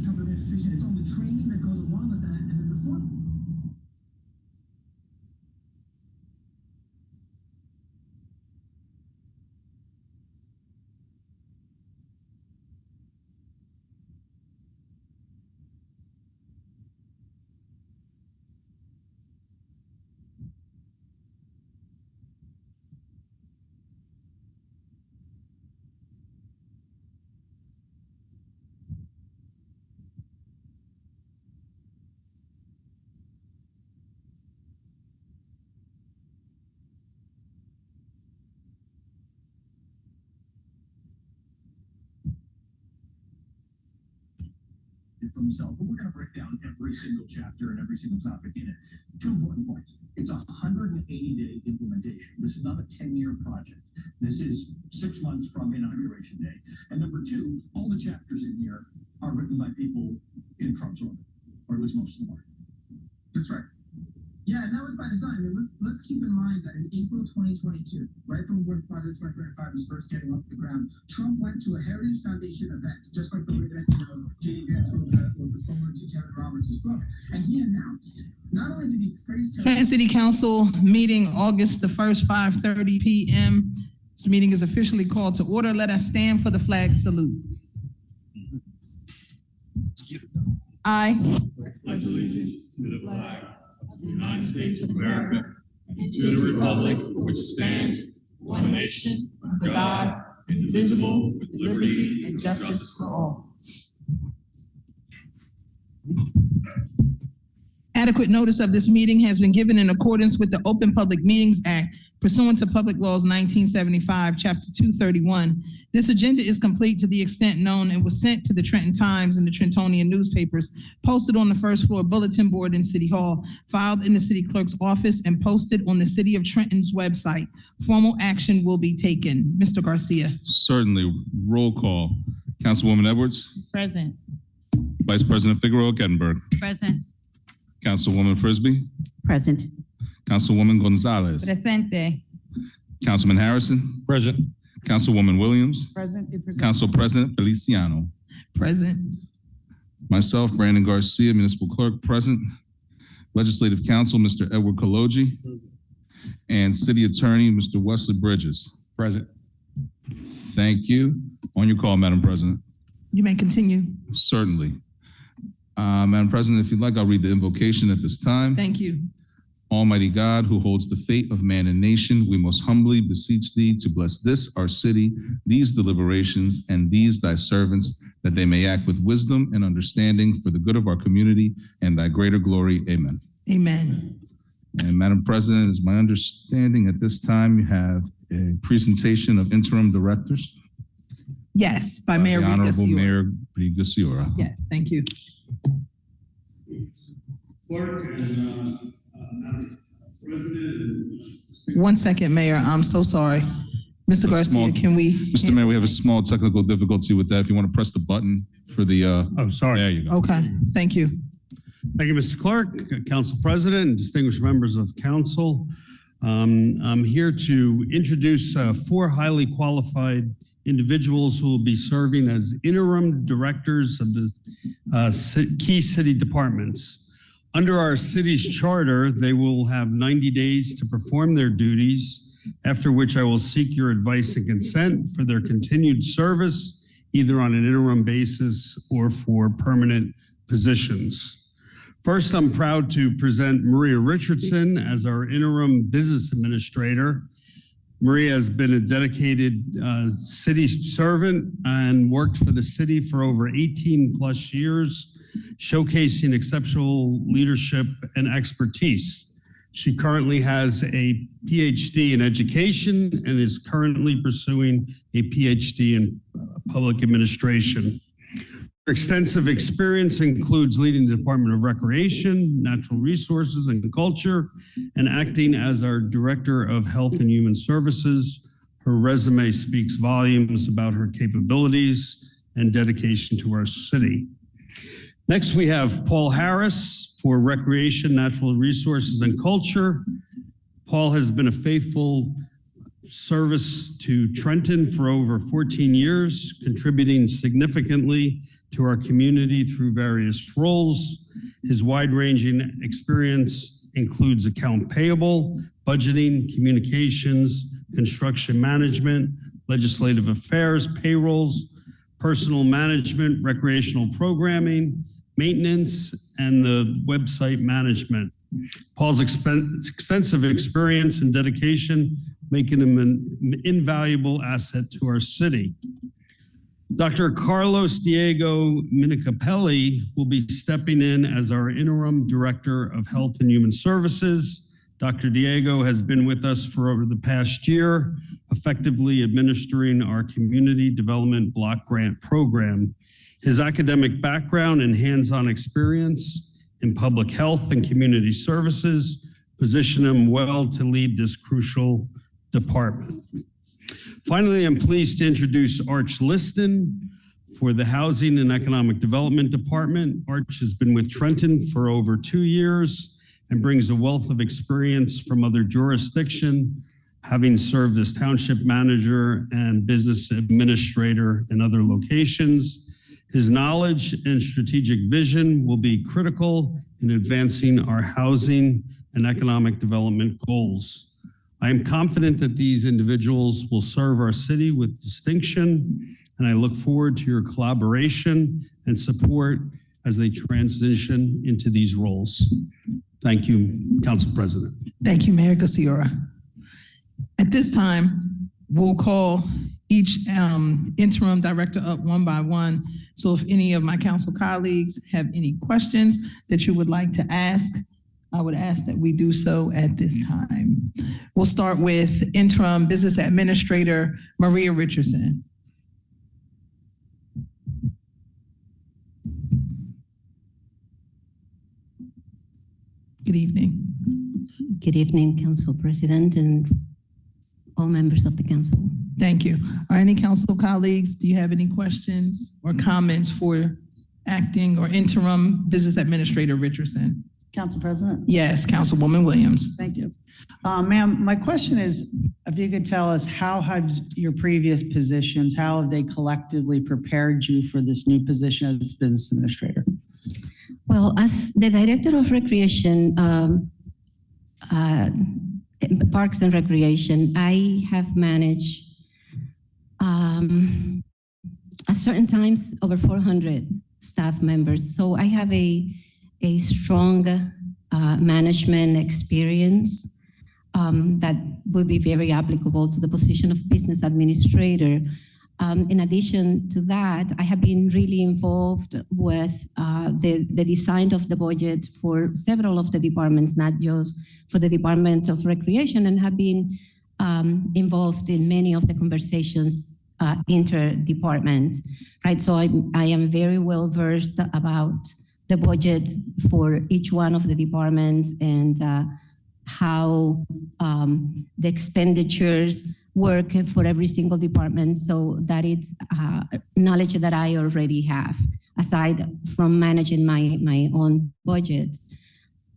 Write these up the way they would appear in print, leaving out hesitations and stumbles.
Cover their vision. It's all the training that goes along with that, and then the form. For himself, but we're going to break down every single chapter and every single topic in it. 2 important points. It's a 180-day implementation. This is not a 10-year project. This is 6 months from inauguration day. And number 2, all the chapters in here are written by people in Trump's orbit, or at least most of them are. That's right. Yeah, and that was by design. I mean, let's keep in mind that in April 2022, right from when Project 2025 was first getting off the ground, Trump went to a Heritage Foundation event, just like the way that J.D. Vance was referring to Kevin Roberts' book, and he announced. Not only did he praise Trenton City Council meeting August the 1st, 5:30 p.m. This meeting is officially called to order. Let us stand for the flag salute. I pledge allegiance to the flag of the United States of America and to the republic for which stands one nation, under God, indivisible, with liberty and justice for all. Adequate notice of this meeting has been given in accordance with the Open Public Meetings Act pursuant to Public Laws 1975, Chapter 231. This agenda is complete to the extent known and was sent to the Trenton Times and the Trentonian newspapers, posted on the first floor bulletin board in City Hall, filed in the city clerk's office, and posted on the City of Trenton's website. Formal action will be taken. Mr. Garcia. Certainly. Roll call. Councilwoman Edwards. Present. Vice President Figueroa Gettenberg. Present. Councilwoman Frisbee. Present. Councilwoman Gonzalez. Presente. Councilman Harrison. Present. Councilwoman Williams. Present. Council President Feliciano. Present. Myself, Brandon Garcia, Municipal Clerk, present. Legislative Counsel, Mr. Edward Kaloji. And City Attorney, Mr. Wesley Bridges. Present. Thank you. On your call, Madam President. You may continue. Certainly. Madam President, if you'd like, I'll read the invocation at this time. Thank you. Almighty God, who holds the fate of man and nation, we most humbly beseech thee to bless this, our city, these deliberations, and these thy servants, that they may act with wisdom and understanding for the good of our community and thy greater glory. Amen. Amen. And Madam President, it's my understanding at this time you have a presentation of interim directors. Yes, by Mayor the Honorable Rigaciora. Mayor Rigaciora. Yes, thank you. Clerk and Madam President. 1 second, Mayor. I'm so sorry. Mr. Garcia, can we? Mr. Mayor, we have a small technical difficulty with that. If you want to press the button for the, Oh, sorry. there you go. Okay, thank you. Thank you, Mr. Clerk, Council President, and distinguished members of council. I'm here to introduce 4 highly qualified individuals who will be serving as interim directors of the key city departments. Under our city's charter, they will have 90 days to perform their duties, after which I will seek your advice and consent for their continued service, either on an interim basis or for permanent positions. First, I'm proud to present Maria Richardson as our interim business administrator. Maria has been a dedicated city servant and worked for the city for over 18 plus years, showcasing exceptional leadership and expertise. She currently has a PhD in education and is currently pursuing a PhD in public administration. Her extensive experience includes leading the Department of Recreation, Natural Resources and Culture, and acting as our Director of Health and Human Services. Her resume speaks volumes about her capabilities and dedication to our city. Next, we have Paul Harris for Recreation, Natural Resources and Culture. Paul has been a faithful service to Trenton for over 14 years, contributing significantly to our community through various roles. His wide-ranging experience includes account payable, budgeting, communications, construction management, legislative affairs, payrolls, personal management, recreational programming, maintenance, and the website management. Paul's extensive experience and dedication making him an invaluable asset to our city. Dr. Carlos Diego Minicapelli will be stepping in as our interim Director of Health and Human Services. Dr. Diego has been with us for over the past year, effectively administering our Community Development Block Grant Program. His academic background and hands-on experience in public health and community services position him well to lead this crucial department. Finally, I'm pleased to introduce Arch Liston for the Housing and Economic Development Department. Arch has been with Trenton for over 2 years and brings a wealth of experience from other jurisdictions, having served as township manager and business administrator in other locations. His knowledge and strategic vision will be critical in advancing our housing and economic development goals. I am confident that these individuals will serve our city with distinction, and I look forward to your collaboration and support as they transition into these roles. Thank you, Council President. Thank you, Mayor Gasiora. At this time, we'll call each interim director up one by one. So if any of my council colleagues have any questions that you would like to ask, I would ask that we do so at this time. We'll start with interim business administrator, Maria Richardson. Good evening. Good evening, Council President and all members of the council. Thank you. Are any council colleagues, do you have any questions or comments for acting or interim business administrator Richardson? Council President? Yes, Councilwoman Williams. Thank you. Ma'am, my question is, if you could tell us, how have your previous positions, how have they collectively prepared you for this new position as business administrator? Well, as the Director of Recreation, Parks and Recreation, I have managed at certain times over 400 staff members. So I have a strong management experience that would be very applicable to the position of business administrator. In addition to that, I have been really involved with the design of the budget for several of the departments, not just for the Department of Recreation, and have been involved in many of the conversations inter-department, right? So I am very well versed about the budget for each one of the departments and how the expenditures work for every single department. So that is knowledge that I already have, aside from managing my own budget.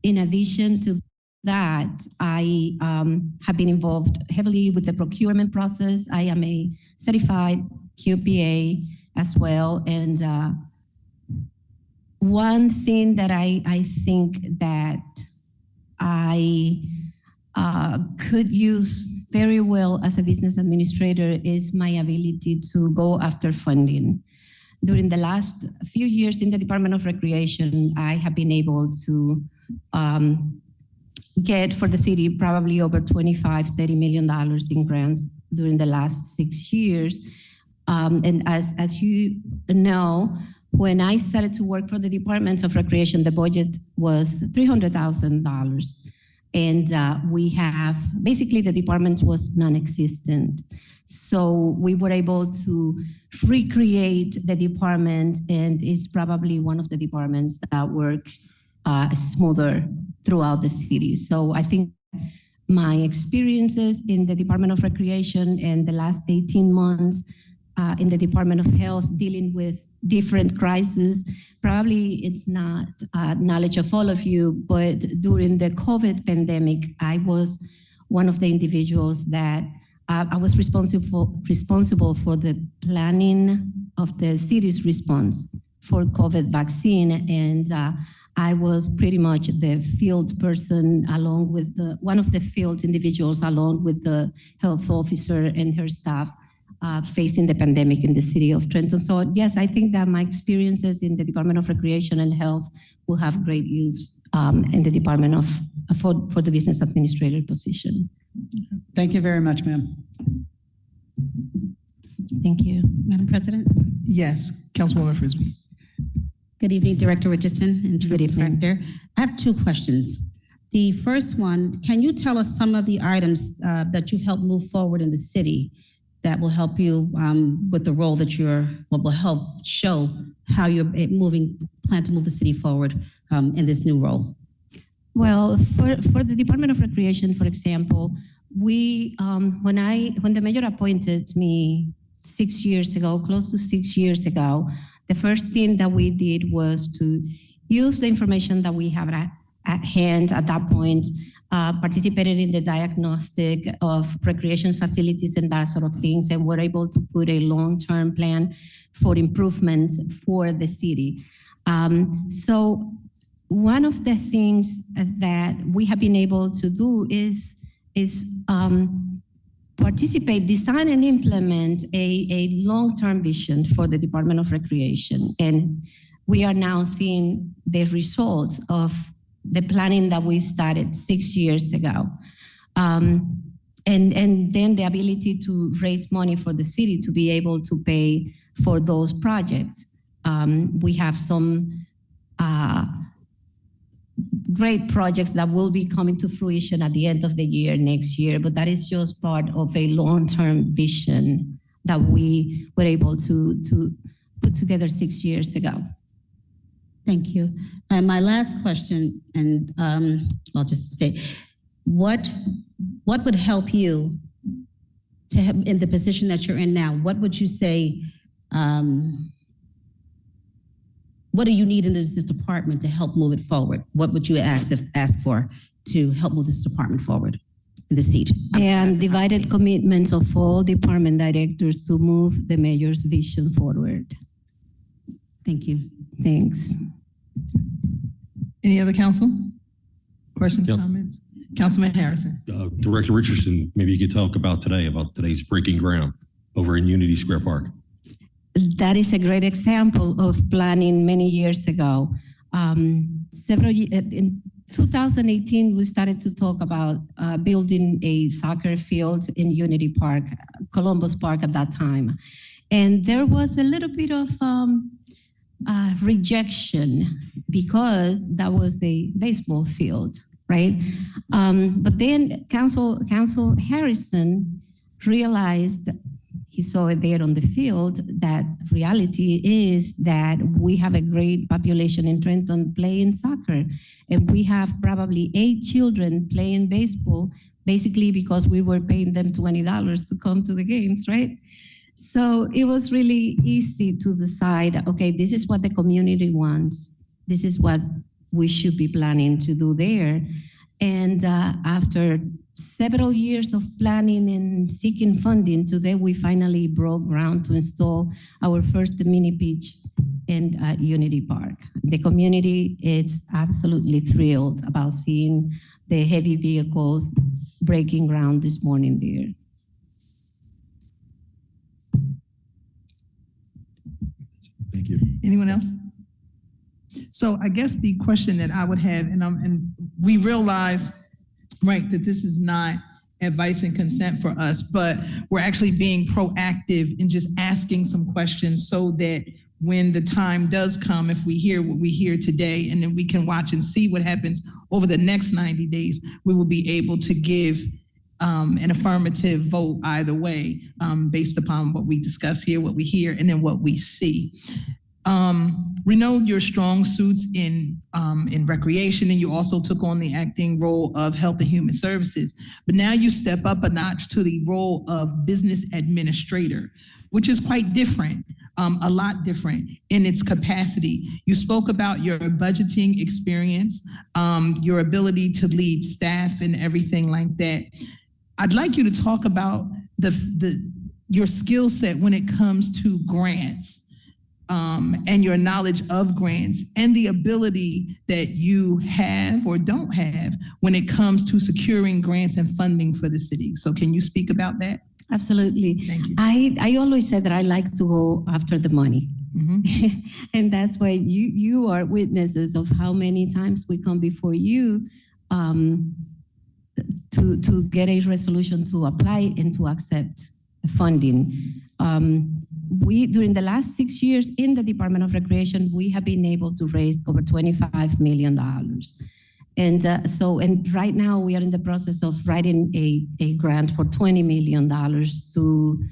In addition to that, I have been involved heavily with the procurement process. I am a certified QPA as well. And one thing that I think that I could use very well as a business administrator is my ability to go after funding. During the last few years in the Department of Recreation, I have been able to get for the city probably over $25–30 million in grants during the last 6 years. And as you know, when I started to work for the Department of Recreation, the budget was $300,000. And we have, basically the department was non-existent. So we were able to recreate the department, and it's probably one of the departments that work smoother throughout the city. So I think my experiences in the Department of Recreation and the last 18 months in the Department of Health dealing with different crises, probably it's not knowledge of all of you, but during the COVID pandemic, I was one of the individuals that I was responsible for the planning of the city's response for COVID vaccine, and I was pretty much the field person along with one of the field individuals along with the health officer and her staff facing the pandemic in the city of Trenton. So yes, I think that my experiences in the Department of Recreation and Health will have great use in the Department of for the business administrator position. Thank you very much, ma'am. Thank you. Madam President. Yes, Councilwoman Frisbee. Good evening, Director Richardson and Good evening. Director. I have two questions. The first one, can you tell us some of the items that you've helped move forward in the city that will help you with the role that what will help show how you're plan to move the city forward in this new role? Well, for the Department of Recreation, for example, we when the mayor appointed me 6 years ago, close to 6 years ago, the first thing that we did was to use the information that we have at hand at that point, participated in the diagnostic of recreation facilities and that sort of things, and were able to put a long-term plan for improvements for the city. So one of the things that we have been able to do is participate, design, and implement a long-term vision for the Department of Recreation. And we are now seeing the results of the planning that we started 6 years ago. And then the ability to raise money for the city to be able to pay for those projects. We have some great projects that will be coming to fruition at the end of the year, next year, but that is just part of a long-term vision that we were able to put together 6 years ago. Thank you. And my last question, and I'll just say, what would help you to have, in the position that you're in now? What would you say? What do you need in this department to help move it forward? What would you ask for to help move this department forward in the seat? And divided commitments of all department directors to move the mayor's vision forward. Thank you. Thanks. Any other council? Questions, Yep. comments? Councilman Harrison. Director Richardson, maybe you could talk about today's breaking ground over in Unity Square Park. That is a great example of planning many years ago. In 2018, we started to talk about building a soccer field in Unity Park, Columbus Park at that time. And there was a little bit of rejection because that was a baseball field, right? But then Council Harrison realized, he saw it there on the field, that reality is that we have a great population in Trenton playing soccer. And we have probably 8 children playing baseball, basically because we were paying them $20 to come to the games, right? So it was really easy to decide, okay, this is what the community wants. This is what we should be planning to do there. And after several years of planning and seeking funding, today we finally broke ground to install our first mini pitch in Unity Park. The community is absolutely thrilled about seeing the heavy vehicles breaking ground this morning there. Thank you. Anyone else? So I guess the question that I would have, and we realize, right, that this is not advice and consent for us, but we're actually being proactive in just asking some questions so that when the time does come, if we hear what we hear today, and then we can watch and see what happens over the next 90 days, we will be able to give an affirmative vote either way, based upon what we discuss here, what we hear, and then what we see. We know your strong suits in recreation, and you also took on the acting role of Health and Human Services. But now you step up a notch to the role of business administrator, which is quite different, a lot different in its capacity. You spoke about your budgeting experience, your ability to lead staff and everything like that. I'd like you to talk about your skill set when it comes to grants, and your knowledge of grants and the ability that you have or don't have when it comes to securing grants and funding for the city. So can you speak about that? Absolutely. Thank you. I always said that I like to go after the money. Mhm. And that's why you are witnesses of how many times we come before you to get a resolution to apply and to accept funding. We, during the last 6 years in the Department of Recreation, we have been able to raise over $25 million. And and right now we are in the process of writing a grant for $20 million to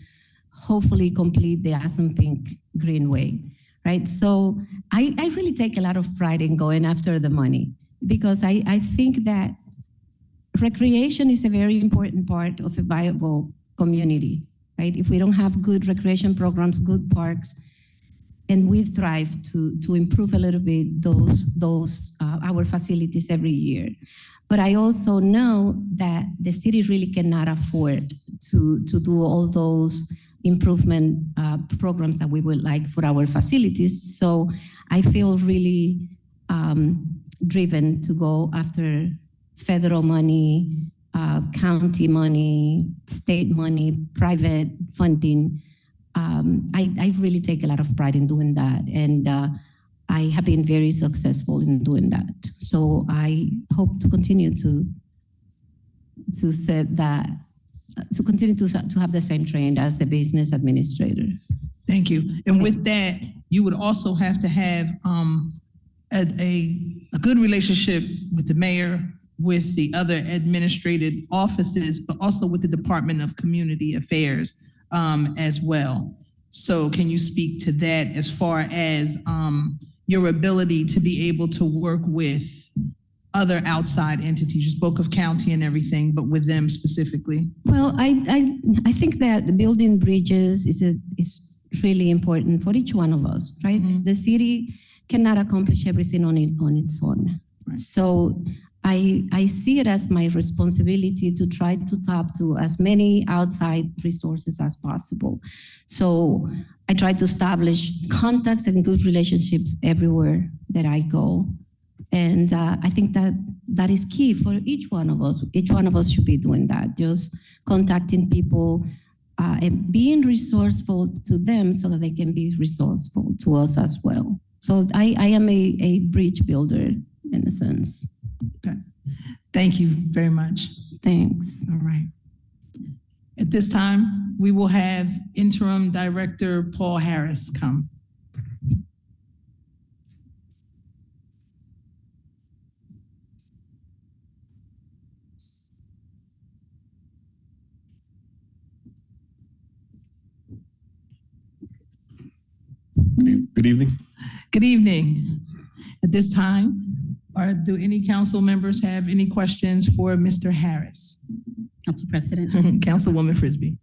hopefully complete the Assunpink Greenway, right? So I really take a lot of pride in going after the money, because I think that recreation is a very important part of a viable community, right? If we don't have good recreation programs, good parks, and we thrive to improve a little bit those our facilities every year. But I also know that the city really cannot afford to do all those improvement programs that we would like for our facilities. So I feel really driven to go after federal money, county money, state money, private funding. I really take a lot of pride in doing that, and I have been very successful in doing that. So I hope to continue to set that, to continue to have the same trend as a business administrator. Thank you. And with that, you would also have to have a good relationship with the mayor, with the other administrative offices, but also with the Department of Community Affairs as well. So can you speak to that as far as your ability to be able to work with other outside entities? You spoke of county and everything, but with them specifically. Well, I think that building bridges is really important for each one of us, right? Mhm. The city cannot accomplish everything on its own. Right. So I see it as my responsibility to try to tap to as many outside resources as possible. So I try to establish contacts and good relationships everywhere that I go. And I think that is key for each one of us. Each one of us should be doing that, just contacting people and being resourceful to them so that they can be resourceful to us as well. So I am a bridge builder in a sense. Okay. Thank you very much. Thanks. All right. At this time, we will have Interim Director Paul Harris come. Good evening. Good evening. At this time, do any council members have any questions for Mr. Harris? Council President. Councilwoman Frisbee.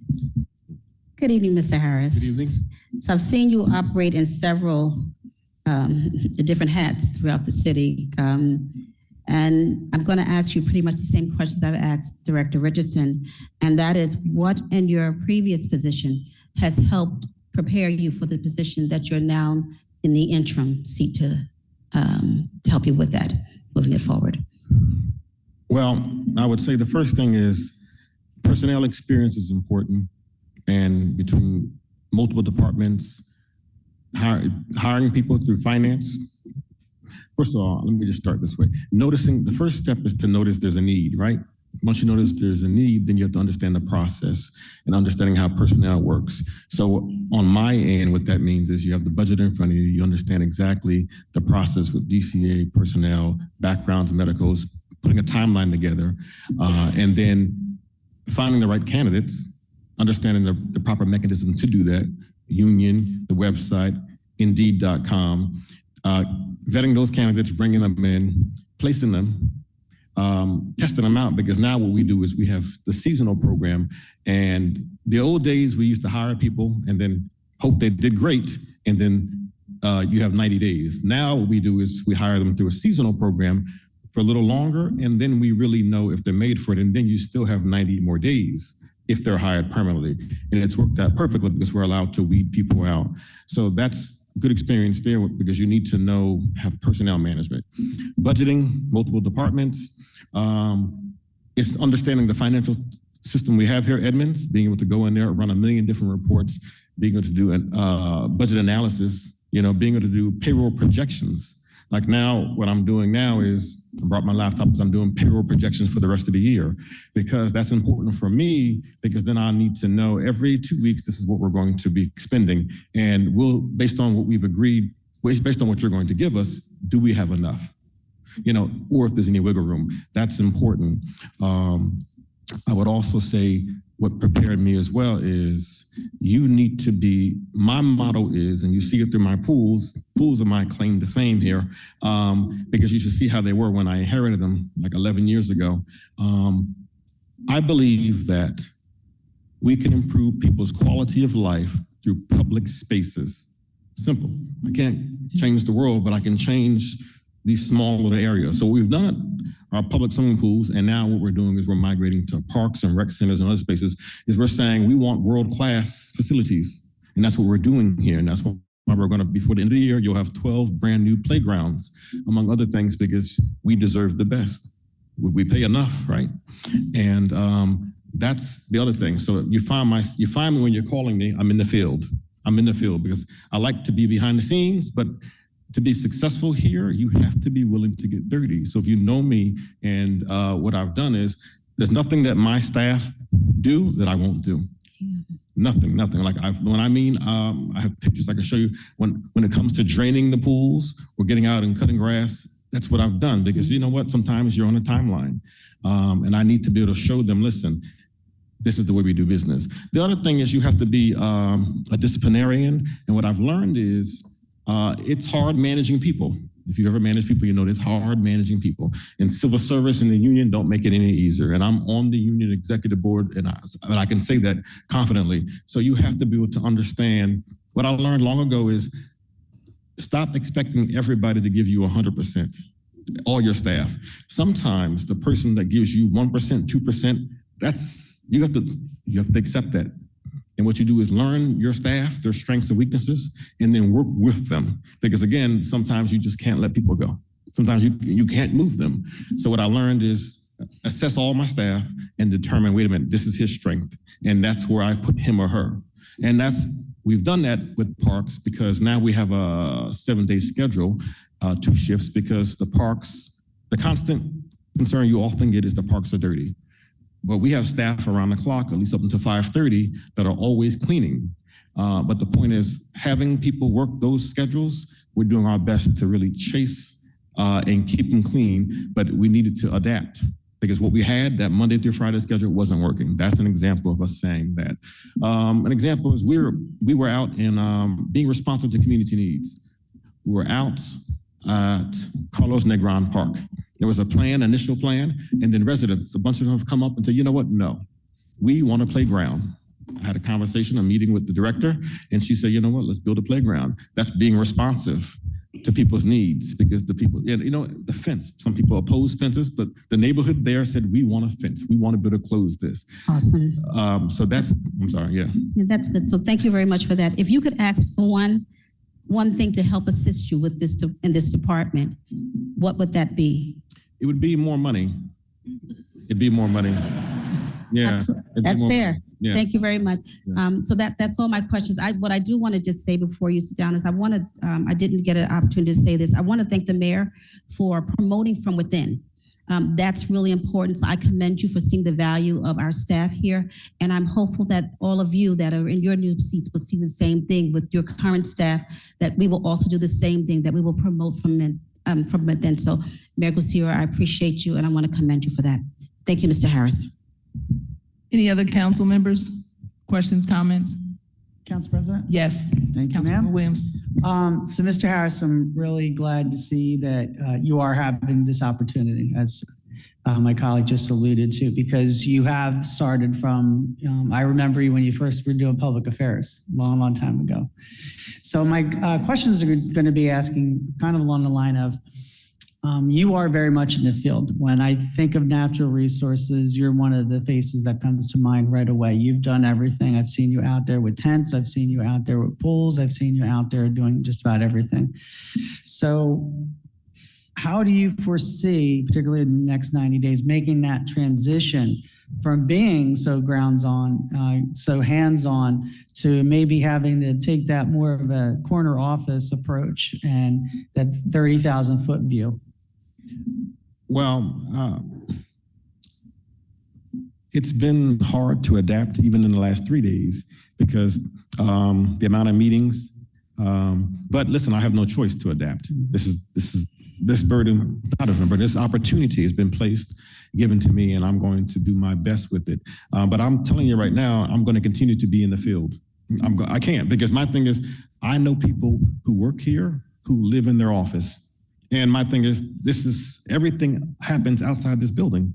Good evening, Mr. Harris. Good evening. So I've seen you operate in several different hats throughout the city. And I'm going to ask you pretty much the same questions I've asked Director Richardson. And that is, what in your previous position has helped prepare you for the position that you're now in the interim seat to help you with that, moving it forward? Well, I would say the first thing is personnel experience is important, and between multiple departments, hiring people through finance. First of all, let me just start this way. Noticing, the first step is to notice there's a need, right? Once you notice there's a need, then you have to understand the process and understanding how personnel works. So on my end, what that means is you have the budget in front of you, you understand exactly the process with DCA, personnel, backgrounds, medicals, putting a timeline together, and then finding the right candidates, understanding the proper mechanism to do that, union, the website, indeed.com, vetting those candidates, bringing them in, placing them, testing them out, because now what we do is we have the seasonal program. And the old days, we used to hire people and then hope they did great, and then you have 90 days. Now what we do is we hire them through a seasonal program for a little longer, and then we really know if they're made for it, and then you still have 90 more days if they're hired permanently. And it's worked out perfectly because we're allowed to weed people out. So that's good experience there because you need to have personnel management. Budgeting, multiple departments. It's understanding the financial system we have here at Edmonds, being able to go in there, run 1 million different reports, being able to do budget analysis, being able to do payroll projections. Like now, what I'm doing now is I brought my laptop because I'm doing payroll projections for the rest of the year because that's important for me because then I need to know every 2 weeks, this is what we're going to be spending. And we'll, based on what we've agreed, based on what you're going to give us, do we have enough? Or if there's any wiggle room, that's important. I would also say what prepared me as well is you need to be, my motto is, and you see it through my pools are my claim to fame here, because you should see how they were when I inherited them like 11 years ago. I believe that we can improve people's quality of life through public spaces. Simple. I can't change the world, but I can change these small little areas. So we've done our public swimming pools, and now what we're doing is we're migrating to parks and rec centers and other spaces, is we're saying we want world-class facilities. And that's what we're doing here. And that's why we're gonna, before the end of the year, you'll have 12 brand new playgrounds, among other things, because we deserve the best. We pay enough, right? And that's the other thing. So you find me when you're calling me, I'm in the field. I'm in the field because I like to be behind the scenes, but to be successful here, you have to be willing to get dirty. So if you know me and what I've done is, there's nothing that my staff do that I won't do. Nothing. Like I have pictures I can show you when it comes to draining the pools or getting out and cutting grass. That's what I've done because you know what? Sometimes you're on a timeline, and I need to be able to show them. Listen, this is the way we do business. The other thing is you have to be a disciplinarian, and what I've learned is it's hard managing people. If you ever manage people, you know it's hard managing people. And civil service and the union don't make it any easier. And I'm on the union executive board, and I can say that confidently. So you have to be able to understand. What I learned long ago is stop expecting everybody to give you 100%, all your staff. Sometimes the person that gives you 1%, 2%, you have to accept that. And what you do is learn your staff, their strengths and weaknesses, and then work with them. Because again, sometimes you just can't let people go. Sometimes you can't move them. So what I learned is assess all my staff and determine, wait a minute, this is his strength. And that's where I put him or her. And we've done that with parks because now we have a 7-day schedule, 2 shifts, because the constant concern you often get is the parks are dirty. But we have staff around the clock, at least up until 5:30, that are always cleaning. But the point is, having people work those schedules, we're doing our best to really chase and keep them clean, but we needed to adapt because what we had, that Monday through Friday schedule, wasn't working. That's an example of us saying that. An example is we were out in being responsive to community needs. We were out at Carlos Negron Park. There was a initial plan, and then residents, a bunch of them have come up and said, you know what, no, we want a playground. I had a meeting with the director, and she said, you know what, let's build a playground. That's being responsive to people's needs because the people, the fence, some people oppose fences, but the neighborhood there said, we want a fence. We want to be able to close this. Awesome. So I'm sorry, yeah. That's good. So thank you very much for that. If you could ask for one thing to help assist you with this in this department, what would that be? It would be more money. It'd be more money. Yeah. That's fair. Yeah. Thank you very much. Yeah. So that's all my questions. What I do want to just say before you sit down is I didn't get an opportunity to say this. I want to thank the mayor for promoting from within. That's really important. So I commend you for seeing the value of our staff here. And I'm hopeful that all of you that are in your new seats will see the same thing with your current staff, that we will also do the same thing, that we will promote from within. So Mayor Gusiro, I appreciate you and I want to commend you for that. Thank you, Mr. Harris. Any other council members? Questions, comments? Council President? Yes. Thank you, Councilmember ma'am. Williams. So Mr. Harris, I'm really glad to see that you are having this opportunity, as my colleague just alluded to, because you have started from, I remember you when you first were doing public affairs, long, long time ago. So my questions are going to be asking kind of along the line of, you are very much in the field. When I think of natural resources, you're one of the faces that comes to mind right away. You've done everything. I've seen you out there with tents. I've seen you out there with pools. I've seen you out there doing just about everything. So how do you foresee, particularly in the next 90 days, making that transition from being so so hands-on, to maybe having to take that more of a corner office approach and that 30,000-foot view? Well, it's been hard to adapt even in the last 3 days because the amount of meetings. But listen, I have no choice to adapt. This burden, not of him, but this opportunity has been given to me, and I'm going to do my best with it. But I'm telling you right now, I'm going to continue to be in the field. I can't, because my thing is, I know people who work here who live in their office. And my thing is, everything happens outside this building.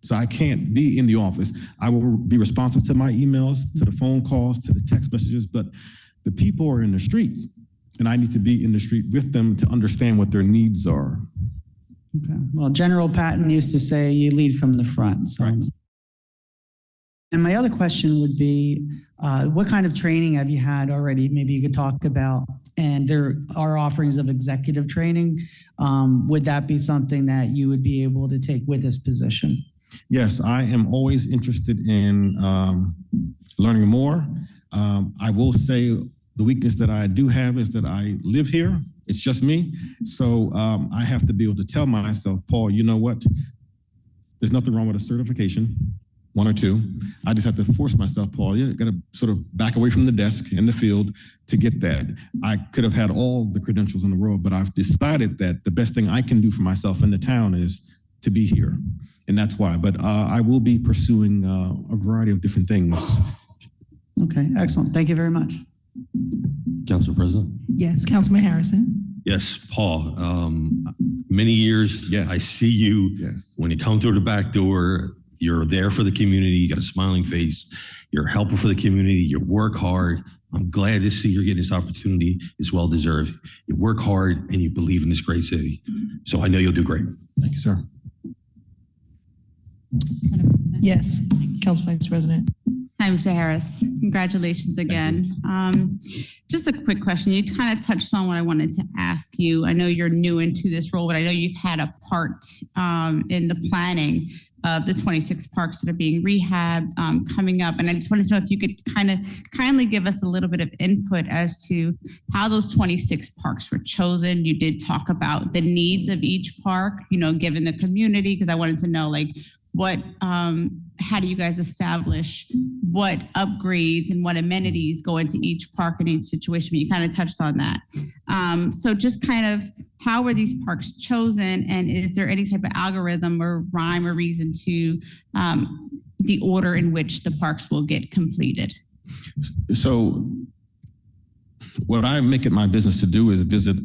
So I can't be in the office. I will be responsive to my emails, to the phone calls, to the text messages, but the people are in the streets. And I need to be in the street with them to understand what their needs are. Okay. Well, General Patton used to say, you lead from the front. So. Right. And my other question would be, what kind of training have you had already? Maybe you could talk about, and there are offerings of executive training. Would that be something that you would be able to take with this position? Yes, I am always interested in learning more. I will say, the weakness that I do have is that I live here. It's just me. So I have to be able to tell myself, Paul, you know what? There's nothing wrong with a certification, 1 or 2. I just have to force myself, Paul, you got to sort of back away from the desk in the field to get that. I could have had all the credentials in the world, but I've decided that the best thing I can do for myself in the town is to be here. And that's why. But I will be pursuing a variety of different things. Okay, excellent. Thank you very much. Council President? Yes, Councilman Harrison. Yes, Paul. Many years, yes. I see you. Yes. When you come through the back door, you're there for the community. You got a smiling face. You're a helper for the community. You work hard. I'm glad to see you're getting this opportunity. It's well deserved. You work hard and you believe in this great city. So I know you'll do great. Thank you, sir. Yes, Council Vice President. Hi, Mr. Harris. Congratulations again. Just a quick question. You kind of touched on what I wanted to ask you. I know you're new into this role, but I know you've had a part in the planning of the 26 parks that are being rehabbed coming up. And I just wanted to know if you could kindly give us a little bit of input as to how those 26 parks were chosen. You did talk about the needs of each park, given the community, because I wanted to know, how do you guys establish what upgrades and what amenities go into each park in each situation? But you kind of touched on that. So just how were these parks chosen? And is there any type of algorithm or rhyme or reason to the order in which the parks will get completed? So what I make it my business to do is visit,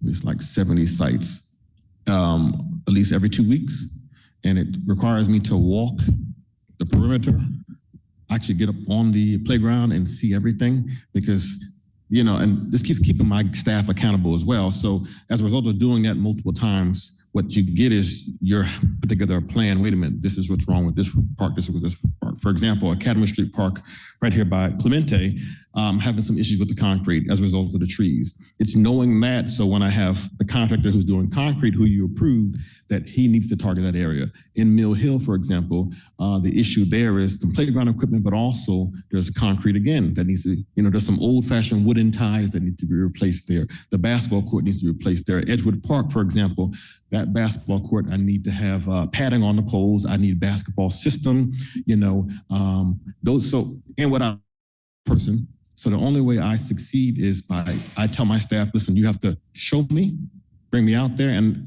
it's like 70 sites, at least every 2 weeks. And it requires me to walk the perimeter, actually get up on the playground and see everything, because, and just keeping my staff accountable as well. So as a result of doing that multiple times, what you get is you're put together a plan. Wait a minute, this is what's wrong with this park, this is with this park. For example, Academy Street Park right here by Clemente, having some issues with the concrete as a result of the trees. It's knowing that, so when I have the contractor who's doing concrete, who you approve, that he needs to target that area. In Mill Hill, for example, the issue there is the playground equipment, but also there's concrete again that needs to, there's some old fashioned wooden ties that need to be replaced there. The basketball court needs to be replaced there. Edgewood Park, for example, that basketball court, I need to have padding on the poles. I need basketball system, those. So, and what I person. So the only way I succeed is I tell my staff, listen, you have to show me, bring me out there, and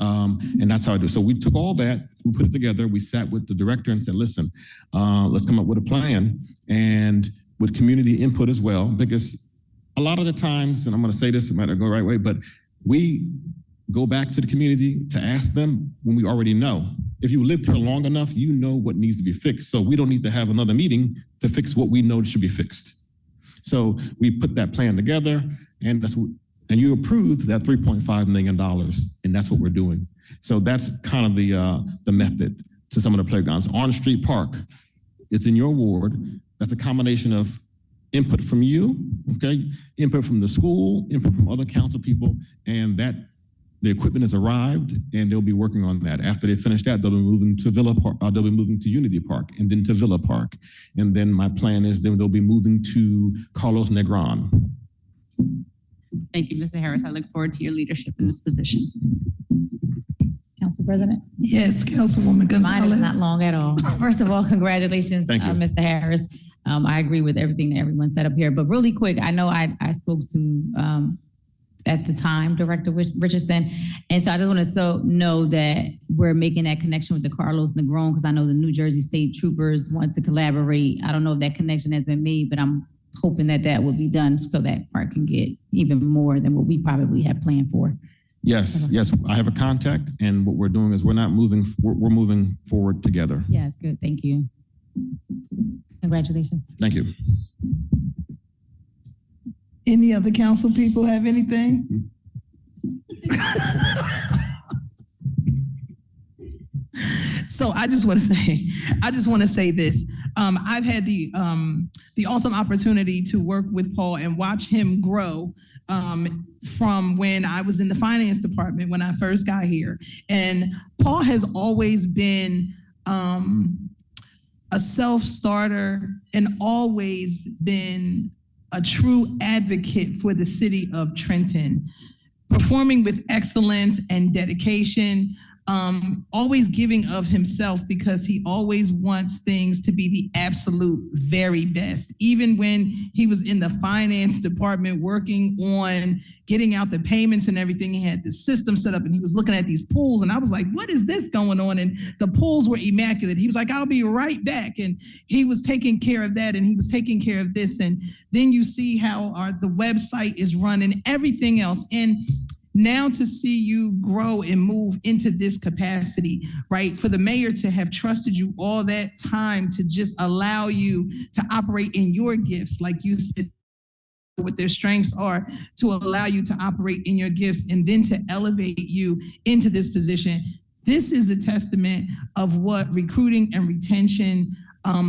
that's how I do. So we took all that, we put it together, we sat with the director and said, listen, let's come up with a plan, and with community input as well, because a lot of the times, and I'm going to say this, it might not go the right way, but we go back to the community to ask them when we already know. If you lived here long enough, you know what needs to be fixed. So we don't need to have another meeting to fix what we know should be fixed. So we put that plan together, and you approved that $3.5 million, and that's what we're doing. So that's kind of the method to some of the playgrounds. Orange Street Park, it's in your ward. That's a combination of input from you, okay, input from the school, input from other council people, and that the equipment has arrived, and they'll be working on that. After they finish that, they'll be moving to Villa Park. They'll be moving to Unity Park, and then to Villa Park, and then my plan is then they'll be moving to Carlos Negron. Thank you, Mr. Harris. I look forward to your leadership in this position. Council President? Yes, Councilwoman Mine is Gonzalez. not long at all. First of all, congratulations, Thank you. Mr. Harris. I agree with everything that everyone said up here, but really quick, I know I spoke to, at the time, Director Richardson, and so I just want to know that we're making that connection with the Carlos Negron, because I know the New Jersey State Troopers want to collaborate. I don't know if that connection has been made, but I'm hoping that that will be done so that part can get even more than what we probably have planned for. Yes, I have a contact, and what we're doing is we're moving forward together. Yes, good, thank you. Congratulations. Thank you. Any other council people have anything? So I just want to say this. I've had the awesome opportunity to work with Paul and watch him grow from when I was in the finance department when I first got here. And Paul has always been a self-starter and always been a true advocate for the city of Trenton, performing with excellence and dedication, always giving of himself because he always wants things to be the absolute very best. Even when he was in the finance department working on getting out the payments and everything, he had the system set up and he was looking at these pools and I was like, what is this going on? And the pools were immaculate. He was like, I'll be right back. And he was taking care of that and he was taking care of this. And then you see how the website is run and everything else. And now to see you grow and move into this capacity, right? For the mayor to have trusted you all that time to just allow you to operate in your gifts, like you said, what their strengths are, to allow you to operate in your gifts and then to elevate you into this position. This is a testament of what recruiting and retention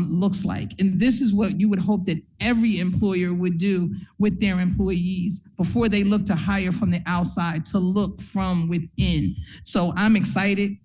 looks like. And this is what you would hope that every employer would do with their employees before they look to hire from the outside, to look from within. So I'm excited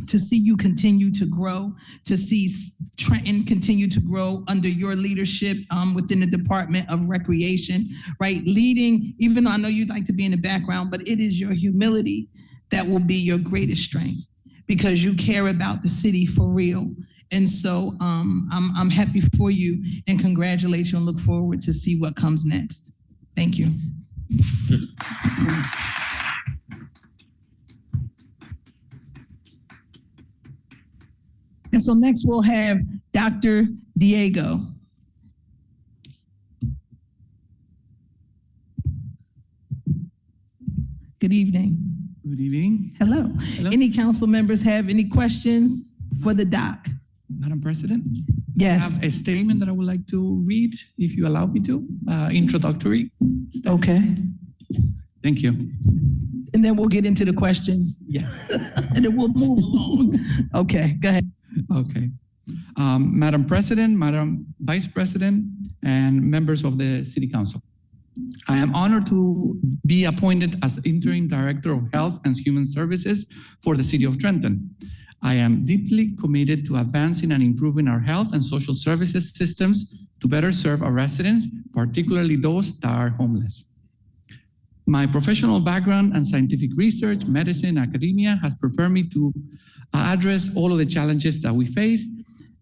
to see you continue to grow, to see Trenton continue to grow under your leadership within the Department of Recreation, right? Leading, even though I know you'd like to be in the background, but it is your humility that will be your greatest strength because you care about the city for real. And so I'm happy for you and congratulations and look forward to see what comes next. Thank you. And so next we'll have Dr. Diego. Good evening. Good evening. Hello. Hello. Any council members have any questions for the doc? Madam President? Yes. I have a statement that I would like to read, if you allow me to, introductory statement. Okay. Thank you. And then we'll get into the questions. Yeah. And then we'll move along. Okay, go ahead. Okay. Madam President, Madam Vice President, and members of the City Council. I am honored to be appointed as Interim Director of Health and Human Services for the City of Trenton. I am deeply committed to advancing and improving our health and social services systems to better serve our residents, particularly those that are homeless. My professional background and scientific research, medicine, academia has prepared me to address all of the challenges that we face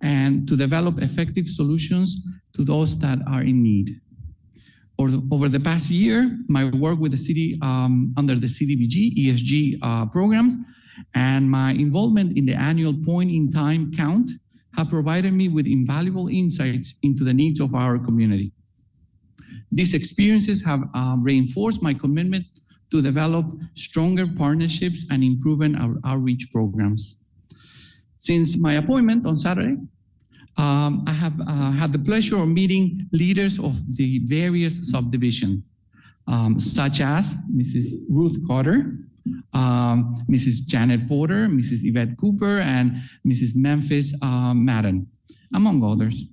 and to develop effective solutions to those that are in need. Over the past year, my work with the city under the CDBG ESG programs and my involvement in the annual point-in-time count have provided me with invaluable insights into the needs of our community. These experiences have reinforced my commitment to develop stronger partnerships and improving our outreach programs. Since my appointment on Saturday, I have had the pleasure of meeting leaders of the various subdivisions, such as Mrs. Ruth Carter, Mrs. Janet Porter, Mrs. Yvette Cooper, and Mrs. Memphis Madden, among others.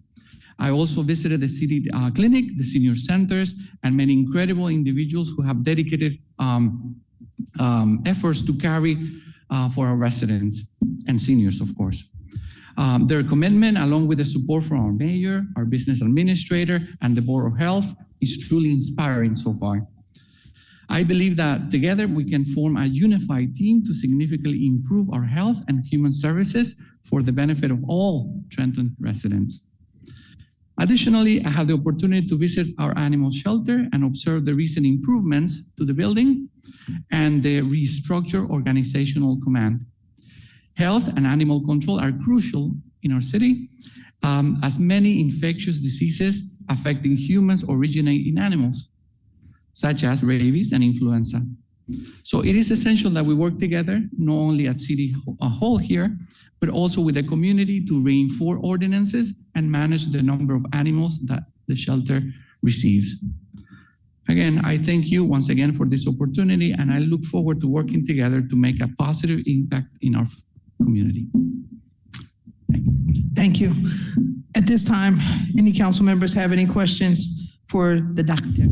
I also visited the city clinic, the senior centers, and many incredible individuals who have dedicated efforts to carry for our residents and seniors, of course. Their commitment, along with the support from our mayor, our business administrator, and the Board of Health, is truly inspiring so far. I believe that together we can form a unified team to significantly improve our health and human services for the benefit of all Trenton residents. Additionally, I had the opportunity to visit our animal shelter and observe the recent improvements to the building and the restructured organizational command. Health and animal control are crucial in our city, as many infectious diseases affecting humans originate in animals, such as rabies and influenza. So it is essential that we work together, not only at City Hall here, but also with the community to reinforce ordinances and manage the number of animals that the shelter receives. Again, I thank you once again for this opportunity, and I look forward to working together to make a positive impact in our community. Thank you. At this time, any council members have any questions for the doctor?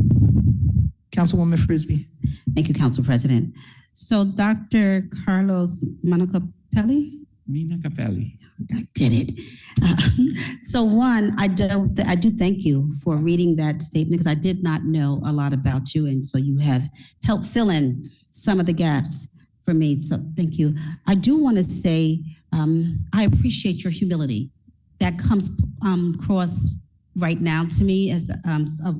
Councilwoman Frisbee. Thank you, Council President. So Dr. Carlos Manacapelli? Mina Capelli. I did it. So one, I do thank you for reading that statement because I did not know a lot about you, and so you have helped fill in some of the gaps for me. So thank you. I do want to say I appreciate your humility that comes across right now to me as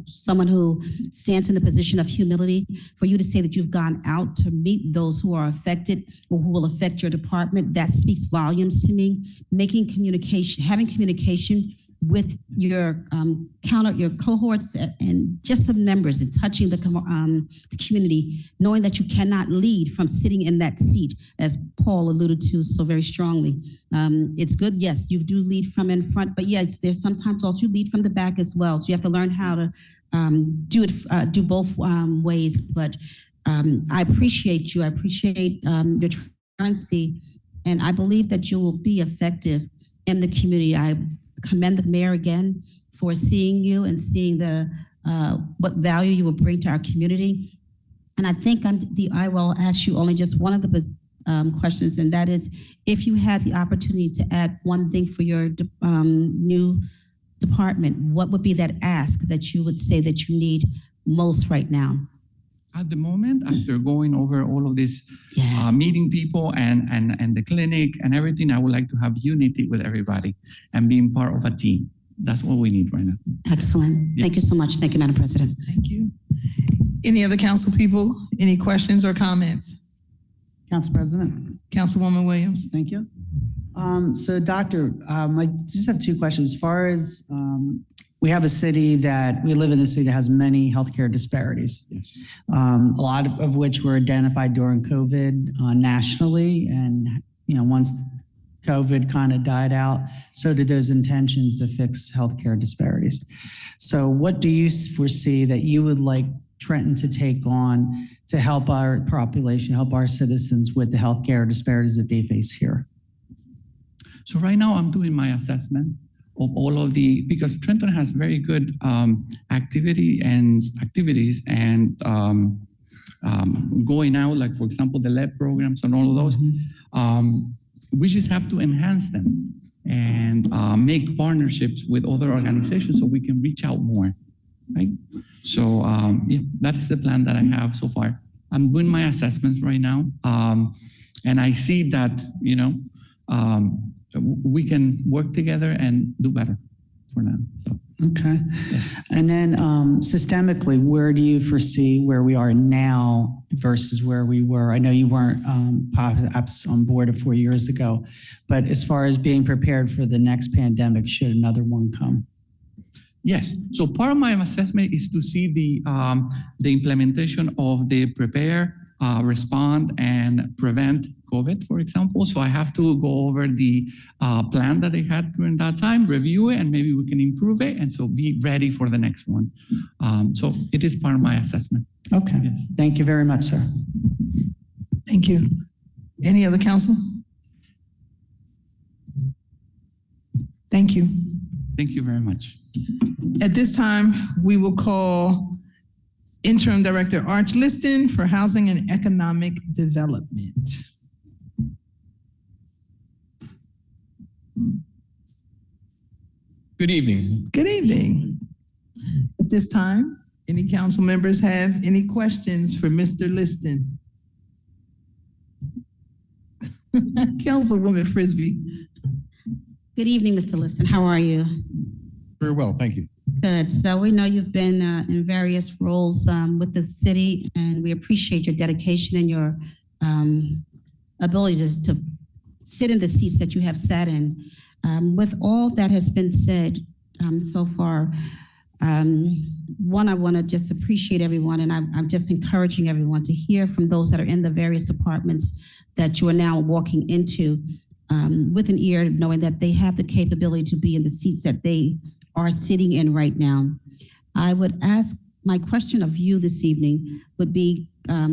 someone who stands in the position of humility. For you to say that you've gone out to meet those who are affected or who will affect your department, that speaks volumes to me. Having communication with your your cohorts and just the members and touching the community, knowing that you cannot lead from sitting in that seat, as Paul alluded to so very strongly. It's good, yes, you do lead from in front, but yes, there's sometimes also you lead from the back as well. So you have to learn how to do both ways. But I appreciate you. I appreciate your transparency, and I believe that you will be effective in the community. I commend the mayor again for seeing you and seeing the what value you will bring to our community. And I think I will ask you only just one of the questions, and that is, if you had the opportunity to add one thing for your new department, what would be that ask that you would say that you need most right now? At the moment, after going over all of this, meeting people and the clinic and everything, I would like to have unity with everybody and being part of a team. That's what we need right now. Excellent. Thank you so much. Thank you, Madam President. Thank you. Any other council people? Any questions or comments? Council President. Councilwoman Williams. Thank you. So Doctor, I just have two questions. As far as we live in a city that has many healthcare disparities. Yes. A lot of which were identified during COVID nationally. And, once COVID kind of died out, so did those intentions to fix healthcare disparities. So what do you foresee that you would like Trenton to take on to help our population, help our citizens with the healthcare disparities that they face here? So right now I'm doing my assessment of all of because Trenton has very good activities and going out, like for example, the LEP programs and all of those. We just have to enhance them and make partnerships with other organizations so we can reach out more, right? So that is the plan that I have so far. I'm doing my assessments right now, and I see that, we can work together and do better for now. So. Okay. Yes. And then systemically, where do you foresee where we are now versus where we were? I know you weren't perhaps on board 4 years ago, but as far as being prepared for the next pandemic, should another one come? Yes. So part of my assessment is to see the implementation of the prepare, respond, and prevent COVID, for example. So I have to go over the plan that they had during that time, review it, and maybe we can improve it, and so be ready for the next one. So it is part of my assessment. Okay. Yes. Thank you very much, sir. Thank you. Any other council? Thank you. Thank you very much. At this time, we will call Interim Director Arch Liston for Housing and Economic Development. Good evening. Good evening. At this time, any council members have any questions for Mr. Liston? Councilwoman Frisbee. Good evening, Mr. Liston. How are you? Very well, thank you. Good. So we know you've been in various roles with the city, and we appreciate your dedication and your ability to sit in the seats that you have sat in. With all that has been said so far, one, I want to just appreciate everyone, and I'm just encouraging everyone to hear from those that are in the various departments that you are now walking into with an ear, knowing that they have the capability to be in the seats that they are sitting in right now. I would ask, my question of you this evening would be, how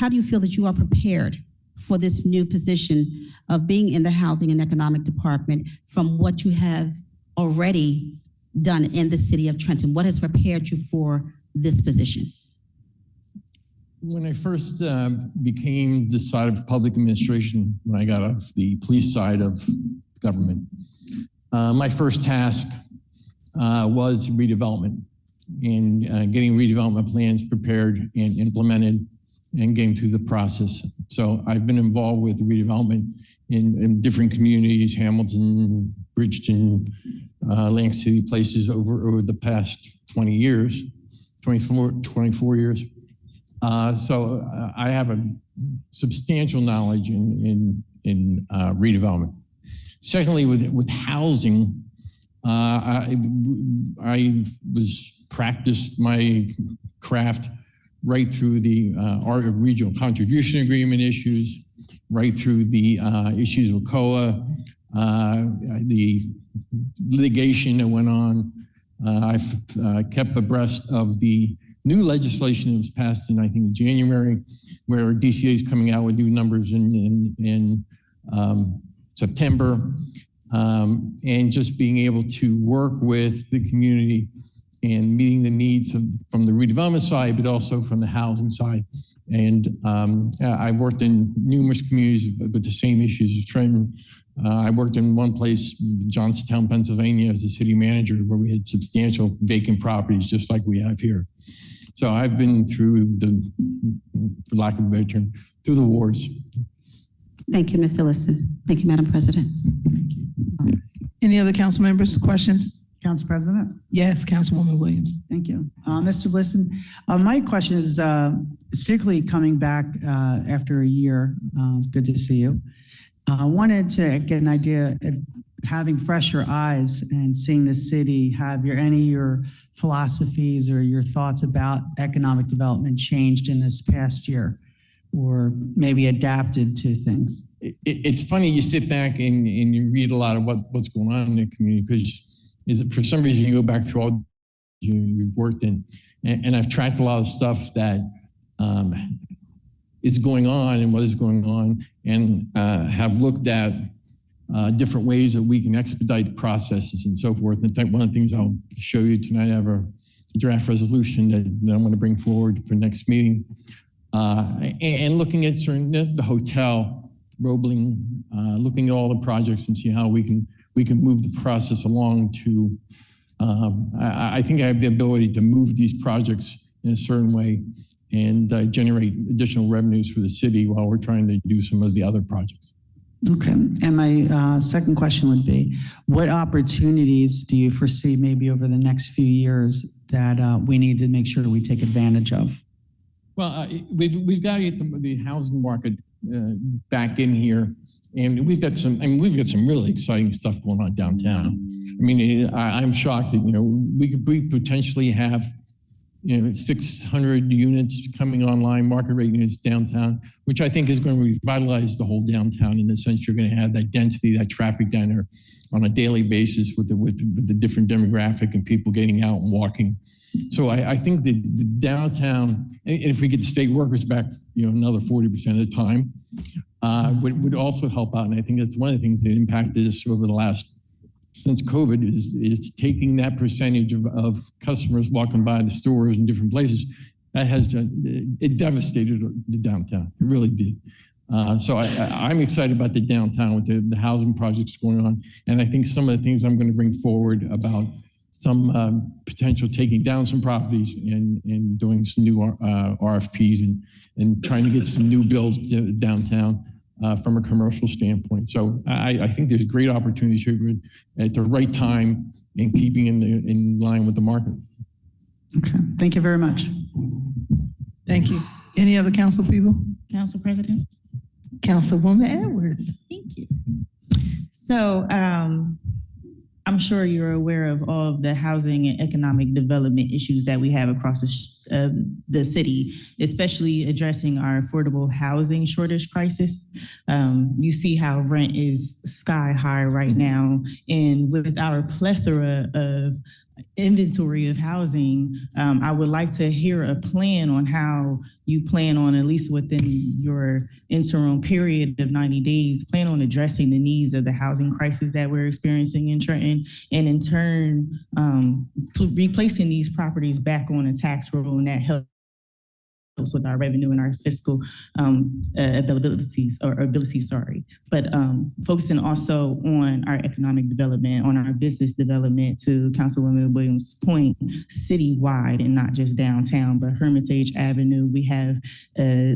do you feel that you are prepared for this new position of being in the Housing and Economic Department from what you have already done in the city of Trenton? What has prepared you for this position? When I first became this side of public administration, when I got off the police side of government, my first task was redevelopment and getting redevelopment plans prepared and implemented and getting through the process. So I've been involved with redevelopment in different communities, Hamilton, Bridgeton, Atlantic City, places over the past 24 years. So I have a substantial knowledge in redevelopment. Secondly, with housing, I practiced my craft right through the regional contribution agreement issues, right through the issues with COA, the litigation that went on. I've kept abreast of the new legislation that was passed in, I think, January, where DCA is coming out with new numbers in September, and just being able to work with the community and meeting the needs from the redevelopment side, but also from the housing side. And I've worked in numerous communities with the same issues as Trenton. I worked in one place, Johnstown, Pennsylvania, as a city manager, where we had substantial vacant properties, just like we have here. So I've been through for lack of a better term, through the wars. Thank you, Mr. Liston. Thank you, Madam President. Any other council members, questions? Council President? Yes, Councilwoman Williams. Thank you. Mr. Liston, my question is particularly coming back after a year. It's good to see you. I wanted to get an idea of having fresher eyes and seeing the city, have any of your philosophies or your thoughts about economic development changed in this past year, or maybe adapted to things? It's funny, you sit back and you read a lot of what's going on in the community, because for some reason you go back through all you've worked in, and I've tracked a lot of stuff that is going on and what is going on, and have looked at different ways that we can expedite processes and so forth. And one of the things I'll show you tonight, I have a draft resolution that I'm going to bring forward for next meeting. And looking at the hotel, Roebling, looking at all the projects and see how we can move the process along to, I think I have the ability to move these projects in a certain way and generate additional revenues for the city while we're trying to do some of the other projects. Okay, and my second question would be, what opportunities do you foresee maybe over the next few years that we need to make sure that we take advantage of? Well, we've got to get the housing market back in here, and we've got some really exciting stuff going on downtown. I mean, I'm shocked that we potentially have 600 units coming online, market rate units downtown, which I think is going to revitalize the whole downtown in the sense you're going to have that density, that traffic down there on a daily basis with the different demographic and people getting out and walking. So I think the downtown, and if we get state workers back, another 40% of the time, would also help out. And I think that's one of the things that impacted us over the last, since COVID, is taking that percentage of customers walking by the stores and different places. That has it devastated the downtown. It really did. So I'm excited about the downtown with the housing projects going on. And I think some of the things I'm going to bring forward about some potential taking down some properties and doing some new RFPs and trying to get some new builds downtown from a commercial standpoint. So I think there's great opportunities here at the right time and keeping in line with the market. Okay, thank you very much. Thank you. Any other council people? Council President? Councilwoman Edwards. Thank you. So I'm sure you're aware of all of the housing and economic development issues that we have across the city, especially addressing our affordable housing shortage crisis. You see how rent is sky high right now, and with our plethora of inventory of housing, I would like to hear a plan on how you plan on, at least within your interim period of 90 days, plan on addressing the needs of the housing crisis that we're experiencing in Trenton, and in turn, replacing these properties back on a tax roll, and that helps with our revenue and our fiscal abilities. But focusing also on our economic development, on our business development, to Councilwoman Williams' point, citywide and not just downtown, but Hermitage Avenue. We have a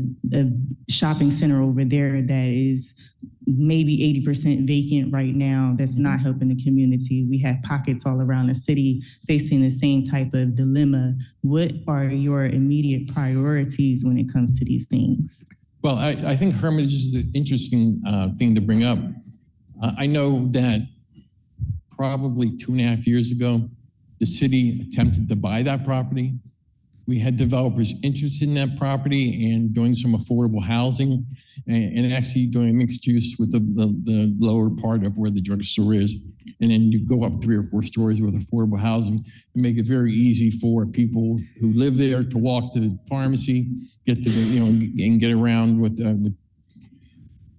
shopping center over there that is maybe 80% vacant right now. That's not helping the community. We have pockets all around the city facing the same type of dilemma. What are your immediate priorities when it comes to these things? Well, I think Hermitage is an interesting thing to bring up. I know that probably 2.5 years ago, the city attempted to buy that property. We had developers interested in that property and doing some affordable housing and actually doing a mixed use with the lower part of where the drugstore is. And then you go up 3 or 4 stories with affordable housing and make it very easy for people who live there to walk to the pharmacy, get to the, and get around with.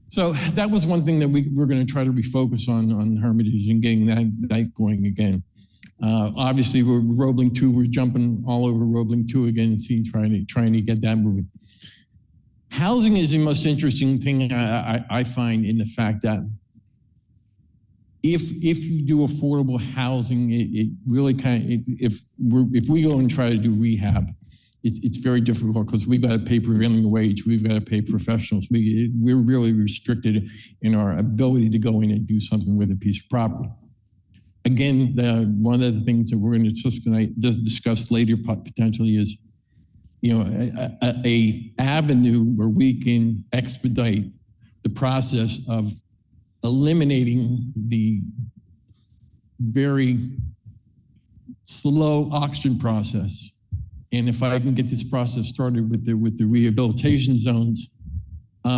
So that was one thing that we're going to try to refocus on Hermitage and getting that going again. Obviously, we're Roebling 2. We're jumping all over Roebling 2 again and trying to get that moving. Housing is the most interesting thing I find, in the fact that if you do affordable housing, it really if we go and try to do rehab, it's very difficult because we've got to pay prevailing wage, we've got to pay professionals. We're really restricted in our ability to go in and do something with a piece of property. Again, one of the things that we're going to discuss later potentially is, a avenue where we can expedite the process of eliminating the very slow auction process. And if I can get this process started with the rehabilitation zones,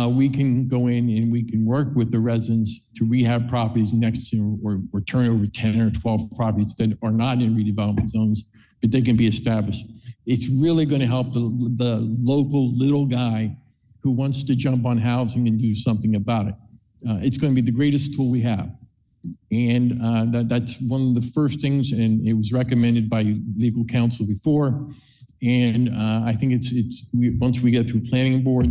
we can go in and we can work with the residents to rehab properties next to or turn over 10 or 12 properties that are not in redevelopment zones, but they can be established. It's really going to help the local little guy who wants to jump on housing and do something about it. It's going to be the greatest tool we have. And that's one of the first things, and it was recommended by legal counsel before. And I think once we get through planning board,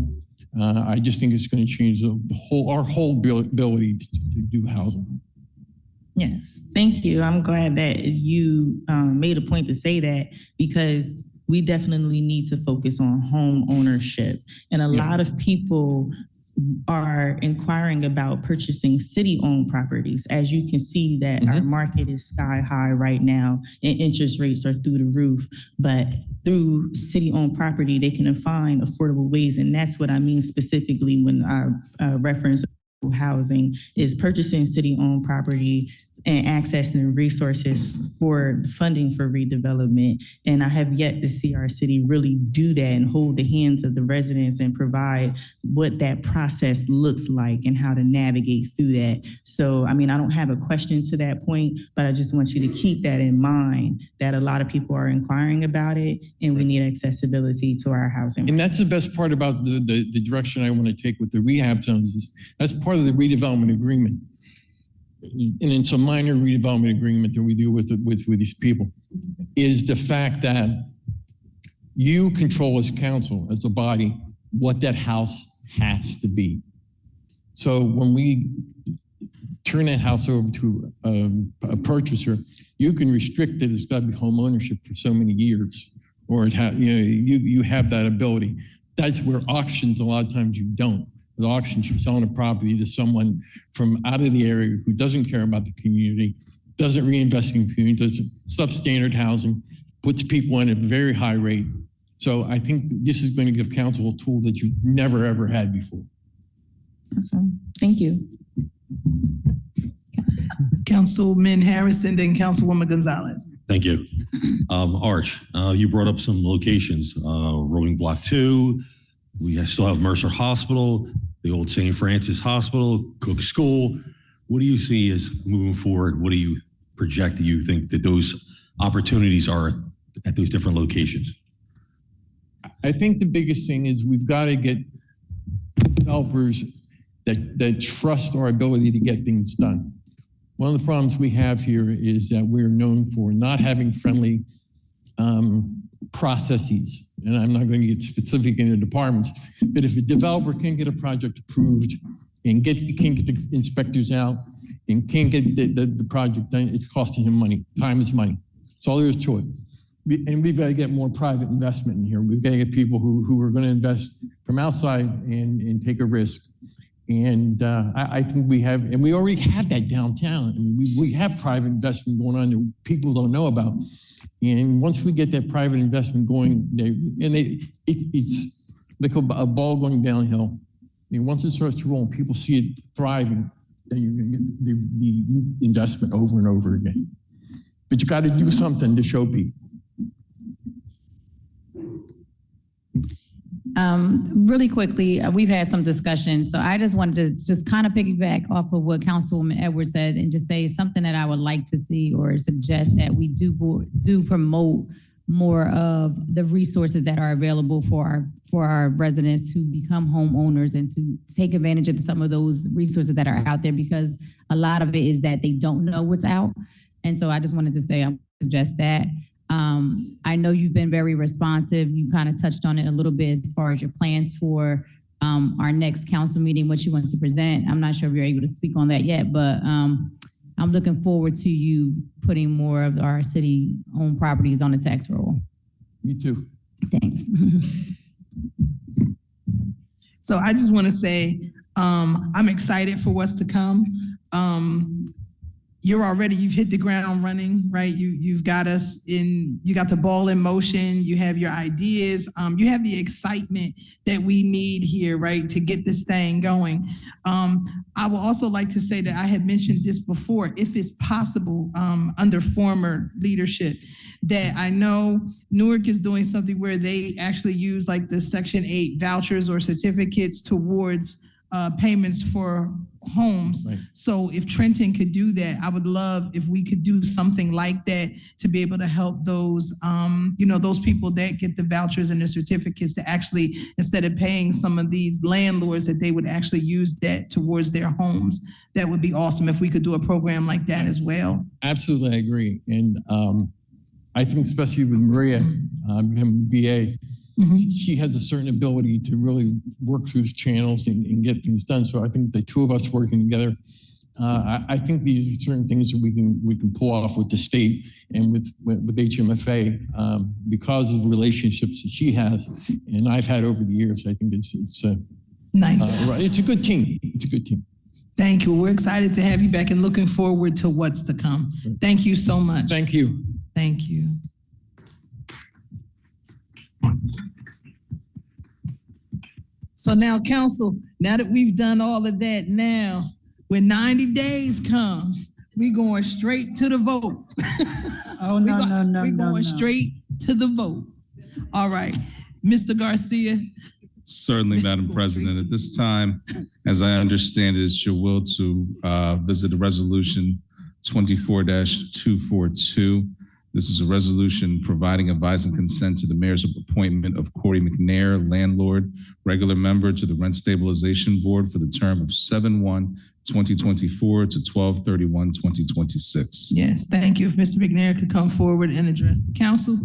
I just think it's going to change our whole ability to do housing. Yes, thank you. I'm glad that you made a point to say that, because we definitely need to focus on home ownership. And a lot of people are inquiring about purchasing city-owned properties. As you can see, that our market is sky high right now and interest rates are through the roof. But through city-owned property, they can find affordable ways. And that's what I mean specifically when I reference housing is purchasing city-owned property and accessing resources for funding for redevelopment. And I have yet to see our city really do that and hold the hands of the residents and provide what that process looks like and how to navigate through that. So, I mean, I don't have a question to that point, but I just want you to keep that in mind, that a lot of people are inquiring about it and we need accessibility to our housing. And that's the best part about the direction I want to take with the rehab zones. Is that's part of the redevelopment agreement. And it's a minor redevelopment agreement that we do with these people, is the fact that you control as council, as a body, what that house has to be. So when we turn that house over to a purchaser, you can restrict it. It's got to be home ownership for so many years, or you have that ability. That's where auctions, a lot of times you don't. With auctions, you're selling a property to someone from out of the area who doesn't care about the community, doesn't reinvest in the community, does substandard housing, puts people in at a very high rate. So I think this is going to give council a tool that you've never, ever had before. Awesome. Thank you. Councilman Harrison, then Councilwoman Gonzalez. Thank you. Arch, you brought up some locations, Rolling Block 2. We still have Mercer Hospital, the old St. Francis Hospital, Cook School. What do you see as moving forward? What do you project that you think that those opportunities are at those different locations? I think the biggest thing is we've got to get developers that trust our ability to get things done. One of the problems we have here is that we're known for not having friendly processes. And I'm not going to get specific in the departments, but if a developer can't get a project approved and can't get the inspectors out and can't get the project done, it's costing him money. Time is money. That's all there is to it. And we've got to get more private investment in here. We've got to get people who are going to invest from outside and take a risk. And I think we have, and we already have that downtown. I mean, we have private investment going on that people don't know about. And once we get that private investment going, it's like a ball going downhill. And once it starts to roll and people see it thriving, then you're going to get the investment over and over again. But you got to do something to show people. Really quickly, we've had some discussions, so I just wanted to just kind of piggyback off of what Councilwoman Edwards said and just say something that I would like to see or suggest that we do promote more of the resources that are available for our residents to become homeowners and to take advantage of some of those resources that are out there, because a lot of it is that they don't know what's out. And so I just wanted to say, I suggest that. I know you've been very responsive. You kind of touched on it a little bit as far as your plans for our next council meeting, what you want to present. I'm not sure if you're able to speak on that yet, but I'm looking forward to you putting more of our city-owned properties on the tax roll. Me too. Thanks. So I just want to say, I'm excited for what's to come. You've hit the ground running, right? You've got us you got the ball in motion, you have your ideas, you have the excitement that we need here, right, to get this thing going. I would also like to say that I had mentioned this before, if it's possible, under former leadership, that I know Newark is doing something where they actually use like the Section 8 vouchers or certificates towards payments for homes. Right. So if Trenton could do that, I would love if we could do something like that to be able to help those, those people that get the vouchers and the certificates to actually, instead of paying some of these landlords, that they would actually use that towards their homes. That would be awesome if we could do a program like that as well. Absolutely, I agree. And I think especially with Maria, BA, mm-hmm. She has a certain ability to really work through the channels and get things done. So I think the two of us working together, I think these are certain things that we can pull off with the state and with HMFA because of the relationships that she has and I've had over the years. I think it's nice. It's a good team. It's a good team. Thank you. We're excited to have you back and looking forward to what's to come. Thank you so much. Thank you. Thank you. So now, council, now that we've done all of that, now when 90 days comes, we going straight to the vote. Oh, no, no, no, We're no, going no. straight to the vote. All right, Mr. Garcia. Certainly, Madam President. At this time, as I understand it, it's your will to visit the resolution 24-242. This is a resolution providing advice and consent to the mayor's appointment of Corey McNair, landlord, regular member to the Rent Stabilization Board for the term of 7/1/2024 to 12/31/2026. Yes, thank you. If Mr. McNair could come forward and address the council,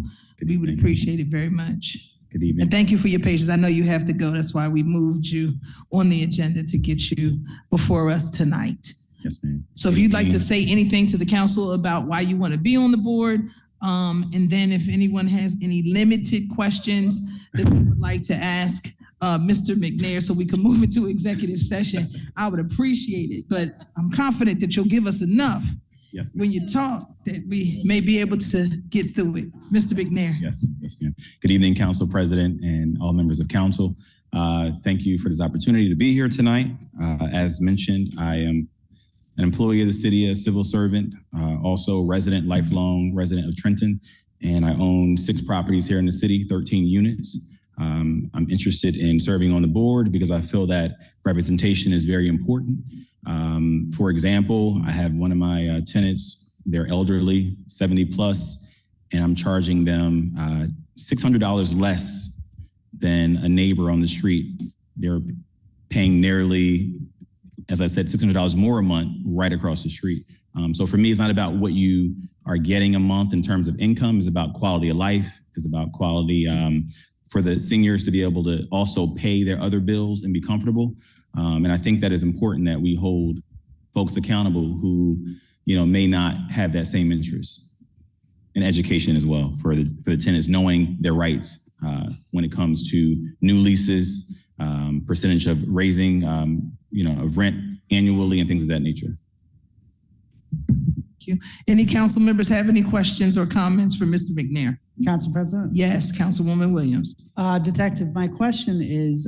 we would appreciate it very much. Good evening. And thank you for your patience. I know you have to go. That's why we moved you on the agenda to get you before us tonight. Yes, ma'am. So if you'd like to say anything to the council about why you want to be on the board, and then if anyone has any limited questions that they would like to ask Mr. McNair so we can move into executive session, I would appreciate it. But I'm confident that you'll give us enough Yes, ma'am. when you talk that we may be able to get through it. Mr. McNair. Yes, ma'am. Good evening, Council President and all members of council. Thank you for this opportunity to be here tonight. As mentioned, I am an employee of the city, a civil servant, also lifelong resident of Trenton, and I own 6 properties here in the city, 13 units. I'm interested in serving on the board because I feel that representation is very important. For example, I have one of my tenants, they're elderly, 70 plus, and I'm charging them $600 less than a neighbor on the street. They're paying nearly, as I said, $600 more a month right across the street. So for me, it's not about what you are getting a month in terms of income. It's about quality of life. It's about quality for the seniors to be able to also pay their other bills and be comfortable. And I think that is important that we hold folks accountable who, may not have that same interest in education as well for the tenants, knowing their rights when it comes to new leases, percentage of raising, of rent annually and things of that nature. Thank you. Any council members have any questions or comments for Mr. McNair? Council President? Yes, Councilwoman Williams. Detective, my question is,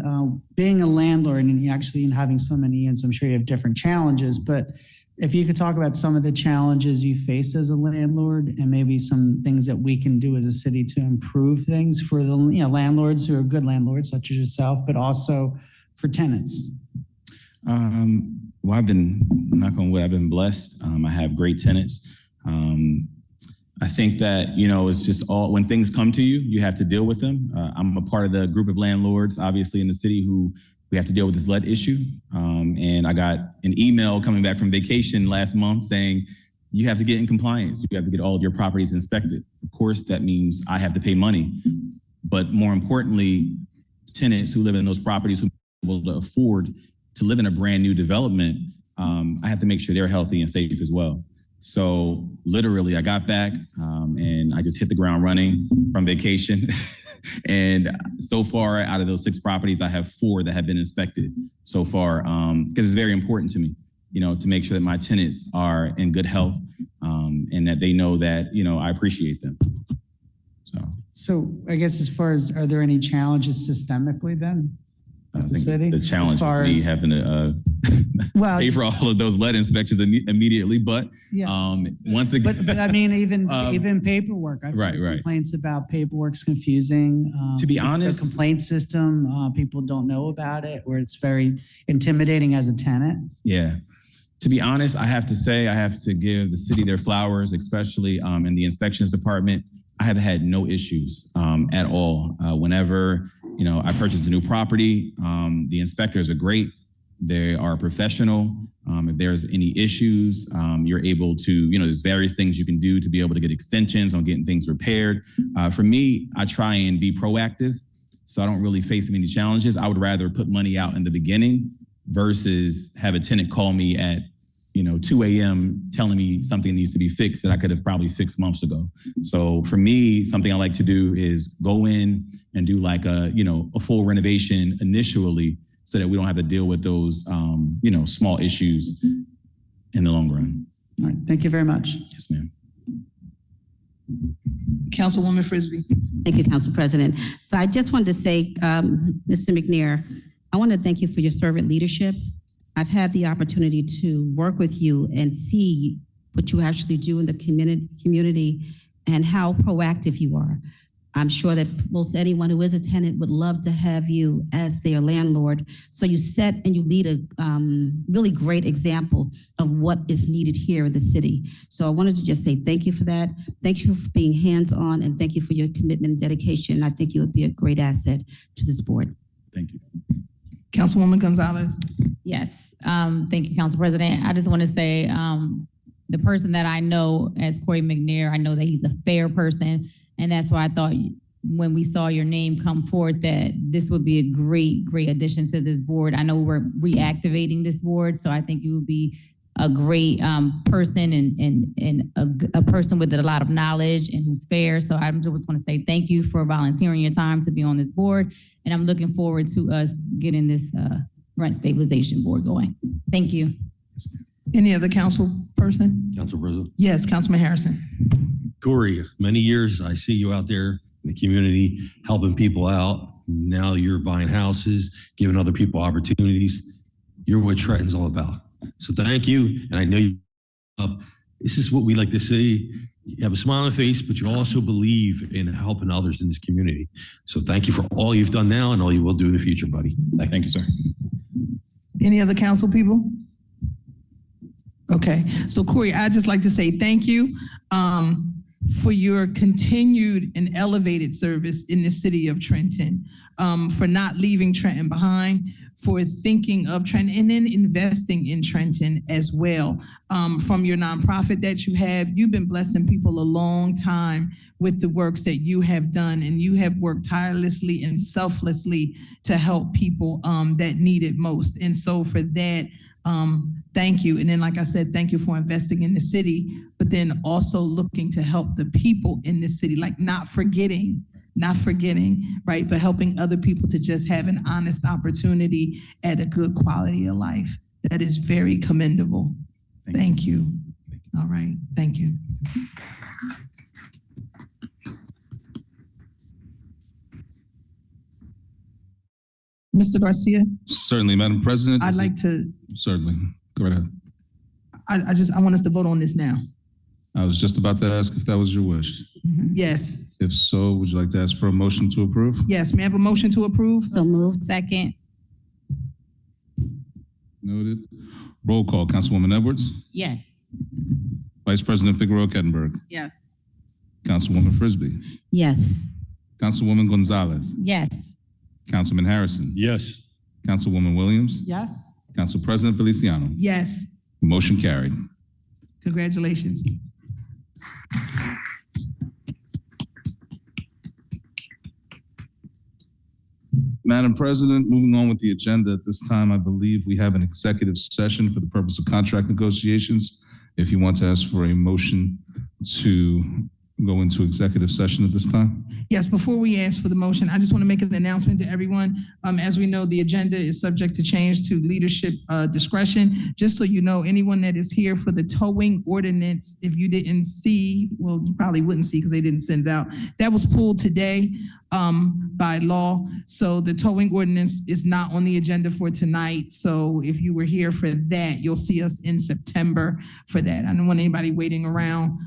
being a landlord and actually having so many units, I'm sure you have different challenges, but if you could talk about some of the challenges you face as a landlord and maybe some things that we can do as a city to improve things for the landlords who are good landlords, such as yourself, but also for tenants. Well, I've been, knock on wood, I've been blessed. I have great tenants. I think that, it's just when things come to you, you have to deal with them. I'm a part of the group of landlords, obviously, in the city who we have to deal with this lead issue. And I got an email coming back from vacation last month saying, you have to get in compliance. You have to get all of your properties inspected. Of course, that means I have to pay money. But more importantly, tenants who live in those properties who are able to afford to live in a brand new development, I have to make sure they're healthy and safe as well. So literally I got back and I just hit the ground running from vacation. And so far out of those 6 properties, I have 4 that have been inspected so far because it's very important to me, to make sure that my tenants are in good health and that they know that, I appreciate them. So I guess as far as, are there any challenges systemically then? I think the challenge would be having to pay for all of those lead inspections immediately, but once again, but I mean, even paperwork. I've heard complaints about paperwork's confusing. To be honest, the complaint system, people don't know about it, or it's very intimidating as a tenant. Yeah. To be honest, I have to say, I have to give the city their flowers, especially in the inspections department. I have had no issues at all. Whenever, I purchase a new property, the inspectors are great. They are professional. If there's any issues, you're able to, there's various things you can do to be able to get extensions on getting things repaired. For me, I try and be proactive, so I don't really face many challenges. I would rather put money out in the beginning versus have a tenant call me at 2 a.m. telling me something needs to be fixed that I could have probably fixed months ago. So for me, something I like to do is go in and do like a full renovation initially so that we don't have to deal with those, small issues in the long run. All right, thank you very much. Yes, ma'am. Councilwoman Frisbee. Thank you, Council President. So I just wanted to say, Mr. McNair, I want to thank you for your servant leadership. I've had the opportunity to work with you and see what you actually do in the community and how proactive you are. I'm sure that most anyone who is a tenant would love to have you as their landlord. So you set and you lead a really great example of what is needed here in the city. So I wanted to just say thank you for that. Thank you for being hands-on, and thank you for your commitment and dedication. I think you would be a great asset to this board. Thank you. Councilwoman Gonzalez. Yes, thank you, Council President. I just want to say, the person that I know as Corey McNair, I know that he's a fair person, and that's why I thought when we saw your name come forth that this would be a great addition to this board. I know we're reactivating this board, so I think you would be a great person and a person with a lot of knowledge and who's fair. So I just want to say thank you for volunteering your time to be on this board, and I'm looking forward to us getting this rent stabilization board going. Thank you. Any other council person? Council President. Yes, Councilman Harrison. Corey, many years I see you out there in the community helping people out. Now you're buying houses, giving other people opportunities. You're what Trenton's all about. So thank you. And I know you, this is what we like to say. You have a smile on your face, but you also believe in helping others in this community. So thank you for all you've done now and all you will do in the future, buddy. Thank you, sir. Any other council people? Okay, so Corey, I'd just like to say thank you for your continued and elevated service in the city of Trenton, for not leaving Trenton behind, for thinking of Trenton and then investing in Trenton as well. From your nonprofit that you have, you've been blessing people a long time with the works that you have done, and you have worked tirelessly and selflessly to help people that need it most. And so for that, thank you. And then, like I said, thank you for investing in the city, but then also looking to help the people in the city, like not forgetting, right? But helping other people to just have an honest opportunity at a good quality of life. That is very commendable. Thank you. All right. Thank you. Mr. Garcia? Certainly, Madam President. I'd like to. Certainly. Go right ahead. I want us to vote on this now. I was just about to ask if that was your wish. Yes. If so, would you like to ask for a motion to approve? Yes, may I have a motion to approve? So moved. Second. Noted. Roll call, Councilwoman Edwards. Yes. Vice President Figueroa Kettenberg. Yes. Councilwoman Frisbee. Yes. Councilwoman Gonzalez. Yes. Councilman Harrison. Yes. Councilwoman Williams. Yes. Council President Feliciano. Yes. Motion carried. Congratulations. Madam President, moving on with the agenda, at this time, I believe we have an executive session for the purpose of contract negotiations. If you want to ask for a motion to go into executive session at this time. Yes, before we ask for the motion, I just want to make an announcement to everyone. As we know, the agenda is subject to change to leadership discretion. Just so you know, anyone that is here for the towing ordinance, if you didn't see, well, you probably wouldn't see because they didn't send it out. That was pulled today by law. So the towing ordinance is not on the agenda for tonight. So if you were here for that, you'll see us in September for that. I don't want anybody waiting around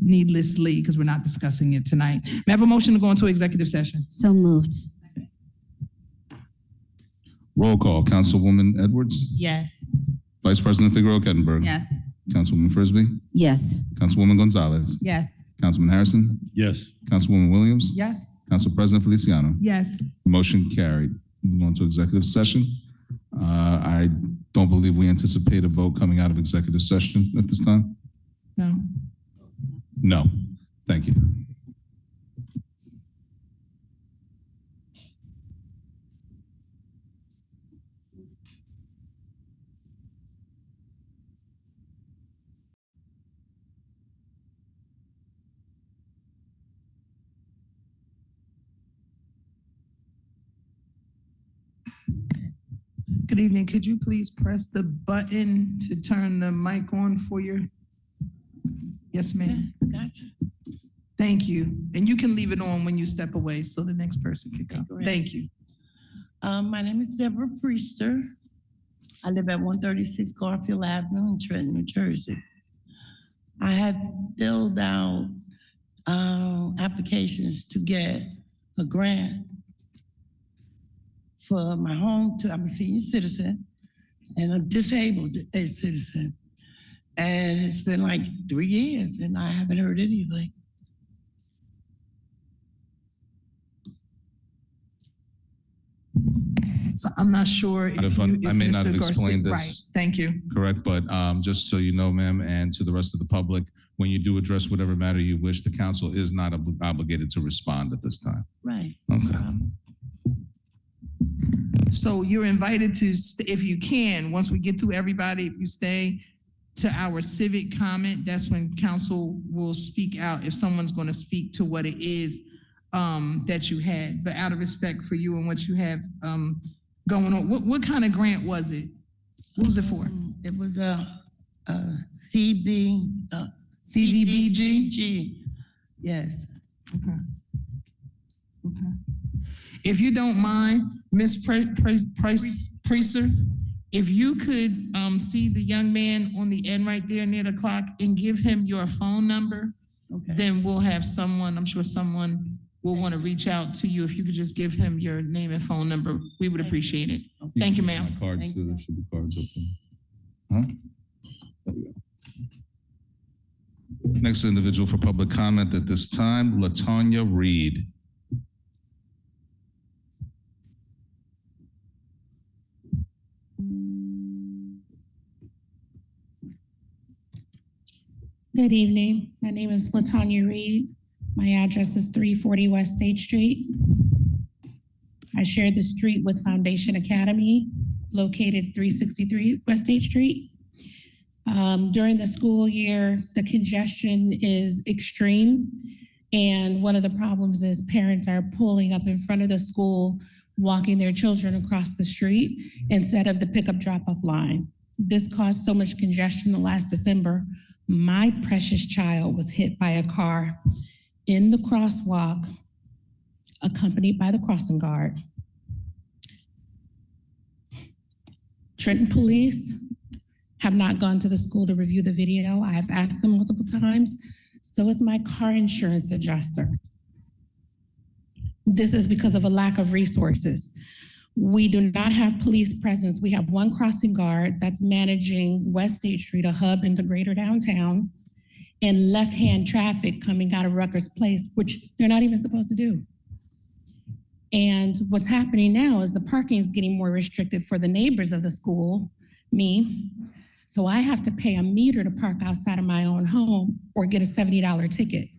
needlessly because we're not discussing it tonight. May I have a motion to go into executive session? So moved. Roll call, Councilwoman Edwards. Yes. Vice President Figueroa Kettenberg. Yes. Councilwoman Frisbee. Yes. Councilwoman Gonzalez. Yes. Councilman Harrison. Yes. Councilwoman Williams. Yes. Council President Feliciano. Yes. Motion carried. Moving on to executive session. I don't believe we anticipate a vote coming out of executive session at this time. No. No. Thank you. Good evening. Could you please press the button to turn the mic on for your? Yes, ma'am. Gotcha. Thank you. And you can leave it on when you step away so the next person can come. Thank you. My name is Deborah Priester. I live at 136 Garfield Avenue in Trenton, New Jersey. I had filled out applications to get a grant for my home. I'm a senior citizen and a disabled citizen. And it's been like 3 years and I haven't heard anything. So I'm not sure if I may not Mr. have explained Garcia- this. Right, thank you. Correct, but just so you know, ma'am, and to the rest of the public, when you do address whatever matter you wish, the council is not obligated to respond at this time. Right. Okay. So you're invited to, if you can, once we get through everybody, if you stay to our civic comment, that's when council will speak out if someone's going to speak to what it is that you had. But out of respect for you and what you have going on, what kind of grant was it? What was it for? It was a CDBG. Yes. Okay. Okay. If you don't mind, Ms. Priester, if you could see the young man on the end right there near the clock and give him your phone number, then we'll have someone, I'm sure someone will want to reach out to you. If you could just give him your name and phone number, we would appreciate it. Thank you, ma'am. Card too, there should be cards up there. Huh? There we go. Next individual for public comment at this time, LaTanya Reed. Good evening. My name is LaTanya Reed. My address is 340 West State Street. I share the street with Foundation Academy, located 363 West State Street. During the school year, the congestion is extreme. And one of the problems is parents are pulling up in front of the school, walking their children across the street instead of the pickup drop-off line. This caused so much congestion last December. My precious child was hit by a car in the crosswalk, accompanied by the crossing guard. Trenton police have not gone to the school to review the video. I have asked them multiple times. So is my car insurance adjuster. This is because of a lack of resources. We do not have police presence. We have one crossing guard that's managing West State Street, a hub into greater downtown, and left-hand traffic coming out of Rutgers Place, which they're not even supposed to do. And what's happening now is the parking is getting more restricted for the neighbors of the school, me. So I have to pay a meter to park outside of my own home or get a $70 ticket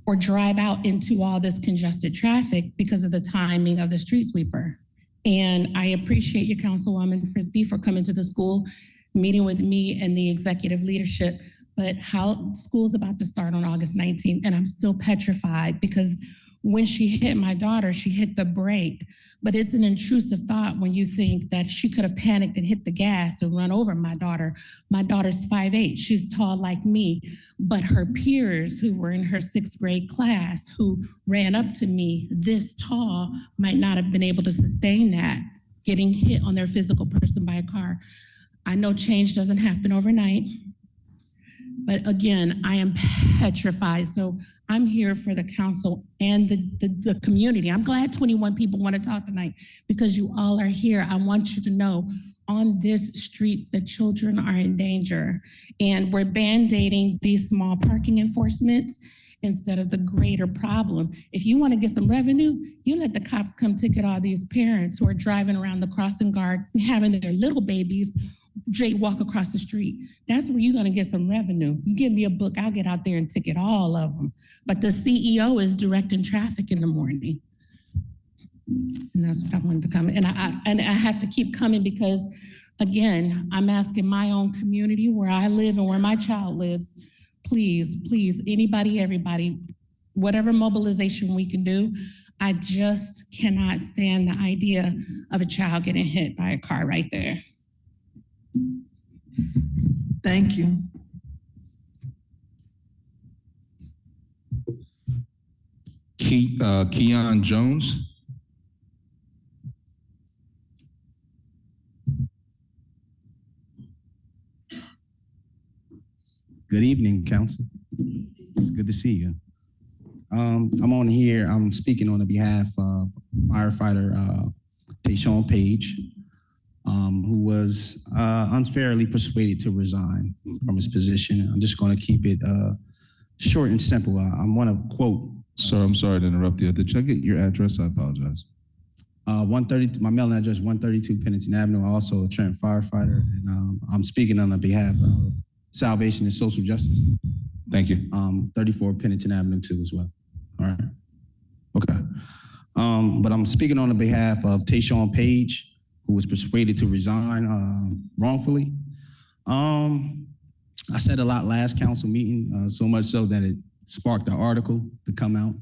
or drive out into all this congested traffic because of the timing of the street sweeper. And I appreciate you, Councilwoman Frisbee, for coming to the school, meeting with me and the executive leadership. But how school's about to start on August 19th, and I'm still petrified because when she hit my daughter, she hit the brake. But it's an intrusive thought when you think that she could have panicked and hit the gas and run over my daughter. My daughter's 5'8". She's tall like me. But her peers who were in her 6th grade class who ran up to me this tall might not have been able to sustain that, getting hit on their physical person by a car. I know change doesn't happen overnight. But again, I am petrified. So I'm here for the council and the community. I'm glad 21 people want to talk tonight because you all are here. I want you to know on this street, the children are in danger. And we're band-aiding these small parking enforcements instead of the greater problem. If you want to get some revenue, you let the cops come ticket all these parents who are driving around the crossing guard and having their little babies walk across the street. That's where you're going to get some revenue. You give me a book, I'll get out there and ticket all of them. But the CEO is directing traffic in the morning. And that's what I wanted to come. And I have to keep coming because, again, I'm asking my own community where I live and where my child lives, please, please, anybody, everybody, whatever mobilization we can do. I just cannot stand the idea of a child getting hit by a car right there. Thank you. Keon Jones. Good evening, council. It's good to see you. I'm on here, I'm speaking on the behalf of firefighter Tayshawn Page, who was unfairly persuaded to resign from his position. I'm just going to keep it short and simple. I want to quote. Sir, I'm sorry to interrupt you. Did I get your address? I apologize. 130. My mailing address 132 Pennington Avenue. Also a Trenton firefighter, and I'm speaking on the behalf of Salvation and Social Justice. Thank you. 34 Pennington Avenue too as well. All right. Okay. But I'm speaking on the behalf of Tayshawn Page, who was persuaded to resign wrongfully. I said a lot last council meeting, so much so that it sparked an article to come out,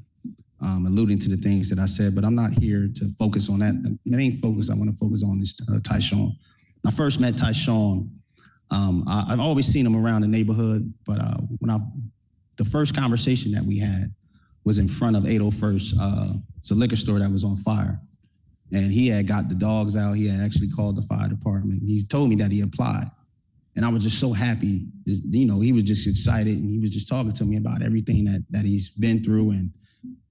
alluding to the things that I said, but I'm not here to focus on that. The main focus I want to focus on is Tayshawn. I first met Tayshawn. I've always seen him around the neighborhood, but the first conversation that we had was in front of 801st. It's a liquor store that was on fire. And he had got the dogs out. He had actually called the fire department. He told me that he applied. And I was just so happy. You know, he was just excited, and he was just talking to me about everything that he's been through, and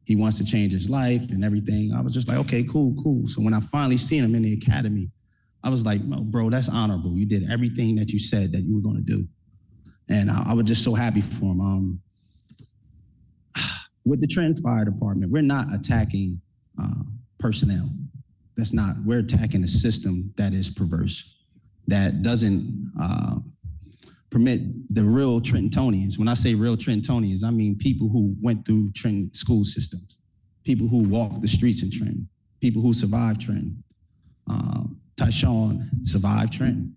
he wants to change his life and everything. I was just like, okay, cool. So when I finally seen him in the academy, I was like, no, bro, that's honorable. You did everything that you said that you were going to do. And I was just so happy for him. With the Trenton Fire Department, we're not attacking personnel. We're attacking a system that is perverse, that doesn't permit the real Trentonians. When I say real Trentonians, I mean people who went through Trenton school systems, people who walked the streets in Trenton, people who survived Trenton. Tayshawn survived Trenton.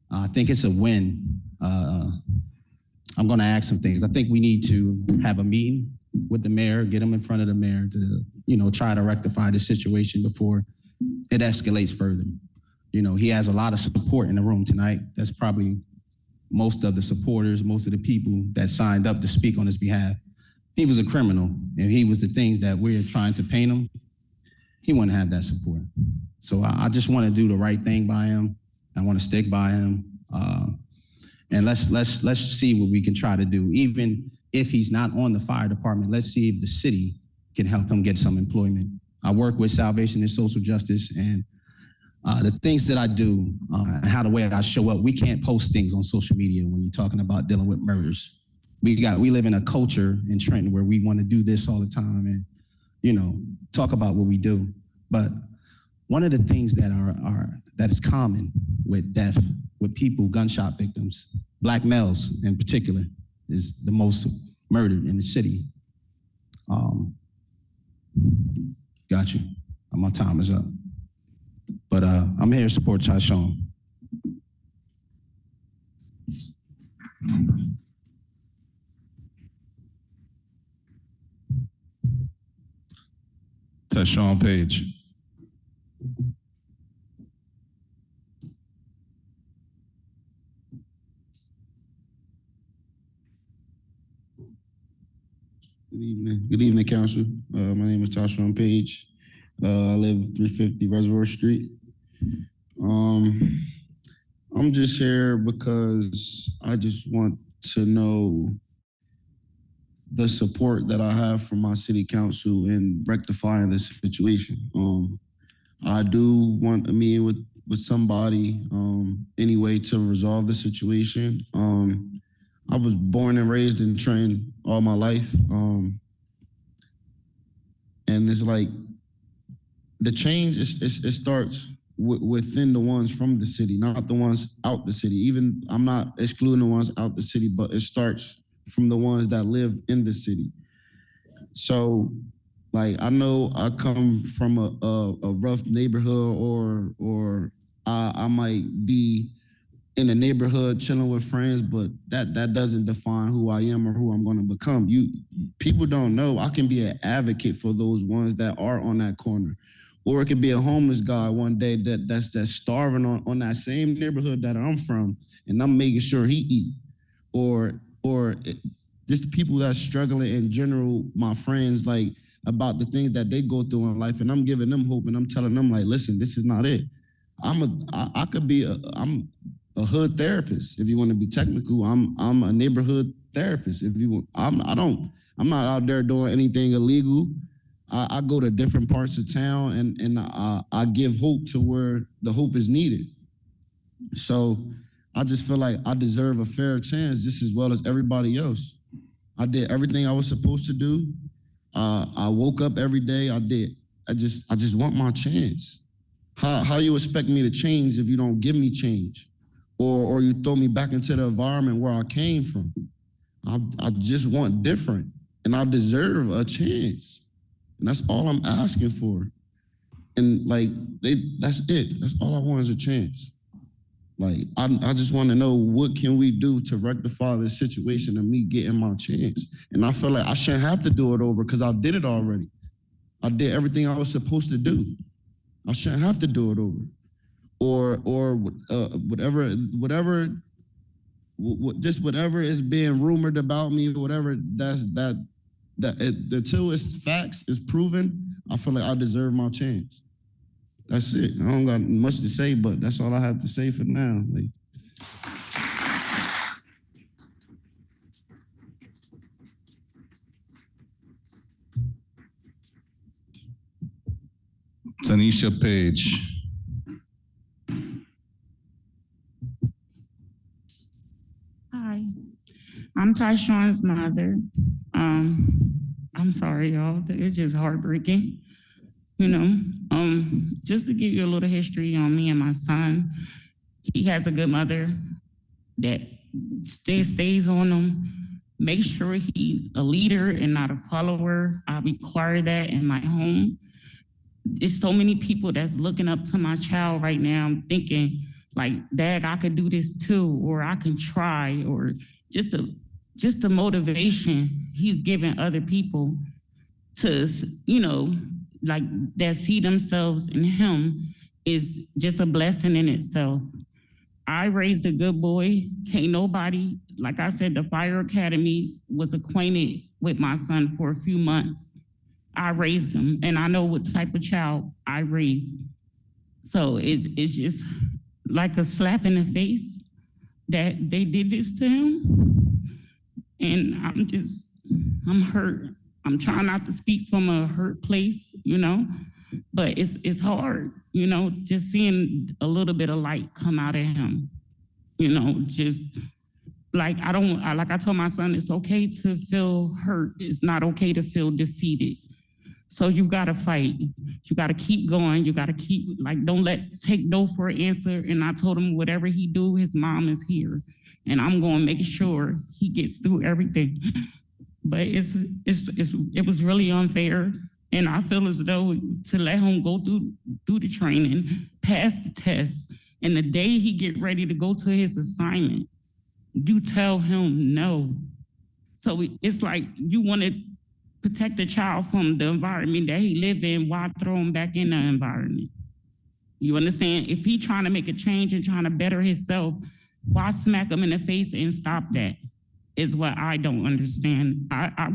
I think it's a win. I'm going to ask some things. I think we need to have a meeting with the mayor, get him in front of the mayor to, try to rectify the situation before it escalates further. He has a lot of support in the room tonight. That's probably most of the supporters, most of the people that signed up to speak on his behalf. If he was a criminal and he was the things that we're trying to paint him, he wouldn't have that support. So I just want to do the right thing by him. I want to stick by him. And let's see what we can try to do. Even if he's not on the fire department, let's see if the city can help him get some employment. I work with Salvation and Social Justice, and the things that I do, how the way I show up, we can't post things on social media when you're talking about dealing with murders. We live in a culture in Trenton where we want to do this all the time and, talk about what we do. But one of the things that is common with death, with people, gunshot victims, Black males in particular, is the most murdered in the city. Got you. My time is up. But I'm here to support Tayshawn. Tayshawn Page. Good evening, council. My name is Tayshawn Page. I live 350 Reservoir Street. I'm just here because I just want to know the support that I have from my city council in rectifying this situation. I do want a meeting with somebody anyway to resolve the situation. I was born and raised in Trenton all my life. And it's like the change, it starts within the ones from the city, not the ones out the city. Even I'm not excluding the ones out the city, but it starts from the ones that live in the city. So like, I know I come from a rough neighborhood or I might be in a neighborhood chilling with friends, but that doesn't define who I am or who I'm going to become. People don't know I can be an advocate for those ones that are on that corner. Or it could be a homeless guy one day that's starving on that same neighborhood that I'm from, and I'm making sure he eat. Or just people that's struggling in general, my friends, like about the things that they go through in life, and I'm giving them hope, and I'm telling them like, listen, this is not it. I'm a hood therapist, if you want to be technical. I'm a neighborhood therapist. I'm not out there doing anything illegal. I go to different parts of town and I give hope to where the hope is needed. So I just feel like I deserve a fair chance just as well as everybody else. I did everything I was supposed to do. I woke up every day. I just want my chance. How you expect me to change if you don't give me change? Or you throw me back into the environment where I came from? I just want different, and I deserve a chance. And that's all I'm asking for. And that's it. That's all I want is a chance. Like, I just want to know, what can we do to rectify this situation of me getting my chance? And I feel like I shouldn't have to do it over because I did it already. I did everything I was supposed to do. I shouldn't have to do it over. Or whatever is being rumored about me, whatever until it's facts, is proven, I feel like I deserve my chance. That's it. I don't got much to say, but that's all I have to say for now. Tanisha Page. Hi, I'm Tyshawn's mother. I'm sorry, y'all. It's just heartbreaking. Just to give you a little history on me and my son, he has a good mother that stays on him, makes sure he's a leader and not a follower. I require that in my home. There's so many people that's looking up to my child right now. I'm thinking, like, Dad, I could do this too, or I can try, or just the motivation he's giving other people to, like, that see themselves in him is just a blessing in itself. I raised a good boy. Can't nobody, like I said, the Fire Academy was acquainted with my son for a few months. I raised him, and I know what type of child I raised. So it's just like a slap in the face that they did this to him. And I'm hurt. I'm trying not to speak from a hurt place, but it's hard, just seeing a little bit of light come out of him, just like I told my son, it's okay to feel hurt. It's not okay to feel defeated. So you gotta fight. You gotta keep going. You gotta keep, don't take no for an answer. And I told him whatever he do, his mom is here. And I'm gonna make sure he gets through everything. But it was really unfair. And I feel as though to let him go through the training, pass the test, and the day he get ready to go to his assignment, you tell him no. So it's like you want to protect the child from the environment that he live in while throw him back in the environment. You understand? If he trying to make a change and trying to better himself, why smack him in the face and stop that? Is what I don't understand. I'm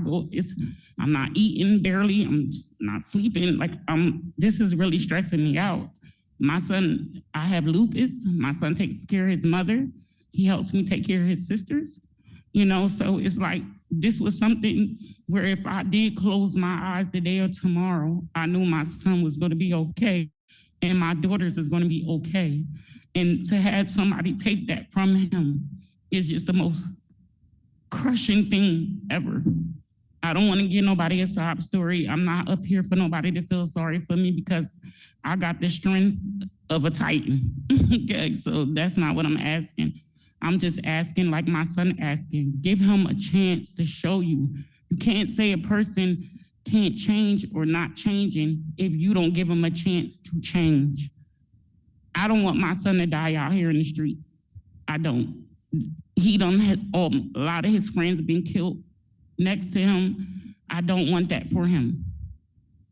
not eating barely. I'm not sleeping. This is really stressing me out. My son, I have lupus. My son takes care of his mother. He helps me take care of his sisters. So it's like, this was something where if I did close my eyes today or tomorrow, I knew my son was going to be okay and my daughters is going to be okay. And to have somebody take that from him is just the most crushing thing ever. I don't want to give nobody a sob story. I'm not up here for nobody to feel sorry for me because I got the strength of a titan. Okay, so that's not what I'm asking. I'm just asking, like my son asking, give him a chance to show you. You can't say a person can't change or not changing if you don't give him a chance to change. I don't want my son to die out here in the streets. I don't. He done had a lot of his friends been killed next to him. I don't want that for him.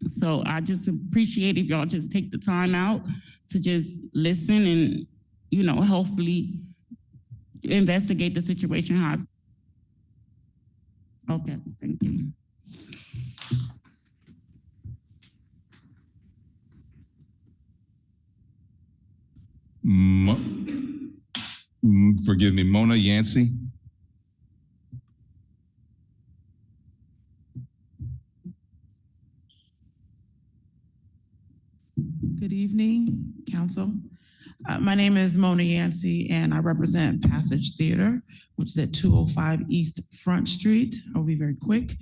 So I just appreciate if y'all just take the time out to just listen and, hopefully investigate the situation. Okay, thank you. Forgive me, Mona Yancey. Good evening, Council. My name is Mona Yancey, and I represent Passage Theater, which is at 205 East Front Street. I'll be very quick.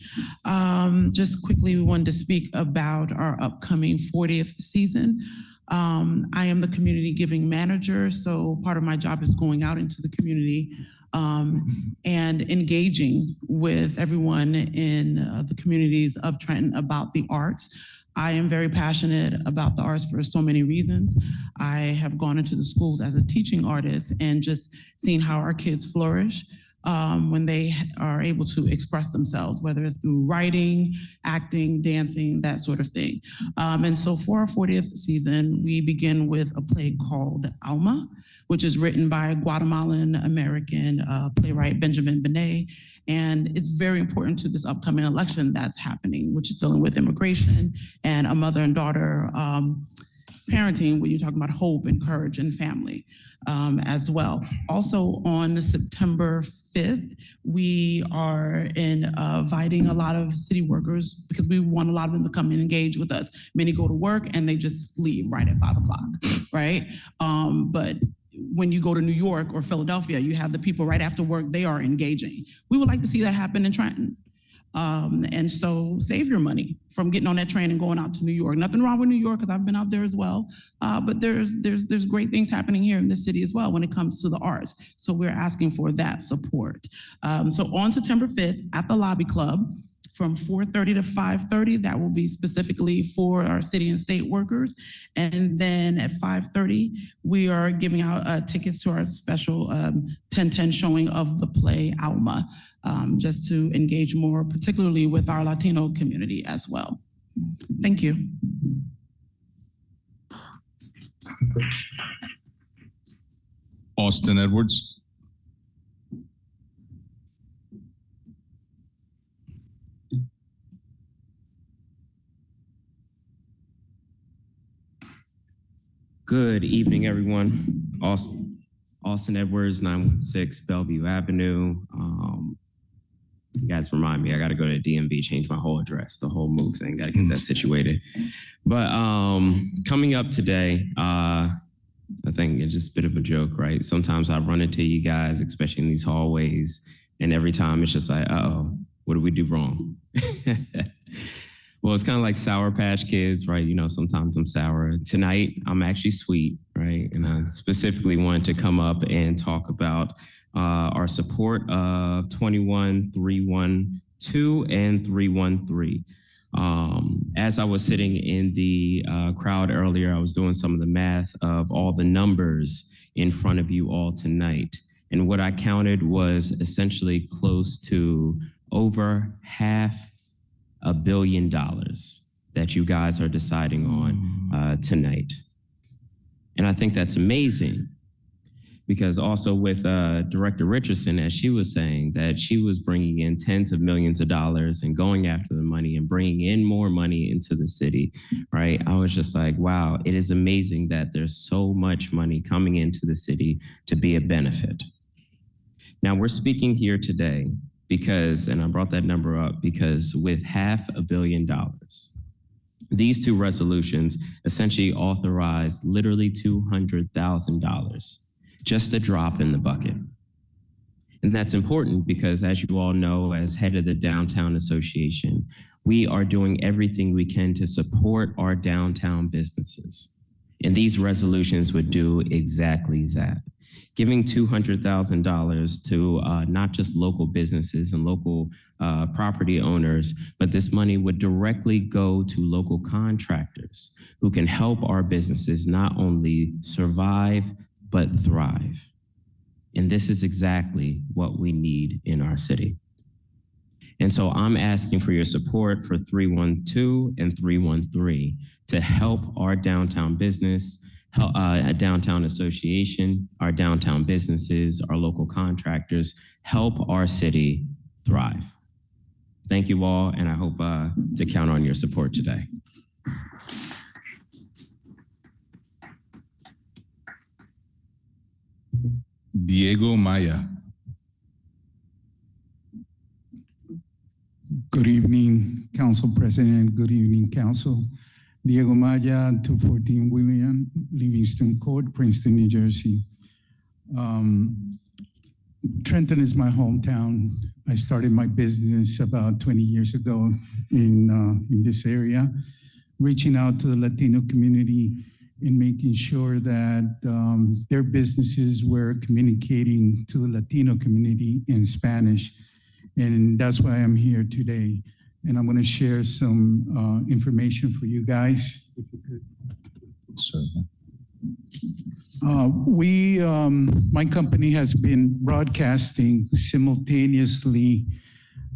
Just quickly, we wanted to speak about our upcoming 40th season. I am the community giving manager, so part of my job is going out into the community and engaging with everyone in the communities of Trenton about the arts. I am very passionate about the arts for so many reasons. I have gone into the schools as a teaching artist and just seen how our kids flourish when they are able to express themselves, whether it's through writing, acting, dancing, that sort of thing. And so for our 40th season, we begin with a play called Alma, which is written by Guatemalan-American playwright Benjamin Benet. And it's very important to this upcoming election that's happening, which is dealing with immigration and a mother and daughter parenting, when you're talking about hope and courage and family as well. Also on September 5th, we are inviting a lot of city workers because we want a lot of them to come and engage with us. Many go to work and they just leave right at 5 o'clock, right? But when you go to New York or Philadelphia, you have the people right after work, they are engaging. We would like to see that happen in Trenton. And so save your money from getting on that train and going out to New York. Nothing wrong with New York, because I've been out there as well. But there's great things happening here in this city as well when it comes to the arts. So we're asking for that support. So on September 5th at the Lobby Club, from 4:30 to 5:30, that will be specifically for our city and state workers. And then at 5:30, we are giving out tickets to our special 10:10 showing of the play Alma, just to engage more, particularly with our Latino community as well. Thank you. Austin Edwards. Good evening, everyone. Austin Edwards, 916 Bellevue Avenue. You guys remind me, I got to go to the DMV, change my whole address, the whole move thing, got to get that situated. But coming up today, I think it's just a bit of a joke, right? Sometimes I run into you guys, especially in these hallways, and every time it's just like, uh-oh, what did we do wrong? Well, it's kind of like Sour Patch Kids, right? You know, sometimes I'm sour. Tonight, I'm actually sweet, right? And I specifically wanted to come up and talk about our support of 21-312 and 313. As I was sitting in the crowd earlier, I was doing some of the math of all the numbers in front of you all tonight. And what I counted was essentially close to over $500 million that you guys are deciding on tonight. And I think that's amazing, because also with Director Richardson, as she was saying, that she was bringing in tens of millions of dollars and going after the money and bringing in more money into the city, right? I was just like, wow, it is amazing that there's so much money coming into the city to be a benefit. Now, we're speaking here today because, and I brought that number up because with $500 million, these two resolutions essentially authorized literally $200,000, just a drop in the bucket. And that's important because, as you all know, as head of the Downtown Association, we are doing everything we can to support our downtown businesses. And these resolutions would do exactly that. Giving $200,000 to not just local businesses and local property owners, but this money would directly go to local contractors who can help our businesses not only survive, but thrive. And this is exactly what we need in our city. And so I'm asking for your support for 312 and 313 to help our downtown business, a downtown association, our downtown businesses, our local contractors, help our city thrive. Thank you all, and I hope to count on your support today. Diego Maya. Good evening, Council President. Good evening, Council. Diego Maya, 214 William Livingston Court, Princeton, New Jersey. Trenton is my hometown. I started my business about 20 years ago in this area, reaching out to the Latino community and making sure that their businesses were communicating to the Latino community in Spanish. And that's why I'm here today. And I'm going to share some information for you guys, if you could. Certainly. My company has been broadcasting simultaneously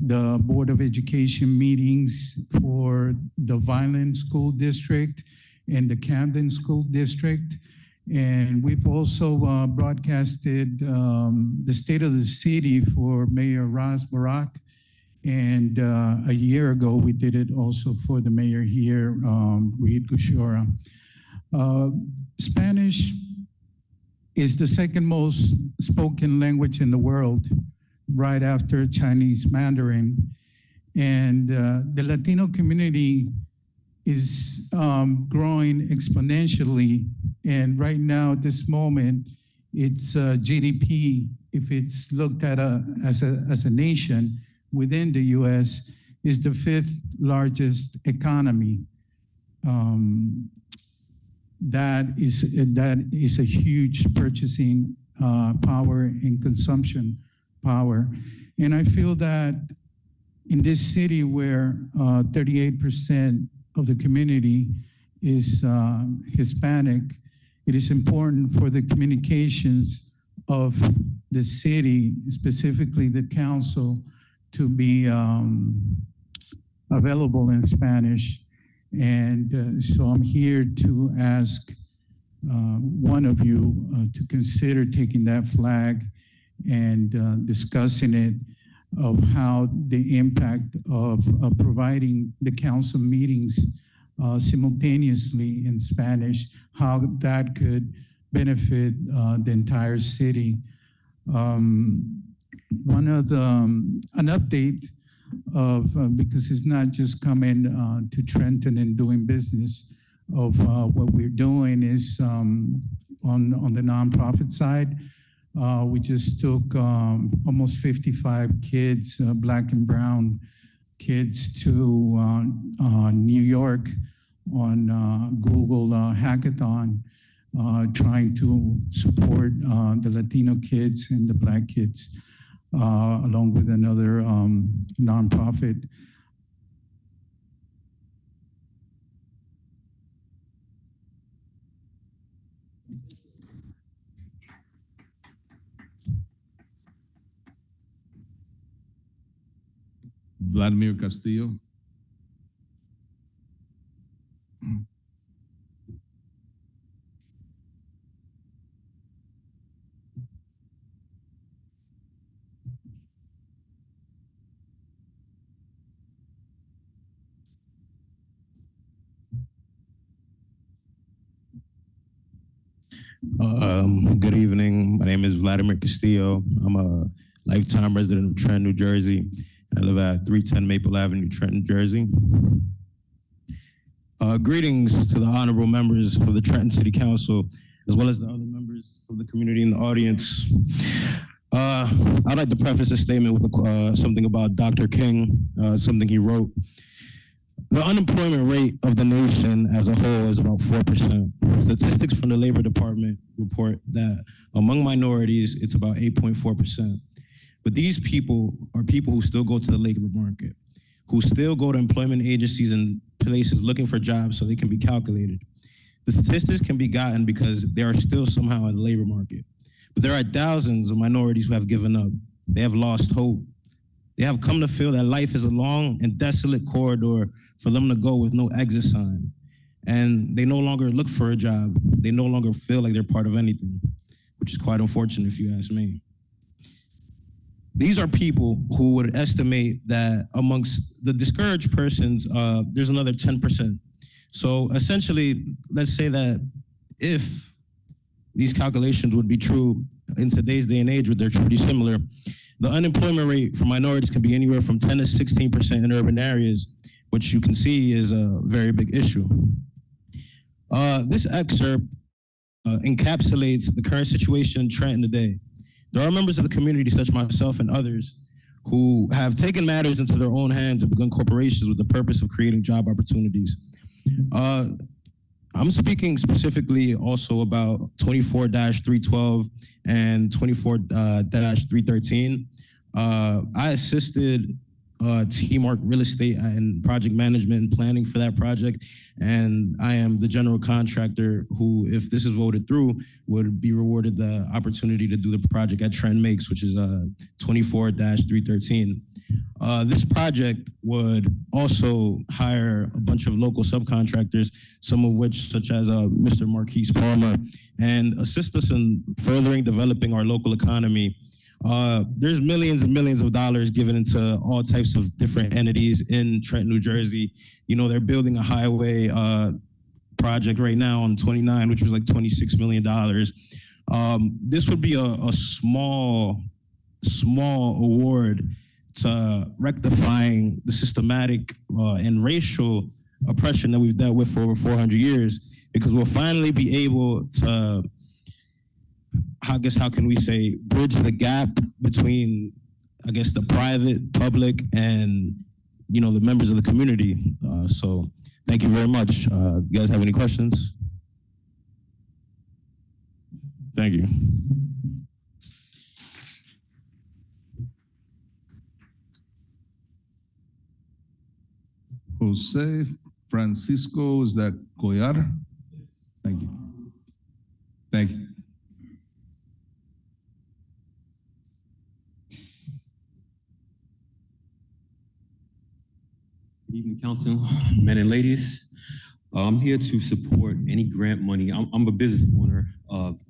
the Board of Education meetings for the Vineland School District and the Camden School District. And we've also broadcasted the State of the City for Mayor Ras Barak. And a year ago, we did it also for the mayor here, Reed Gushora. Spanish is the second most spoken language in the world, right after Chinese Mandarin. And the Latino community is growing exponentially. And right now, at this moment, its GDP, if it's looked at as a nation within the US, is the 5th largest economy. That is a huge purchasing power and consumption power. And I feel that in this city where 38% of the community is Hispanic, it is important for the communications of the city, specifically the council, to be available in Spanish. And so I'm here to ask one of you to consider taking that flag and discussing it, of how the impact of providing the council meetings simultaneously in Spanish, how that could benefit the entire city. An update of, because it's not just coming to Trenton and doing business, of what we're doing is on the nonprofit side. We just took almost 55 kids, Black and brown kids, to New York on Google Hackathon, trying to support the Latino kids and the Black kids, along with another nonprofit. Vladimir Castillo. Good evening. My name is Vladimir Castillo. I'm a lifetime resident of Trenton, New Jersey. I live at 310 Maple Avenue, Trenton, Jersey. Greetings to the honorable members of the Trenton City Council, as well as the other members of the community in the audience. I'd like to preface this statement with something about Dr. King, something he wrote. The unemployment rate of the nation as a whole is about 4%. Statistics from the Labor Department report that among minorities, it's about 8.4%. But these people are people who still go to the labor market, who still go to employment agencies and places looking for jobs so they can be calculated. The statistics can be gotten because they are still somehow in the labor market. But there are thousands of minorities who have given up. They have lost hope. They have come to feel that life is a long and desolate corridor for them to go with no exit sign. And they no longer look for a job. They no longer feel like they're part of anything, which is quite unfortunate if you ask me. These are people who would estimate that amongst the discouraged persons, there's another 10%. So essentially, let's say that if these calculations would be true in today's day and age, where they're pretty similar, the unemployment rate for minorities can be anywhere from 10 to 16% in urban areas, which you can see is a very big issue. This excerpt encapsulates the current situation in Trenton today. There are members of the community, such as myself and others, who have taken matters into their own hands and begun corporations with the purpose of creating job opportunities. I'm speaking specifically also about 24-312 and 24-313. I assisted T-Mark Real Estate and project management and planning for that project. And I am the general contractor who, if this is voted through, would be rewarded the opportunity to do the project at Trent Makes, which is 24-313. This project would also hire a bunch of local subcontractors, some of which, such as Mr. Marquise Palmer, and assist us in furthering developing our local economy. There's millions and millions of dollars given into all types of different entities in Trenton, New Jersey. You know, they're building a highway project right now on 29, which was like $26 million. This would be a small award to rectifying the systematic and racial oppression that we've dealt with for over 400 years, because we'll finally be able to, how can we say, bridge the gap between, I guess, the private, public, and, you know, the members of the community. So thank you very much. You guys have any questions? Thank you. Jose Francisco, is that Collar? Thank you. Thank you. Good evening, council, men and ladies. I'm here to support any grant money. I'm a business owner of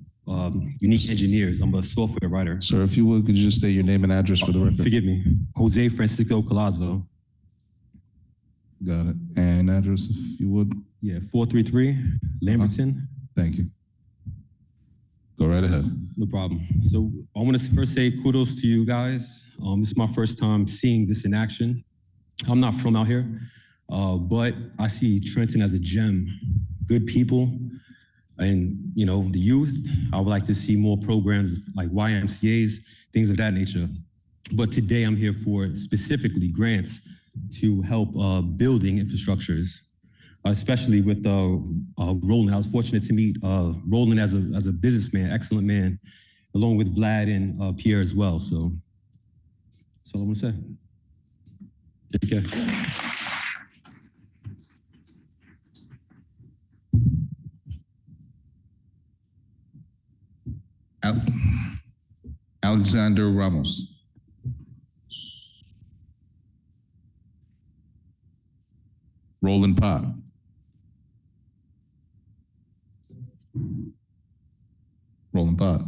Unique Engineers. I'm a software writer. Sir, if you would, could you just state your name and address for the record? Forgive me. Jose Francisco Colazo. Got it. And address, if you would. Yeah, 433 Lamberton. Thank you. Go right ahead. No problem. So I want to first say kudos to you guys. This is my first time seeing this in action. I'm not from out here, but I see Trenton as a gem. Good people, and you know, the youth. I would like to see more programs like YMCA's, things of that nature. But today I'm here for specifically grants to help building infrastructures, especially with Roland. I was fortunate to meet Roland as a businessman, excellent man, along with Vlad and Pierre as well. So that's all I want to say. Take care. Alexander Ramos. Roland Pott. Roland Pott.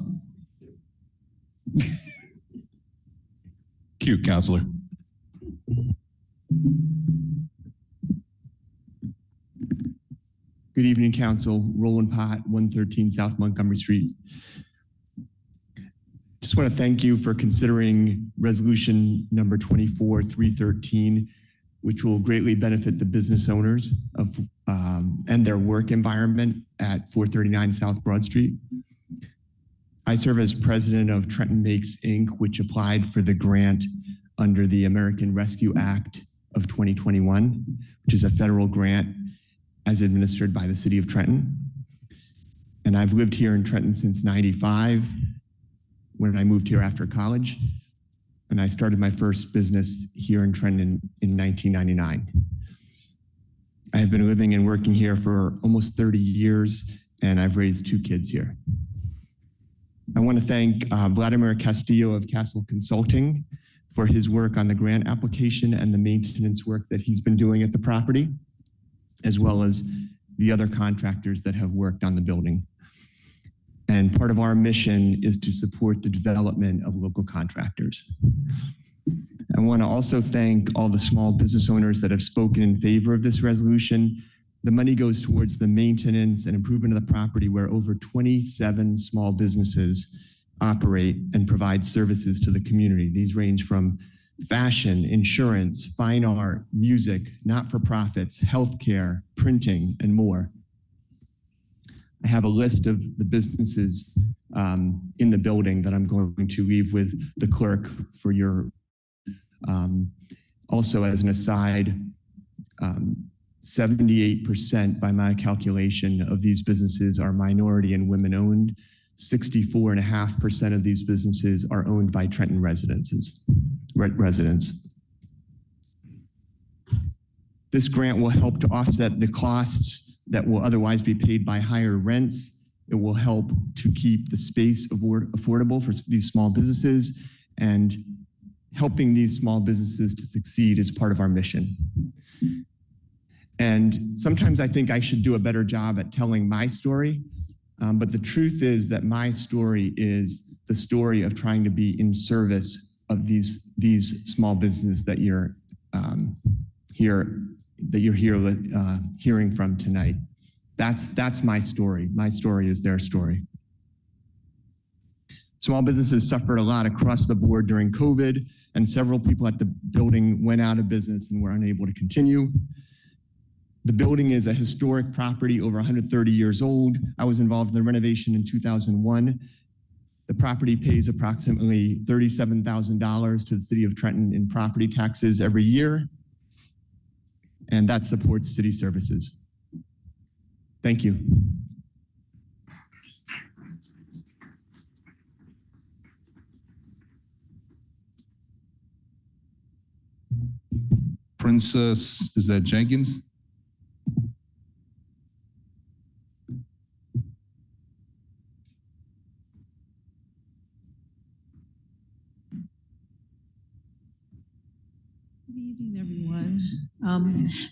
Cute, counselor. Good evening, Council. Roland Pott, 113 South Montgomery Street. Just want to thank you for considering resolution number 24-313, which will greatly benefit the business owners of and their work environment at 439 South Broad Street. I serve as president of Trenton Makes, Inc., which applied for the grant under the American Rescue Act of 2021, which is a federal grant as administered by the city of Trenton. And I've lived here in Trenton since '95, when I moved here after college. And I started my first business here in Trenton in 1999. I have been living and working here for almost 30 years, and I've raised 2 kids here. I want to thank Vladimir Castillo of Castle Consulting for his work on the grant application and the maintenance work that he's been doing at the property, as well as the other contractors that have worked on the building. And part of our mission is to support the development of local contractors. I want to also thank all the small business owners that have spoken in favor of this resolution. The money goes towards the maintenance and improvement of the property, where over 27 small businesses operate and provide services to the community. These range from fashion, insurance, fine art, music, not-for-profits, healthcare, printing, and more. I have a list of the businesses in the building that I'm going to leave with the clerk for your, also as an aside, 78% by my calculation of these businesses are minority and women owned. 64.5% of these businesses are owned by Trenton residents. This grant will help to offset the costs that will otherwise be paid by higher rents. It will help to keep the space affordable for these small businesses, and helping these small businesses to succeed is part of our mission. And sometimes I think I should do a better job at telling my story, but the truth is that my story is the story of trying to be in service of these small businesses that you're hearing from tonight. That's my story. My story is their story. Small businesses suffered a lot across the board during COVID, and several people at the building went out of business and were unable to continue. The building is a historic property, over 130 years old. I was involved in the renovation in 2001. The property pays approximately $37,000 to the city of Trenton in property taxes every year, and that supports city services. Thank you. Princess, is that Jenkins? Good evening, everyone.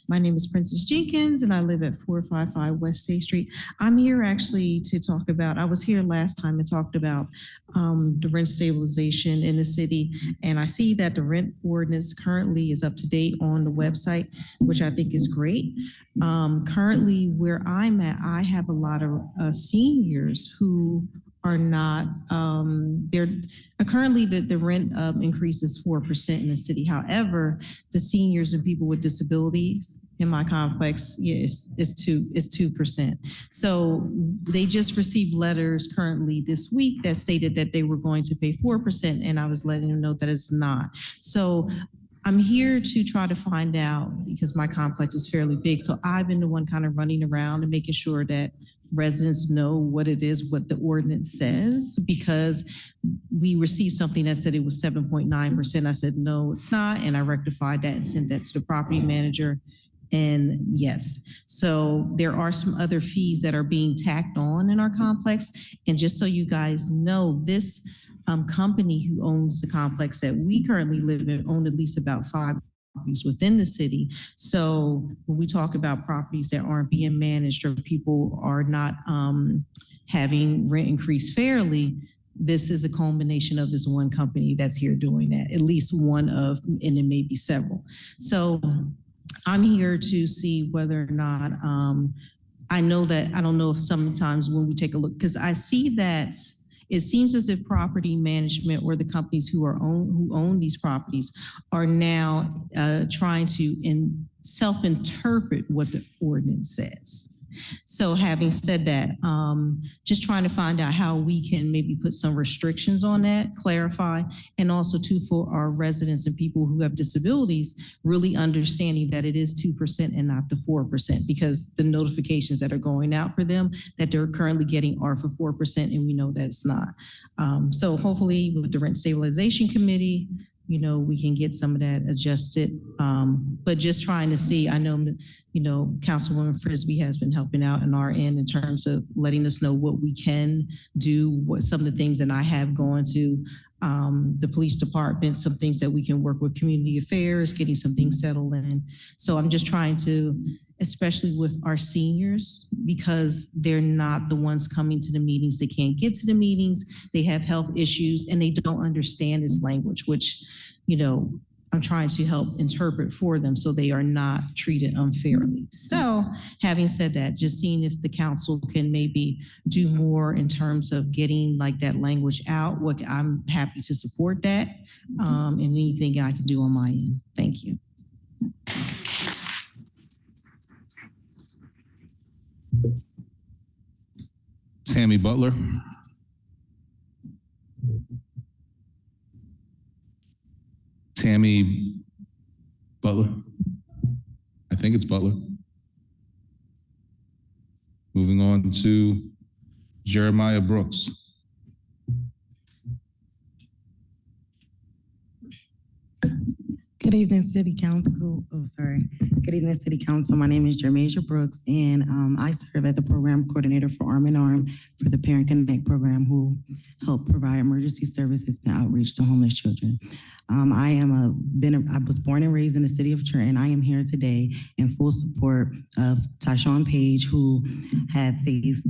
My name is Princess Jenkins, and I live at 455 West State Street. I'm here actually to talk about, I was here last time and talked about the rent stabilization in the city, and I see that the rent ordinance currently is up to date on the website, which I think is great. Currently, where I'm at, I have a lot of seniors who are not, they're currently the rent increase is 4% in the city. However, the seniors and people with disabilities in my complex, yes, is 2%. So they just received letters currently this week that stated that they were going to pay 4%, and I was letting them know that it's not. So I'm here to try to find out, because my complex is fairly big. So I've been the one kind of running around and making sure that residents know what it is, what the ordinance says, because we received something that said it was 7.9%. I said, no, it's not. And I rectified that and sent that to the property manager. And yes, so there are some other fees that are being tacked on in our complex. And just so you guys know, this company who owns the complex that we currently live in own at least about 5 properties within the city. So when we talk about properties that aren't being managed or people are not having rent increase fairly, this is a culmination of this one company that's here doing that, at least one of, and it may be several. So I'm here to see whether or not, I know that, I don't know if sometimes when we take a look, because I see that it seems as if property management or the companies who own these properties are now trying to self-interpret what the ordinance says. So having said that, just trying to find out how we can maybe put some restrictions on that, clarify, and also too for our residents and people who have disabilities, really understanding that it is 2% and not the 4%, because the notifications that are going out for them that they're currently getting are for 4%, and we know that it's not. So hopefully with the Rent Stabilization Committee, you know, we can get some of that adjusted. But just trying to see, I know, you know, Councilwoman Frisbee has been helping out in our end in terms of letting us know what we can do, what some of the things that I have going to the police department, some things that we can work with community affairs, getting some things settled in. So I'm just trying to, especially with our seniors, because they're not the ones coming to the meetings. They can't get to the meetings. They have health issues and they don't understand this language, which, you know, I'm trying to help interpret for them so they are not treated unfairly. So having said that, just seeing if the council can maybe do more in terms of getting like that language out, I'm happy to support that, and anything I can do on my end. Thank you. Tammy Butler. Tammy Butler. I think it's Butler. Moving on to Jeremiah Brooks. Good evening, City Council. Good evening, City Council. My name is Jermasia Brooks, and I serve as the program coordinator for Arm in Arm for the Parent Connect program, who help provide emergency services and outreach to homeless children. I was born and raised in the city of Trenton. I am here today in full support of Tyshawn Page, who had faced,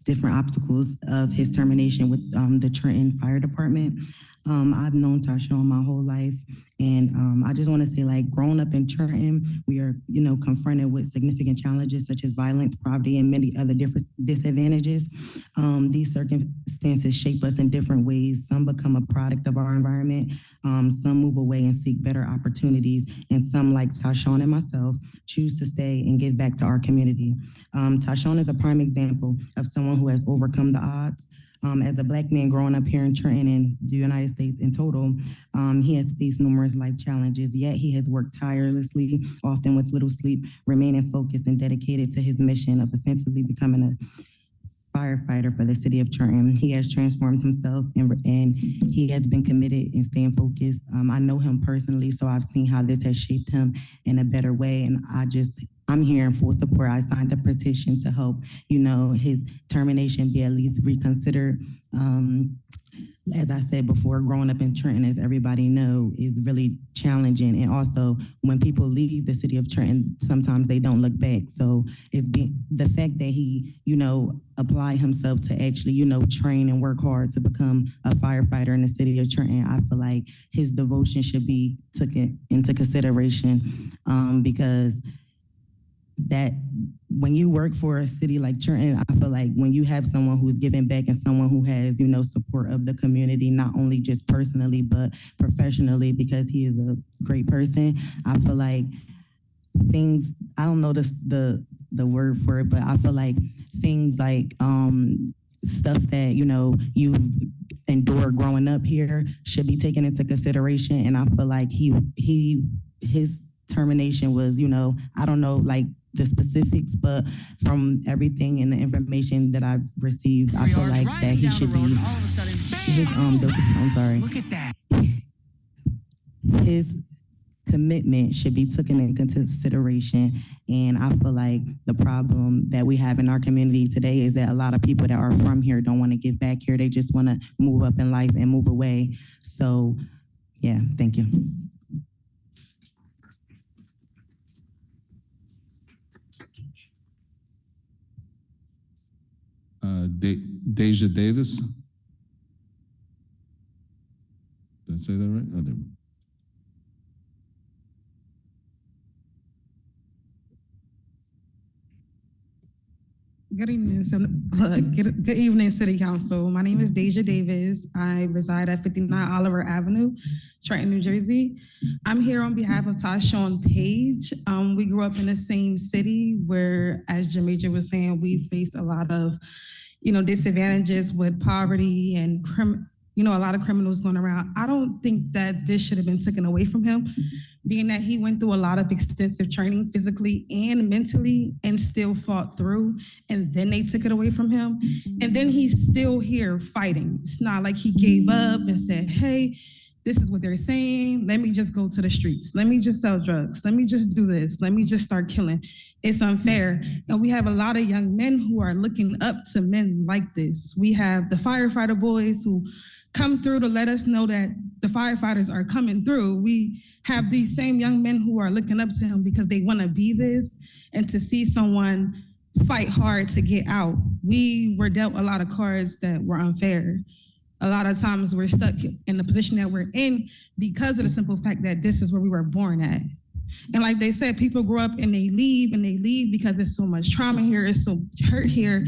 different obstacles of his termination with the Trenton Fire Department. I've known Tyshawn my whole life. And I just want to say, growing up in Trenton, we are, confronted with significant challenges such as violence, poverty, and many other different disadvantages. These circumstances shape us in different ways. Some become a product of our environment. Some move away and seek better opportunities. And some, like Tyshawn and myself, choose to stay and give back to our community. Tyshawn is a prime example of someone who has overcome the odds. As a Black man growing up here in Trenton and the United States in total, he has faced numerous life challenges, yet he has worked tirelessly, often with little sleep, remaining focused and dedicated to his mission of offensively becoming a firefighter for the city of Trenton. He has transformed himself and he has been committed and staying focused. I know him personally, so I've seen how this has shaped him in a better way, and I'm here in full support. I signed the petition to help, his termination be at least reconsidered. As I said before, growing up in Trenton, as everybody know, is really challenging. And also, when people leave the city of Trenton, sometimes they don't look back. So the fact that he, applied himself to actually, train and work hard to become a firefighter in the city of Trenton, I feel like his devotion should be taken into consideration, because that when you work for a city like Trenton, I feel like when you have someone who's giving back and someone who has, support of the community, not only just personally, but professionally, because he is a great person, I feel like things, I don't know the word for it, but I feel like things like stuff that, you endure growing up here should be taken into consideration. And I feel like his termination was, I don't know, the specifics, but from everything and the information that I've received, I feel like that he should be, look at that. His commitment should be taken into consideration. And I feel like the problem that we have in our community today is that a lot of people that are from here don't want to get back here. They just want to move up in life and move away. So yeah, thank you. Deja Davis. Did I say that right? Oh, there we go. Good evening, City Council. My name is Deja Davis. I reside at 59 Oliver Avenue, Trenton, New Jersey. I'm here on behalf of Tyshawn Page. We grew up in the same city where, as Jermasia was saying, we face a lot of, disadvantages with poverty and a lot of criminals going around. I don't think that this should have been taken away from him, being that he went through a lot of extensive training physically and mentally and still fought through, and then they took it away from him. And then he's still here fighting. It's not like he gave up and said, hey, this is what they're saying. Let me just go to the streets. Let me just sell drugs. Let me just do this. Let me just start killing. It's unfair. And we have a lot of young men who are looking up to men like this. We have the firefighter boys who come through to let us know that the firefighters are coming through. We have these same young men who are looking up to him because they want to be this, and to see someone fight hard to get out. We were dealt a lot of cards that were unfair. A lot of times we're stuck in the position that we're in because of the simple fact that this is where we were born at. And like they said, people grow up and they leave because there's so much trauma here, it's so much hurt here.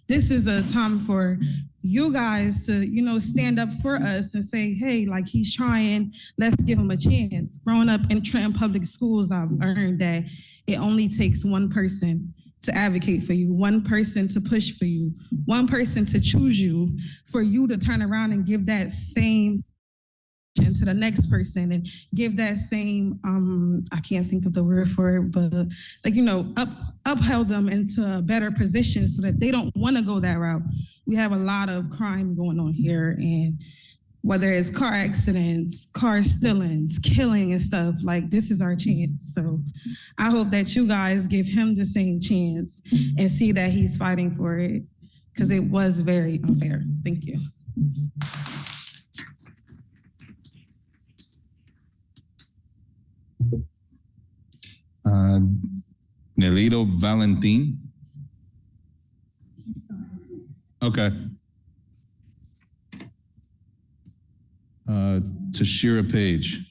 This is a time for you guys to, stand up for us and say, hey, he's trying, let's give him a chance. Growing up in Trenton Public Schools, I've learned that it only takes one person to advocate for you, one person to push for you, one person to choose you, for you to turn around and give that same to the next person and give that same, I can't think of the word for it, but like, upheld them into a better position so that they don't want to go that route. We have a lot of crime going on here, and whether it's car accidents, car stealings, killing and stuff, like this is our chance. So I hope that you guys give him the same chance and see that he's fighting for it, because it was very unfair. Thank you. Nelito Valentin. Okay. Tashira Page.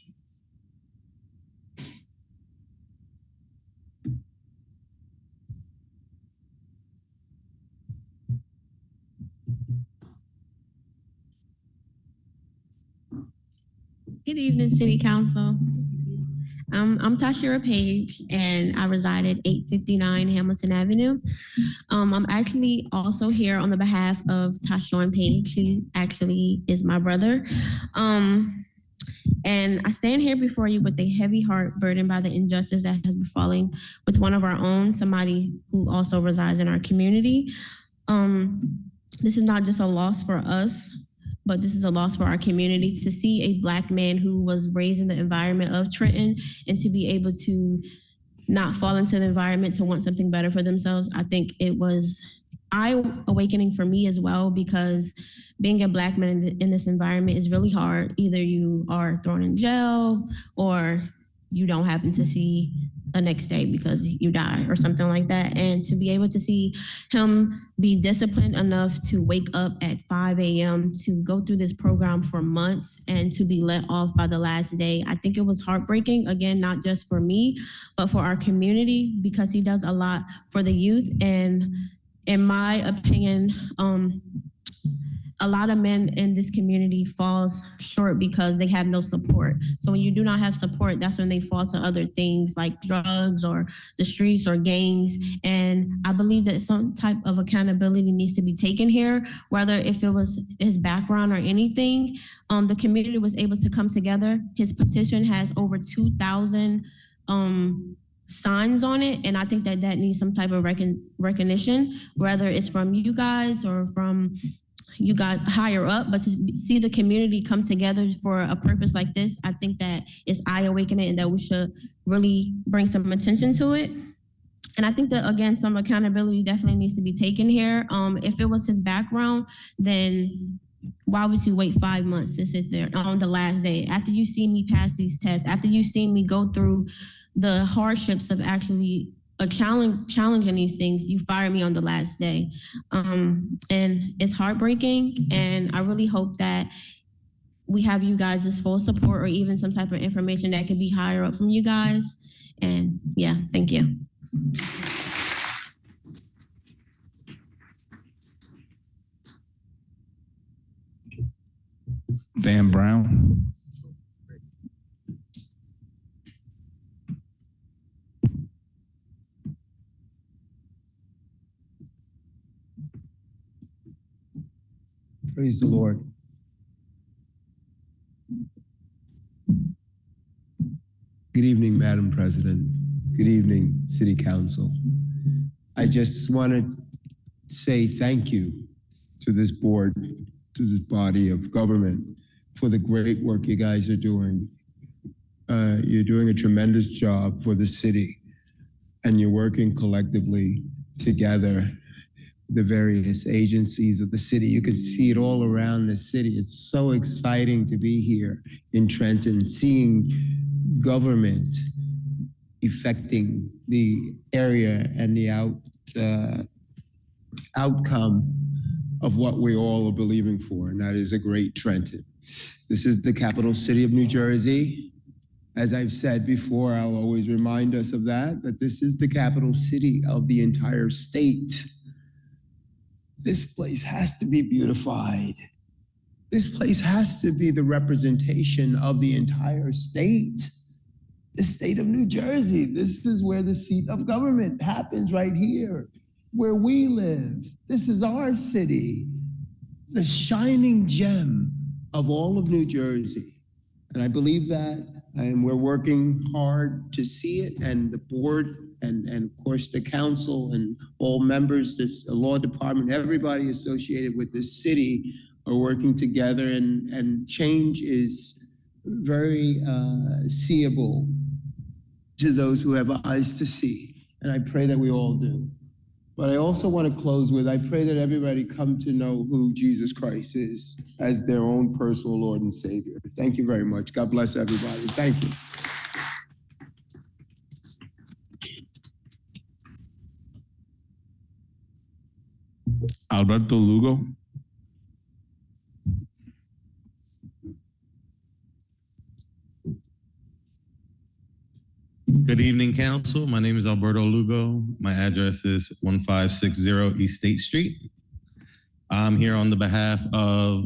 Good evening, City Council. I'm Tashira Page, and I reside at 859 Hamilton Avenue. I'm actually also here on the behalf of Tashawn Page. He actually is my brother. And I stand here before you with a heavy heart burdened by the injustice that has befallen with one of our own, somebody who also resides in our community. This is not just a loss for us, but this is a loss for our community. To see a Black man who was raised in the environment of Trenton and to be able to not fall into the environment to want something better for themselves, I think it was eye-awakening for me as well, because being a Black man in this environment is really hard. Either you are thrown in jail or you don't happen to see the next day because you die or something like that. And to be able to see him be disciplined enough to wake up at 5 a.m. to go through this program for months and to be let off by the last day, I think it was heartbreaking. Again, not just for me, but for our community, because he does a lot for the youth. And in my opinion, a lot of men in this community falls short because they have no support. So when you do not have support, that's when they fall to other things like drugs or the streets or gangs. And I believe that some type of accountability needs to be taken here, whether if it was his background or anything. The community was able to come together. His petition has over 2,000 signs on it, and I think that needs some type of recognition, whether it's from you guys or from you guys higher up. But to see the community come together for a purpose like this, I think that it's eye-awakening and that we should really bring some attention to it. And I think that, again, some accountability definitely needs to be taken here. If it was his background, then why would you wait 5 months to sit there on the last day? After you see me pass these tests, after you see me go through the hardships of actually challenging these things, you fire me on the last day. And it's heartbreaking. And I really hope that we have you guys' full support, or even some type of information that could be higher up from you guys. And yeah, thank you. Van Brown. Praise the Lord. Good evening, Madam President. Good evening, City Council. I just wanted to say thank you to this board, to this body of government, for the great work you guys are doing. You're doing a tremendous job for the city, and you're working collectively together, the various agencies of the city. You can see it all around the city. It's so exciting to be here in Trenton, seeing government affecting the area and the outcome of what we all are believing for, and that is a great Trenton. This is the capital city of New Jersey. As I've said before, I'll always remind us of that this is the capital city of the entire state. This place has to be beautified. This place has to be the representation of the entire state. the state of New Jersey. This is where the seat of government happens, right here, where we live. This is our city, the shining gem of all of New Jersey. And I believe that, and we're working hard to see it, and the board and of course the council and all members, the law department, everybody associated with this city are working together, and change is very seeable to those who have eyes to see. And I pray that we all do. But I also want to close with, I pray that everybody come to know who Jesus Christ is as their own personal Lord and Savior. Thank you very much. God bless everybody. Thank you. Alberto Lugo. Good evening, council. My name is Alberto Lugo. My address is 1560 East State Street. I'm here on the behalf of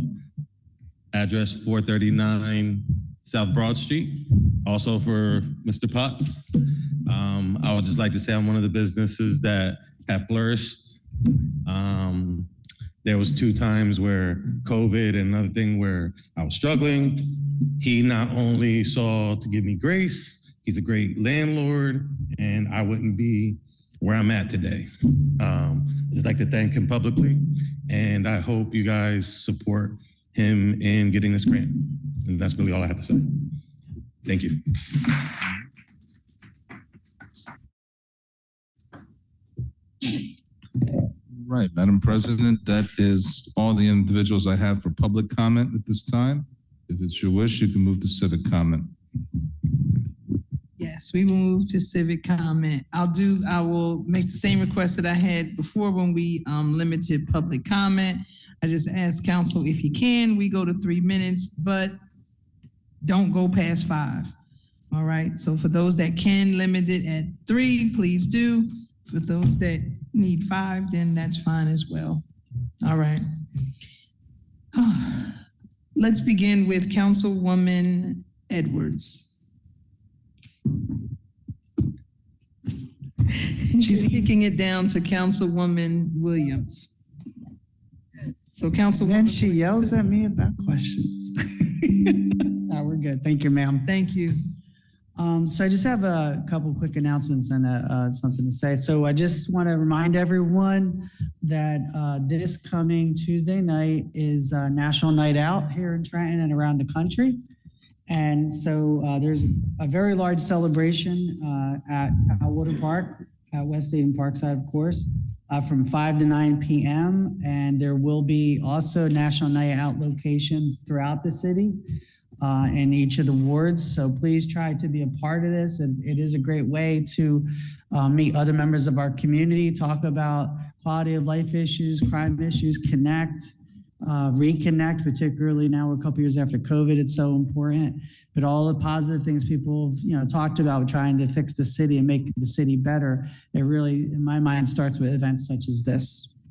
address 439 South Broad Street, also for Mr. Potts. I would just like to say I'm one of the businesses that have flourished. There was 2 times where COVID and another thing where I was struggling. He not only saw to give me grace, he's a great landlord, and I wouldn't be where I'm at today. I'd just like to thank him publicly, and I hope you guys support him in getting this grant. And that's really all I have to say. Thank you. Right, Madam President, that is all the individuals I have for public comment at this time. If it's your wish, you can move to civic comment. Yes, we will move to civic comment. I will make the same request that I had before when we limited public comment. I just ask council, if you can, we go to 3 minutes, but don't go past 5. All right, so for those that can limit it at 3, please do. For those that need 5, then that's fine as well. All right. Let's begin with Councilwoman Edwards. She's kicking it down to Councilwoman Williams. So Councilwoman. Then she yells at me about questions. No, we're good. Thank you, ma'am. Thank you. So I just have a couple quick announcements and something to say. So I just want to remind everyone that this coming Tuesday night is National Night Out here in Trenton and around the country. And so there's a very large celebration at Water Park, at West Dayton Parkside, of course, from 5 to 9 p.m. And there will be also National Night Out locations throughout the city in each of the wards. So please try to be a part of this. And it is a great way to meet other members of our community, talk about quality of life issues, crime issues, connect. Reconnect, particularly now we're a couple years after COVID, it's so important. But all the positive things people talked about trying to fix the city and make the city better, it really, in my mind, starts with events such as this.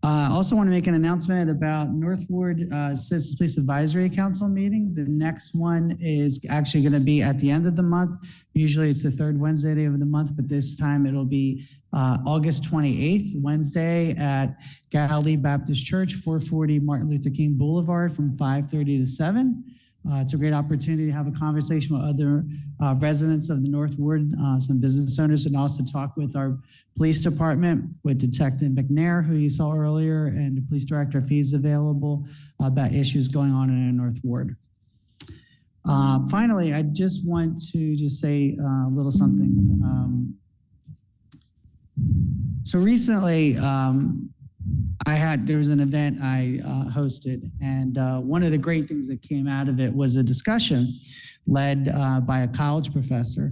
I also want to make an announcement about North Ward Citizens Police Advisory Council meeting. The next one is actually going to be at the end of the month. Usually it's the 3rd Wednesday of the month, but this time it'll be August 28th, Wednesday at Galilee Baptist Church, 440 Martin Luther King Boulevard from 5:30 to 7. It's a great opportunity to have a conversation with other residents of the North Ward, some business owners, and also talk with our police department, with Detective McNair, who you saw earlier, and the police director, if he's available, about issues going on in the North Ward. Finally, I just want to say a little something. So recently, there was an event I hosted, and one of the great things that came out of it was a discussion led by a college professor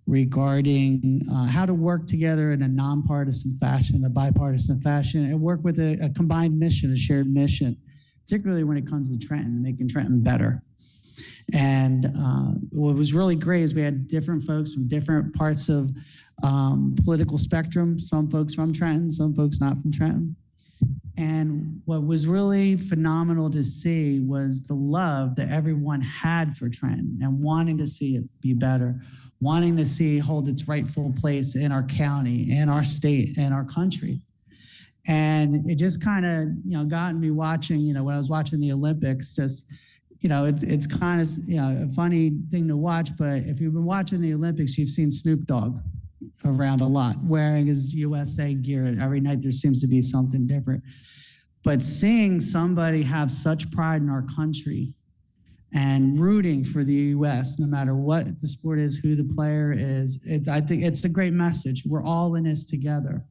regarding how to work together in a nonpartisan fashion, a bipartisan fashion, and work with a combined mission, a shared mission, particularly when it comes to Trenton, making Trenton better. And what was really great is we had different folks from different parts of political spectrum, some folks from Trenton, some folks not from Trenton. And what was really phenomenal to see was the love that everyone had for Trenton and wanting to see it be better. wanting to see hold its rightful place in our county, in our state, and our country. And it just kind of, got me watching, when I was watching the Olympics, just, it's kind of, a funny thing to watch, but if you've been watching the Olympics, you've seen Snoop Dogg around a lot, wearing his USA gear. Every night there seems to be something different. But seeing somebody have such pride in our country and rooting for the U.S., no matter what the sport is, who the player is, I think it's a great message. We're all in this together.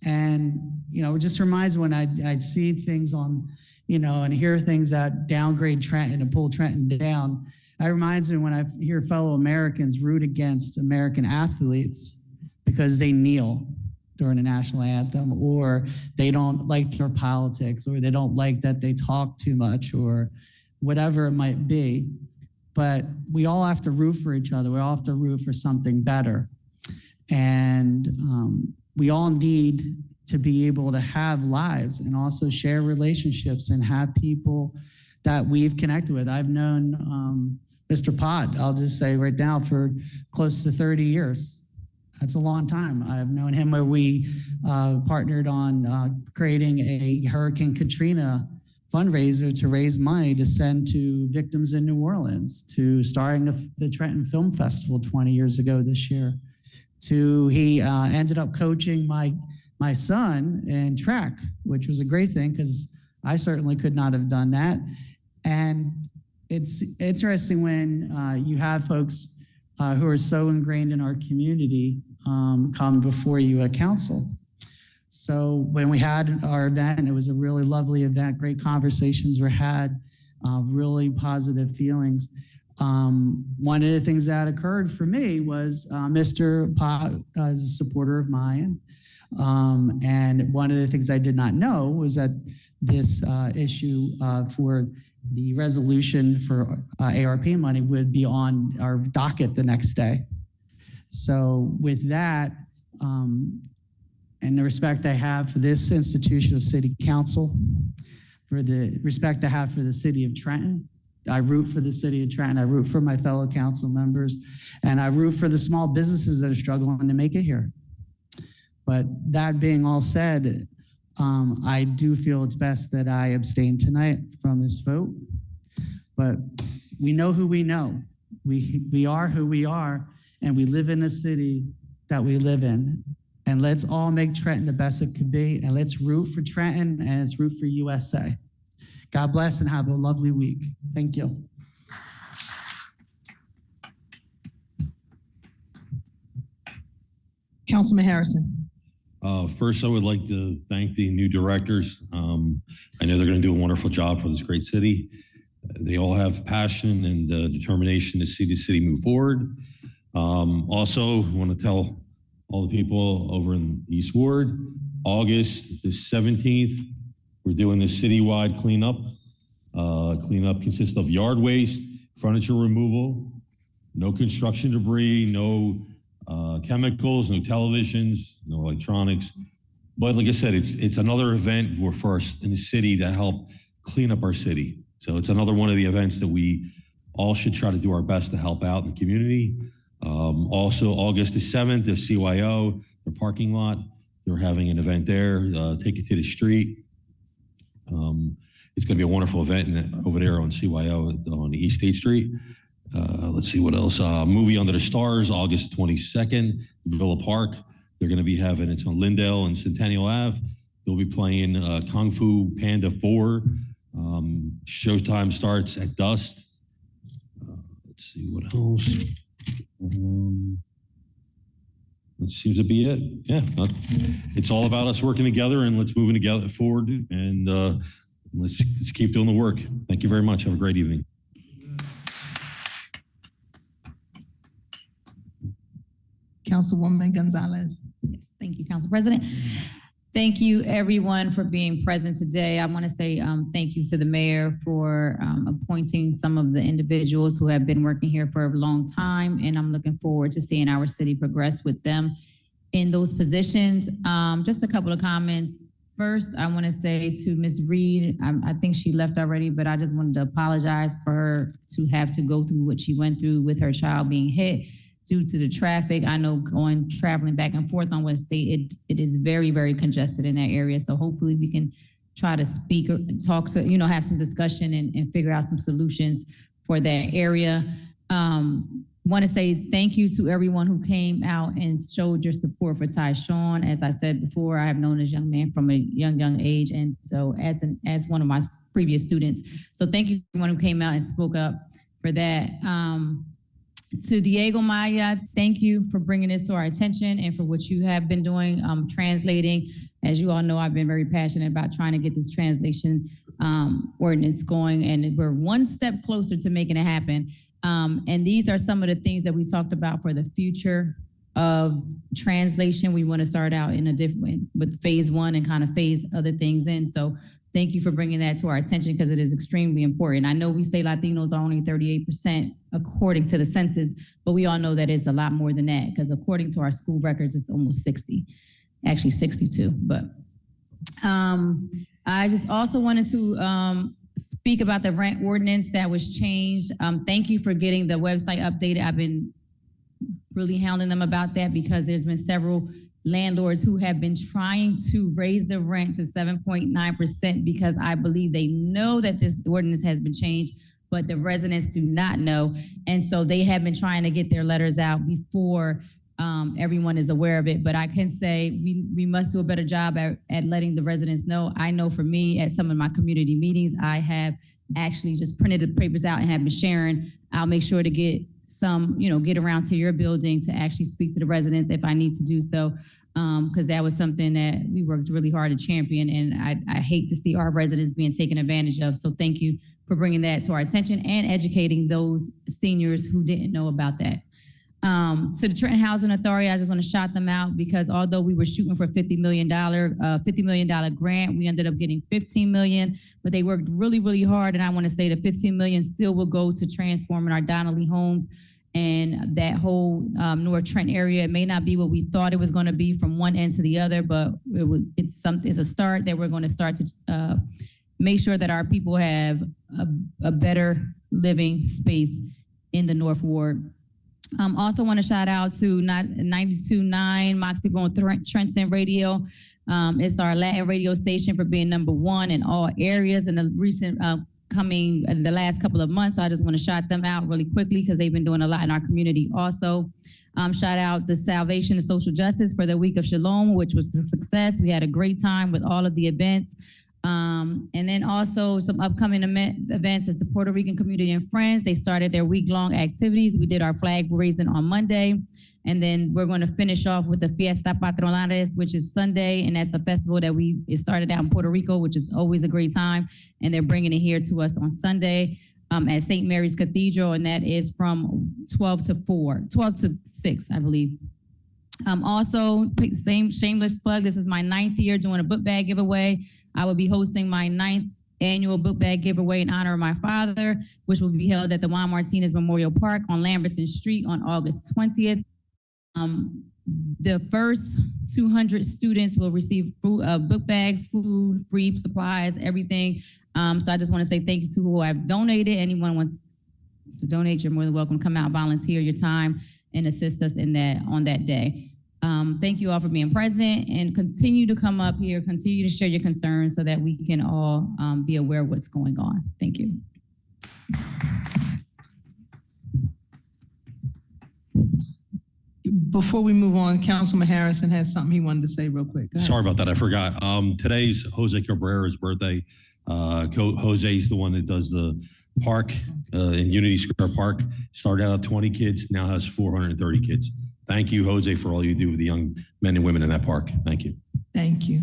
And, it just reminds me when I'd see things on, and hear things that downgrade Trenton and pull Trenton down. It reminds me when I hear fellow Americans root against American athletes because they kneel during the national anthem, or they don't like their politics, or they don't like that they talk too much, or whatever it might be. But we all have to root for each other. We all have to root for something better. And we all need to be able to have lives and also share relationships and have people that we've connected with. I've known Mr. Pott, I'll just say right now, for close to 30 years. That's a long time. I've known him where we partnered on creating a Hurricane Katrina fundraiser to raise money to send to victims in New Orleans, to starting the Trenton Film Festival 20 years ago this year, to he ended up coaching my son in track, which was a great thing because I certainly could not have done that. And it's interesting when you have folks who are so ingrained in our community come before you at council. So when we had our event, it was a really lovely event. Great conversations were had, really positive feelings. One of the things that occurred for me was Mr. Pott is a supporter of mine. And one of the things I did not know was that this issue for the resolution for ARP money would be on our docket the next day. So with that, and the respect I have for this institution of city council, for the respect I have for the city of Trenton, I root for the city of Trenton, I root for my fellow council members, and I root for the small businesses that are struggling to make it here. But that being all said, I do feel it's best that I abstain tonight from this vote. But we know who we know. We are who we are, and we live in a city that we live in. And let's all make Trenton the best it could be, and let's root for Trenton, and let's root for USA. God bless and have a lovely week. Thank you. Councilman Harrison. First, I would like to thank the new directors. I know they're going to do a wonderful job for this great city. They all have passion and determination to see the city move forward. Also, I want to tell all the people over in East Ward, August the 17th, we're doing this citywide cleanup. Cleanup consists of yard waste, furniture removal, no construction debris, no chemicals, no televisions, no electronics. But like I said, it's another event for us in the city to help clean up our city. So it's another one of the events that we all should try to do our best to help out in the community. Also, August the 7th, the CYO, the parking lot, they're having an event there, Take It to the Street. It's going to be a wonderful event over there on CYO on East State Street. Let's see what else. Movie Under the Stars, August 22nd, Villa Park. They're going to be having, it's on Lindale and Centennial Ave. They'll be playing Kung Fu Panda 4. Showtime starts at dusk. Let's see what else. That seems to be it. Yeah, it's all about us working together, and let's move together forward, and let's keep doing the work. Thank you very much. Have a great evening. Councilwoman Gonzalez. Yes, thank you, Council President. Thank you, everyone, for being present today. I want to say thank you to the mayor for appointing some of the individuals who have been working here for a long time, and I'm looking forward to seeing our city progress with them in those positions. Just a couple of comments. First, I want to say to Ms. Reed, I think she left already, but I just wanted to apologize for her to have to go through what she went through with her child being hit. due to the traffic. I know traveling back and forth on West State, it is very, very congested in that area. So hopefully we can try to speak or talk to, have some discussion and figure out some solutions for that area. Want to say thank you to everyone who came out and showed your support for Tyshawn. As I said before, I have known this young man from a young age, and so as one of my previous students. So thank you to everyone who came out and spoke up for that. To Diego Maya, thank you for bringing this to our attention and for what you have been doing, translating. As you all know, I've been very passionate about trying to get this translation ordinance going, and we're one step closer to making it happen. And these are some of the things that we talked about for the future of translation. We want to start out in a different with phase one and kind of phase other things in. So thank you for bringing that to our attention because it is extremely important. I know we say Latinos are only 38% according to the census, but we all know that it's a lot more than that because according to our school records, it's almost 60, actually 62. But I just also wanted to speak about the rent ordinance that was changed. Thank you for getting the website updated. I've been really hounding them about that because there's been several landlords who have been trying to raise the rent to 7.9% because I believe they know that this ordinance has been changed, but the residents do not know. And so they have been trying to get their letters out before everyone is aware of it. But I can say we must do a better job at letting the residents know. I know for me, at some of my community meetings, I have actually just printed the papers out and have been sharing. I'll make sure to get some, get around to your building to actually speak to the residents if I need to do so. Because that was something that we worked really hard to champion, and I hate to see our residents being taken advantage of. So thank you for bringing that to our attention and educating those seniors who didn't know about that. To the Trenton Housing Authority, I just want to shout them out because although we were shooting for $50 million grant, we ended up getting $15 million, but they worked really, really hard. And I want to say the $15 million still will go to transforming our Donnelly homes and that whole North Trenton area. It may not be what we thought it was going to be from one end to the other, but it's a start that we're going to start to make sure that our people have a better living space in the North Ward. Also want to shout out to 92.9 Moxie Bone Trenton Radio. It's our Latin radio station for being #1 in all areas in the recent the last couple of months. So I just want to shout them out really quickly because they've been doing a lot in our community also. Shout out the Salvation and Social Justice for the Week of Shalom, which was a success. We had a great time with all of the events. And then also some upcoming events is the Puerto Rican Community and Friends. They started their week-long activities. We did our flag raising on Monday, and then we're going to finish off with the Fiesta Patronales, which is Sunday, and that's a festival that it started out in Puerto Rico, which is always a great time, and they're bringing it here to us on Sunday at St. Mary's Cathedral, and that is from 12 to 6, I believe. Also, same shameless plug, this is my 9th year doing a book bag giveaway. I will be hosting my 9th annual book bag giveaway in honor of my father, which will be held at the Juan Martinez Memorial Park on Lamberton Street on August 20th. The first 200 students will receive book bags, food, free supplies, everything. So I just want to say thank you to who have donated. Anyone wants to donate, you're more than welcome to come out, volunteer your time, and assist us in that on that day. Thank you all for being present and continue to come up here, continue to share your concerns so that we can all be aware of what's going on. Thank you. Before we move on, Councilman Harrison has something he wanted to say real quick. Sorry about that, I forgot. Today's Jose Cabrera's birthday. Jose's the one that does the park in Unity Square Park. Started out at 20 kids, now has 430 kids. Thank you, Jose, for all you do with the young men and women in that park. Thank you. Thank you.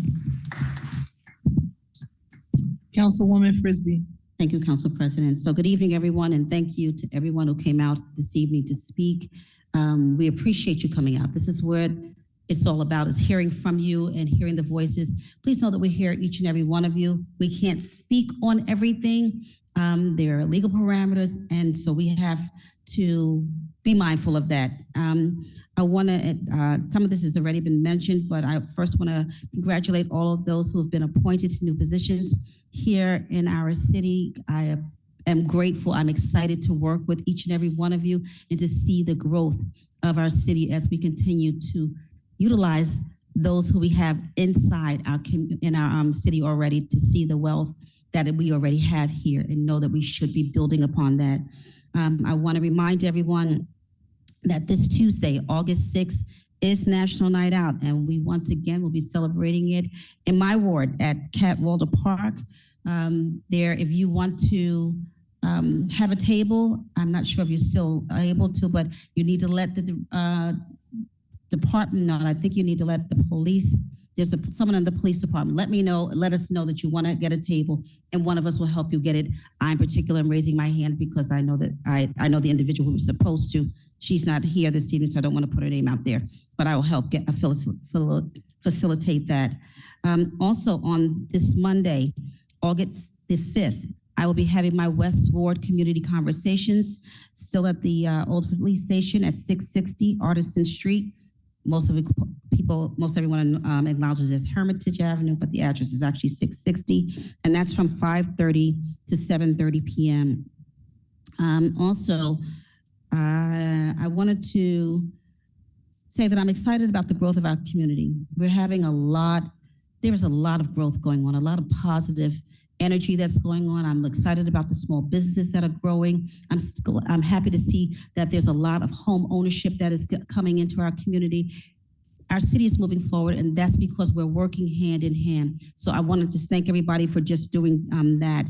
Councilwoman Frisbee. Thank you, Council President. So good evening, everyone, and thank you to everyone who came out this evening to speak. We appreciate you coming out. This is what it's all about, is hearing from you and hearing the voices. Please know that we hear each and every one of you. We can't speak on everything. There are legal parameters, and so we have to be mindful of that. I want to, some of this has already been mentioned, but I first want to congratulate all of those who have been appointed to new positions here in our city. I am grateful. I'm excited to work with each and every one of you and to see the growth of our city as we continue to utilize those who we have inside in our city already to see the wealth that we already have here and know that we should be building upon that. I want to remind everyone that this Tuesday, August 6th, is National Night Out, and we once again will be celebrating it in my ward at Catwalder Park. There, if you want to have a table, I'm not sure if you're still able to, but you need to let the department know, and I think you need to let the police, there's someone in the police department, let us know that you want to get a table, and one of us will help you get it. I in particular am raising my hand because I know that I know the individual who was supposed to. She's not here this evening, so I don't want to put her name out there, but I will help facilitate that. Also on this Monday, August the 5th, I will be having my West Ward Community Conversations, still at the old police station at 660 Artisan Street. Most everyone acknowledges it as Hermitage Avenue, but the address is actually 660, and that's from 5:30 to 7:30 p.m. Also, I wanted to say that I'm excited about the growth of our community. We're having there's a lot of growth going on, a lot of positive energy that's going on. I'm excited about the small businesses that are growing. I'm happy to see that there's a lot of home ownership that is coming into our community. Our city is moving forward, and that's because we're working hand in hand. So I wanted to thank everybody for just doing that.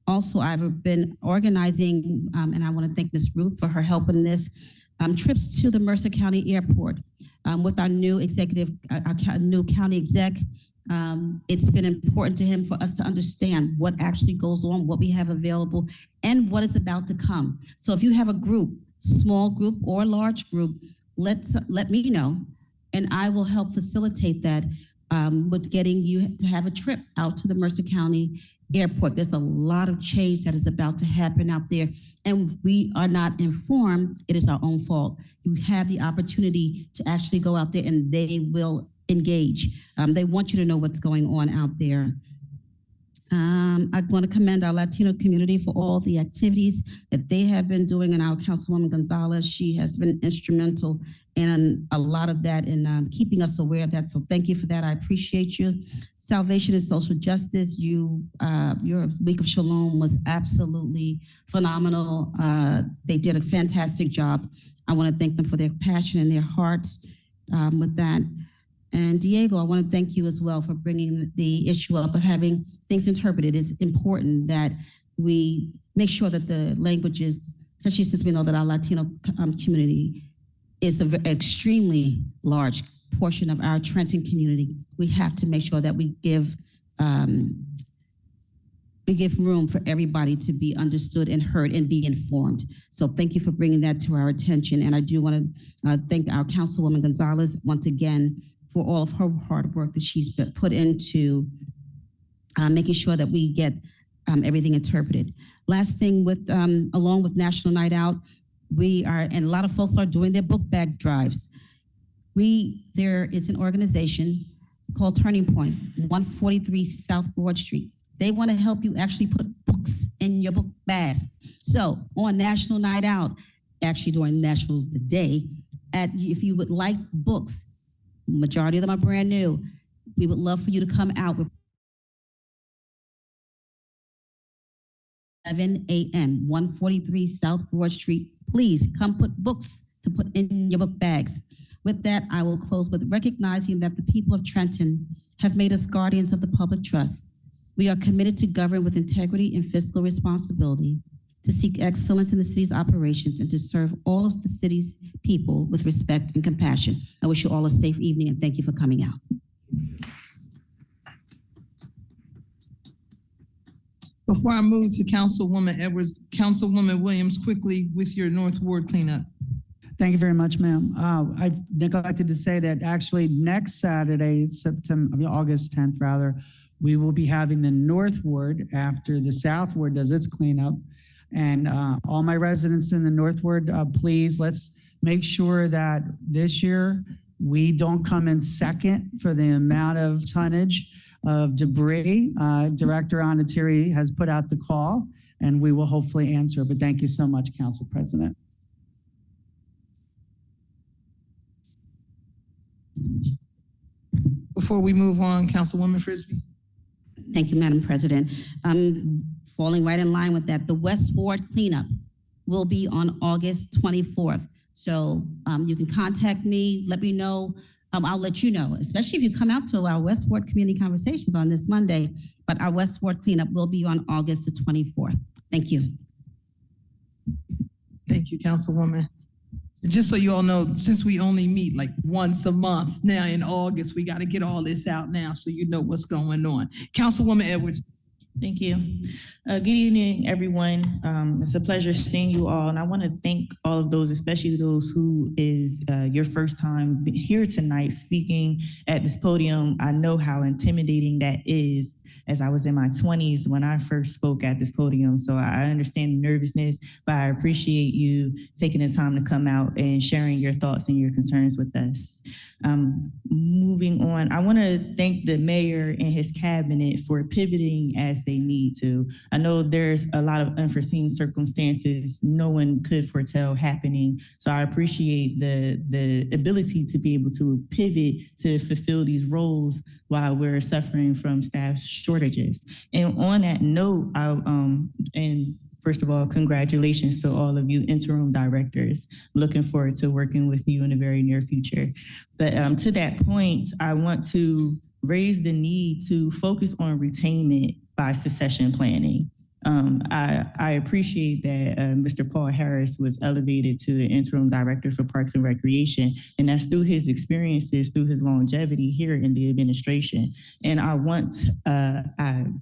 Also, I've been organizing, and I want to thank Ms. Ruth for her help in this, trips to the Mercer County Airport with our new new county exec. It's been important to him for us to understand what actually goes on, what we have available, and what is about to come. So if you have a group, small group or large group, let me know, and I will help facilitate that with getting you to have a trip out to the Mercer County Airport. There's a lot of change that is about to happen out there, and we are not informed. It is our own fault. You have the opportunity to actually go out there, and they will engage. They want you to know what's going on out there. I want to commend our Latino community for all the activities that they have been doing, and our Councilwoman Gonzalez, she has been instrumental in a lot of that and keeping us aware of that. So thank you for that. I appreciate you. Salvation and Social Justice, your week of Shalom was absolutely phenomenal. They did a fantastic job. I want to thank them for their passion and their hearts with that. And Diego, I want to thank you as well for bringing the issue up of having things interpreted. It's important that we make sure that the languages, especially since we know that our Latino community is an extremely large portion of our Trenton community. We have to make sure that we give room for everybody to be understood and heard and be informed. So thank you for bringing that to our attention. And I do want to thank our Councilwoman Gonzalez once again for all of her hard work that she's put into making sure that we get everything interpreted. Last thing, along with National Night Out, and a lot of folks are doing their book bag drives. There is an organization called Turning Point, 143 South Broad Street. They want to help you actually put books in your book bags. So on National Night Out, actually during National Day, if you would like books, majority of them are brand new, we would love for you to come out with 7 a.m., 143 South Broad Street. Please come put books to put in your book bags. With that, I will close with recognizing that the people of Trenton have made us guardians of the public trust. We are committed to govern with integrity and fiscal responsibility, to seek excellence in the city's operations, and to serve all of the city's people with respect and compassion. I wish you all a safe evening, and thank you for coming out. Before I move to Councilwoman Edwards, Councilwoman Williams, quickly with your North Ward cleanup. Thank you very much, ma'am. I've neglected to say that actually next Saturday, August 10th rather, we will be having the North Ward after the South Ward does its cleanup. And all my residents in the North Ward, please, let's make sure that this year we don't come in second for the amount of tonnage of debris. Director Anatiri has put out the call, and we will hopefully answer. But thank you so much, Council President. Before we move on, Councilwoman Frisbee. Thank you, Madam President. Falling right in line with that, the West Ward cleanup will be on August 24th. So you can contact me, let me know. I'll let you know, especially if you come out to our West Ward Community Conversations on this Monday, but our West Ward cleanup will be on August the 24th. Thank you. Thank you, Councilwoman. And just so you all know, since we only meet like once a month now in August, we got to get all this out now so you know what's going on. Councilwoman Edwards. Thank you. Good evening, everyone. It's a pleasure seeing you all, and I want to thank all of those, especially those who is your first time here tonight speaking at this podium. I know how intimidating that is, as I was in my 20s when I first spoke at this podium. So I understand the nervousness, but I appreciate you taking the time to come out and sharing your thoughts and your concerns with us. Moving on, I want to thank the mayor and his cabinet for pivoting as they need to. I know there's a lot of unforeseen circumstances no one could foretell happening. So I appreciate the ability to be able to pivot to fulfill these roles while we're suffering from staff shortages. And on that note, first of all, congratulations to all of you interim directors. Looking forward to working with you in the very near future. But to that point, I want to raise the need to focus on retainment by succession planning. I appreciate that Mr. Paul Harris was elevated to the interim director for Parks and Recreation, and that's through his experiences, through his longevity here in the administration. And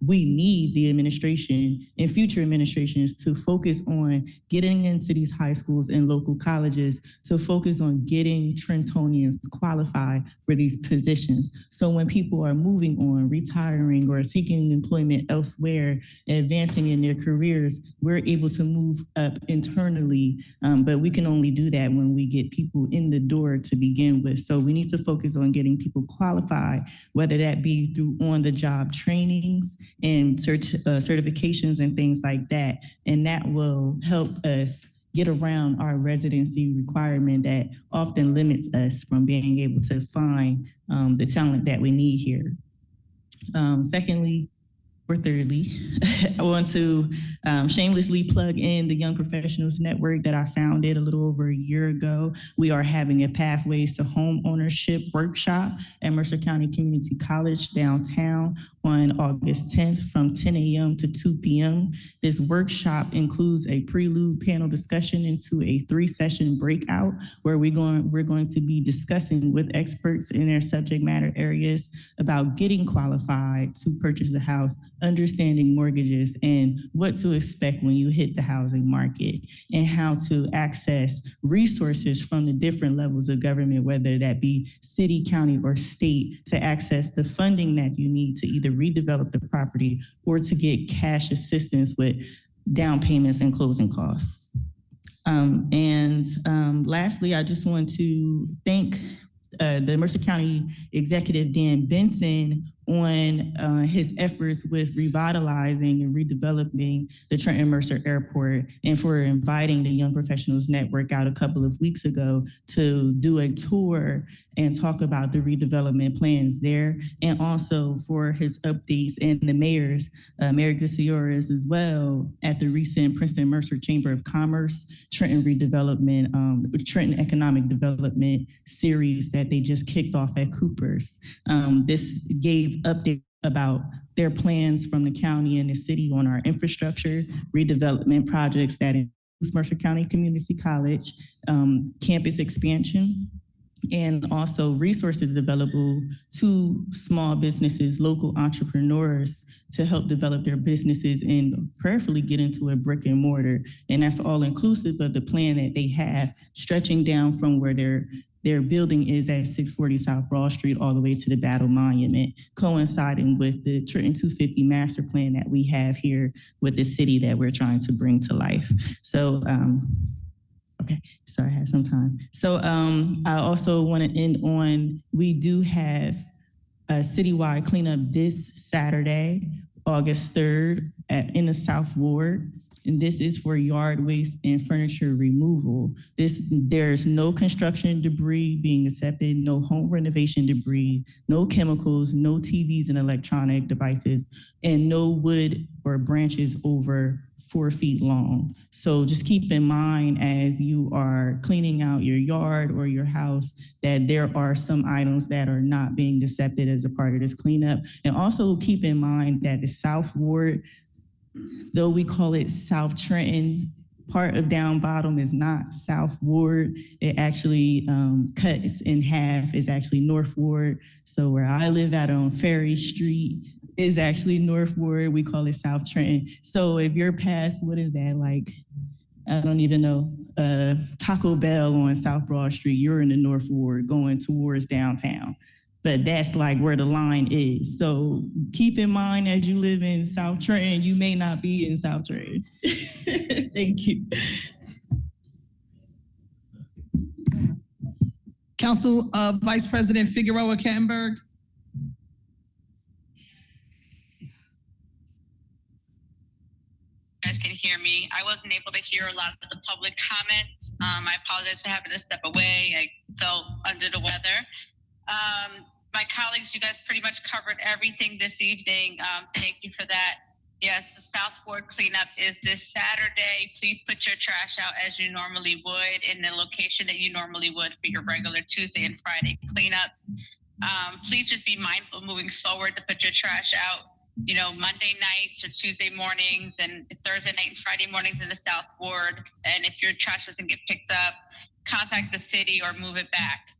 we need the administration and future administrations to focus on getting into these high schools and local colleges, to focus on getting Trentonians qualified for these positions. So when people are moving on, retiring, or seeking employment elsewhere, advancing in their careers, we're able to move up internally, but we can only do that when we get people in the door to begin with. So we need to focus on getting people qualified, whether that be through on-the-job trainings and certifications and things like that, and that will help us get around our residency requirement that often limits us from being able to find the talent that we need here. Secondly, or thirdly, I want to shamelessly plug in the Young Professionals Network that I founded a little over a year ago. We are having a Pathways to Home Ownership workshop at Mercer County Community College downtown on August 10th from 10 a.m. to 2 p.m. This workshop includes a prelude panel discussion into a 3-session breakout where we're going to be discussing with experts in their subject matter areas about getting qualified to purchase a house, understanding mortgages, and what to expect when you hit the housing market, and how to access resources from the different levels of government, whether that be city, county, or state, to access the funding that you need to either redevelop the property or to get cash assistance with down payments and closing costs. Lastly, I just want to thank the Mercer County Executive Dan Benson on his efforts with revitalizing and redeveloping the Trenton Mercer Airport, and for inviting the Young Professionals Network out a couple of weeks ago to do a tour and talk about the redevelopment plans there, and also for his updates and the mayor's, Mayor Gutierrez as well, at the recent Princeton Mercer Chamber of Commerce Trenton redevelopment, Trenton Economic Development series that they just kicked off at Cooper's. This gave updates about their plans from the county and the city on our infrastructure, redevelopment projects that includes Mercer County Community College, campus expansion, and also resources available to small businesses, local entrepreneurs, to help develop their businesses and prayerfully get into a brick and mortar. And that's all inclusive of the plan that they have, stretching down from where their building is at 640 South Broad Street all the way to the Battle Monument, coinciding with the Trenton 250 master plan that we have here with the city that we're trying to bring to life. So, okay, so I have some time. So I also want to end on, we do have a citywide cleanup this Saturday, August 3rd in the South Ward. and this is for yard waste and furniture removal. There's no construction debris being accepted, no home renovation debris, no chemicals, no TVs and electronic devices, and no wood or branches over 4 feet long. So just keep in mind as you are cleaning out your yard or your house that there are some items that are not being accepted as a part of this cleanup. And also keep in mind that the South Ward, though we call it South Trenton, part of down bottom is not South Ward. It actually cuts in half, is actually North Ward. So where I live at on Ferry Street is actually North Ward. We call it South Trenton. So if you're past, what is that, like, I don't even know, Taco Bell on South Broad Street, you're in the North Ward going towards downtown. But that's like where the line is. So keep in mind as you live in South Trenton, you may not be in South Trenton. Thank you. Council Vice President Figueroa Kettenberg. You guys can hear me. I wasn't able to hear a lot of the public comments. I apologize for having to step away. I felt under the weather. My colleagues, you guys pretty much covered everything this evening. Thank you for that. Yes, the South Ward cleanup is this Saturday. Please put your trash out as you normally would in the location that you normally would for your regular Tuesday and Friday cleanups. Please just be mindful moving forward to put your trash out, you know, Monday nights or Tuesday mornings and Thursday night and Friday mornings in the South Ward. And if your trash doesn't get picked up, contact the city or move it back.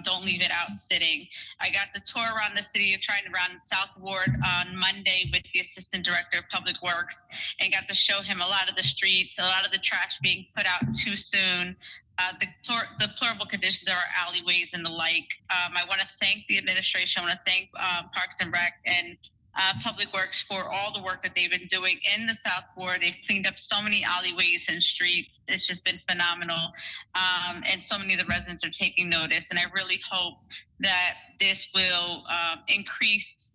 Don't leave it out sitting. I got the tour around the city of Trenton, around South Ward on Monday with the Assistant Director of Public Works and got to show him a lot of the streets, a lot of the trash being put out too soon. The deplorable conditions of our alleyways and the like. I want to thank the administration. I want to thank Parks and Rec and Public Works for all the work that they've been doing in the South Ward. They've cleaned up so many alleyways and streets. It's just been phenomenal. And so many of the residents are taking notice. And I really hope that this will increase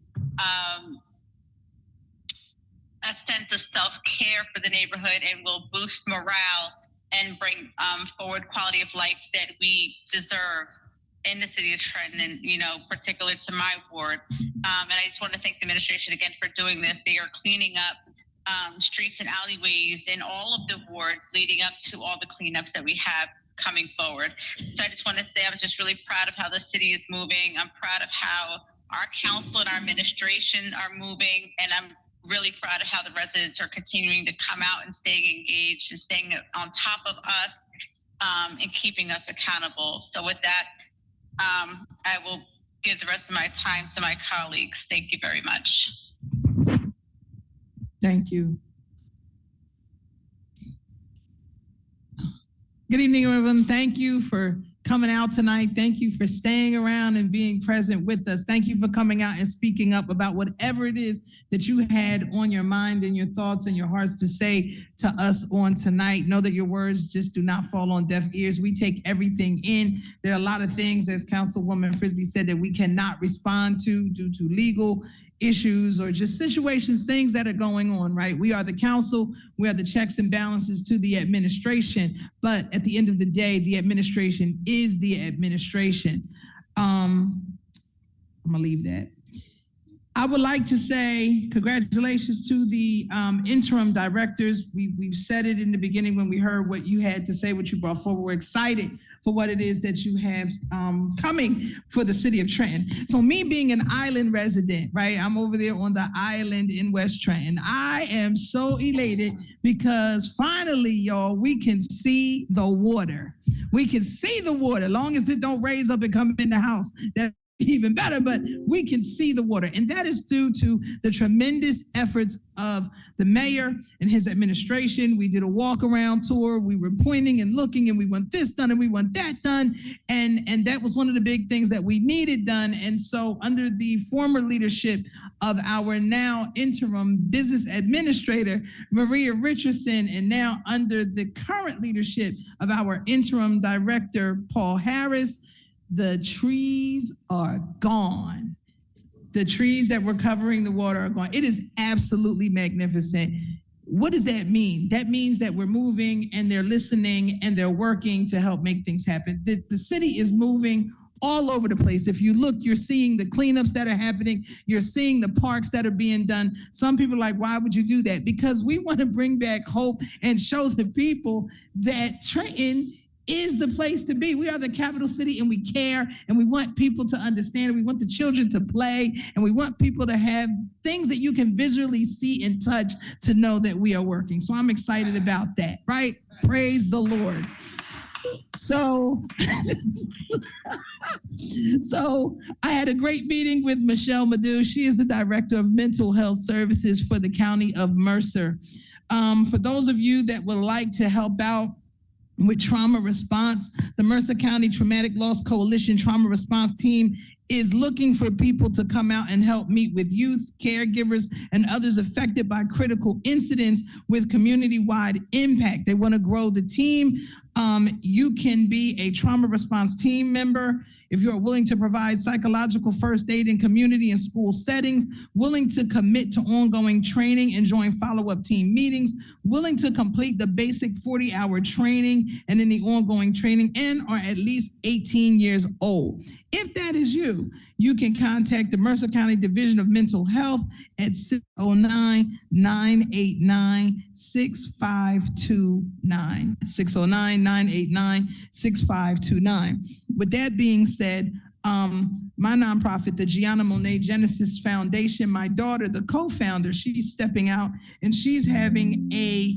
a sense of self-care for the neighborhood and will boost morale and bring forward quality of life that we deserve in the city of Trenton and, you know, particular to my ward. And I just want to thank the administration again for doing this. They are cleaning up streets and alleyways in all of the wards leading up to all the cleanups that we have coming forward. So I just want to say I'm just really proud of how the city is moving. I'm proud of how our council and our administration are moving. And I'm really proud of how the residents are continuing to come out and staying engaged and staying on top of us and keeping us accountable. So with that, I will give the rest of my time to my colleagues. Thank you very much. Thank you. Good evening, everyone. Thank you for coming out tonight. Thank you for staying around and being present with us. Thank you for coming out and speaking up about whatever it is that you had on your mind and your thoughts and your hearts to say to us on tonight. Know that your words just do not fall on deaf ears. We take everything in. There are a lot of things, as Councilwoman Frisbee said, that we cannot respond to due to legal issues or just situations, things that are going on, right? We are the council. We are the checks and balances to the administration. But at the end of the day, the administration is the administration. I'm gonna leave that. I would like to say congratulations to the interim directors. We've said it in the beginning when we heard what you had to say, what you brought forward. We're excited for what it is that you have coming for the city of Trenton. So me being an island resident, right? I'm over there on the island in West Trenton. I am so elated because finally, y'all, we can see the water. We can see the water, long as it don't raise up and come in the house. That's even better, but we can see the water. And that is due to the tremendous efforts of the mayor and his administration. We did a walk around tour. We were pointing and looking and we want this done and we want that done. And that was one of the big things that we needed done. And so under the former leadership of our now interim business administrator, Maria Richardson, and now under the current leadership of our interim director, Paul Harris, the trees are gone. The trees that were covering the water are gone. It is absolutely magnificent. what does that mean? That means that we're moving and they're listening and they're working to help make things happen. The city is moving all over the place. If you look, you're seeing the cleanups that are happening. You're seeing the parks that are being done. Some people are like, why would you do that? Because we want to bring back hope and show the people that Trenton is the place to be. We are the capital city and we care and we want people to understand. We want the children to play and we want people to have things that you can visually see and touch to know that we are working. So I'm excited about that, right? Praise the Lord. So I had a great meeting with Michelle Madu. She is the Director of Mental Health Services for the County of Mercer. For those of you that would like to help out with trauma response, the Mercer County Traumatic Loss Coalition Trauma Response Team is looking for people to come out and help meet with youth, caregivers, and others affected by critical incidents with community-wide impact. They want to grow the team. You can be a trauma response team member if you're willing to provide psychological first aid in community and school settings, willing to commit to ongoing training and join follow-up team meetings, willing to complete the basic 40-hour training and in the ongoing training, and are at least 18 years old. If that is you, you can contact the Mercer County Division of Mental Health at 609-989-6529. 609-989-6529. With that being said, my nonprofit, the Gianna Monet Genesis Foundation, my daughter, the co-founder, she's stepping out and she's having a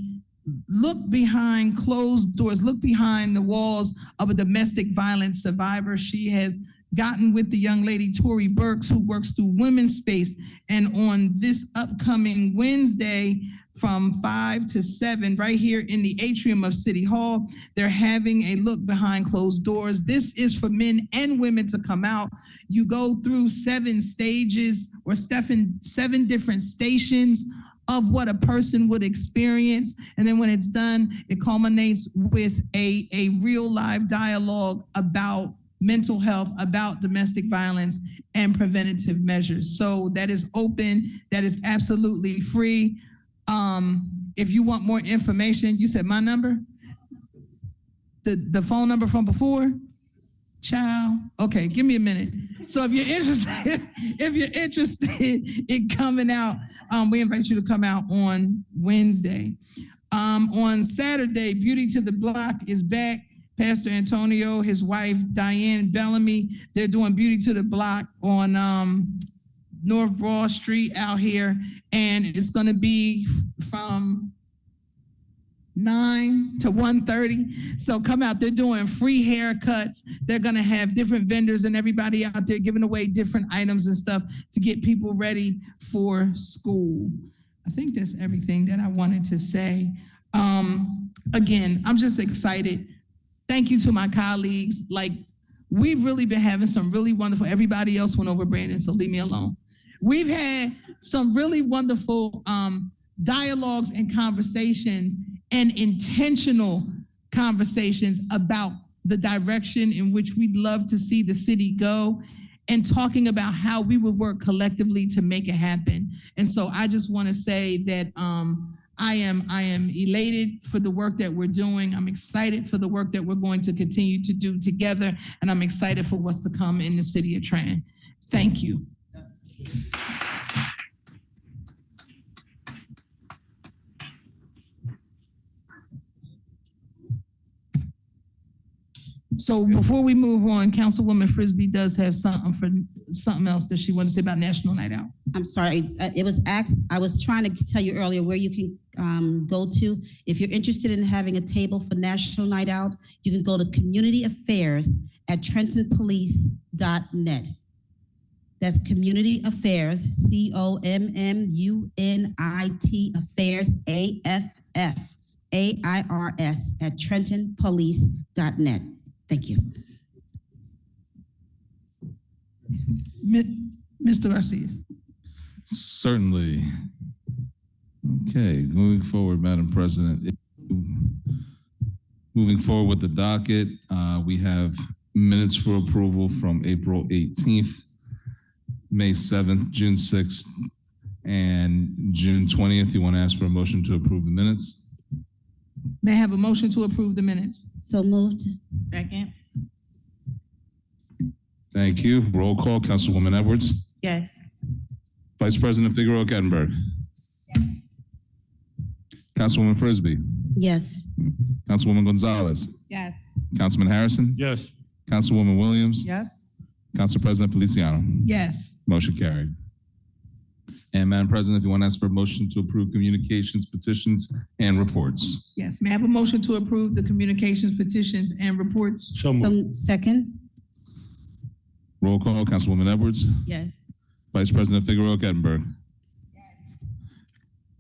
look behind closed doors, look behind the walls of a domestic violence survivor. She has gotten with the young lady, Tori Burks, who works through Women's Space. And on this upcoming Wednesday from 5 to 7, right here in the atrium of City Hall, they're having a look behind closed doors. This is for men and women to come out. You go through 7 stages or 7 different stations of what a person would experience. And then when it's done, it culminates with a real live dialogue about mental health, about domestic violence and preventative measures. So that is open, that is absolutely free. If you want more information, you said my number? The phone number from before? Child, okay, give me a minute. So if you're interested in coming out, we invite you to come out on Wednesday. On Saturday, Beauty to the Block is back. Pastor Antonio, his wife, Diane Bellamy, they're doing Beauty to the Block on North Broad Street out here. And it's gonna be from 9 to 1:30. So come out, they're doing free haircuts. They're gonna have different vendors and everybody out there giving away different items and stuff to get people ready for school. I think that's everything that I wanted to say. Again, I'm just excited. Thank you to my colleagues. Like, we've really been having some really wonderful, everybody else went over Brandon, so leave me alone. We've had some really wonderful dialogues and conversations and intentional conversations about the direction in which we'd love to see the city go and talking about how we would work collectively to make it happen. And so I just want to say that I am elated for the work that we're doing. I'm excited for the work that we're going to continue to do together. And I'm excited for what's to come in the city of Trenton. Thank you. So before we move on, Councilwoman Frisbee does have something else that she wanted to say about National Night Out. I'm sorry, it was asked, I was trying to tell you earlier where you can go to. If you're interested in having a table for National Night Out, you can go to Community Affairs at TrentonPolice.net. That's Community Affairs, COMMUNIT Affairs, AFFAIRS at TrentonPolice.net. Thank you. Mr. Garcia. Certainly. Okay, moving forward, Madam President. Moving forward with the docket, we have minutes for approval from April 18th, May 7th, June 6th, And June 20th, you want to ask for a motion to approve the minutes? May I have a motion to approve the minutes? So moved. Second. Thank you. Roll call, Councilwoman Edwards. Yes. Vice President Figueroa Kettenberg. Councilwoman Frisbee. Yes. Councilwoman Gonzalez. Yes. Councilman Harrison. Yes. Councilwoman Williams. Yes. Council President Feliciano. Yes. Motion carried. And Madam President, if you want to ask for a motion to approve communications, petitions, and reports. Yes. May I have a motion to approve the communications, petitions, and reports? So moved. Second. Roll call, Councilwoman Edwards. Yes. Vice President Figueroa Kettenberg.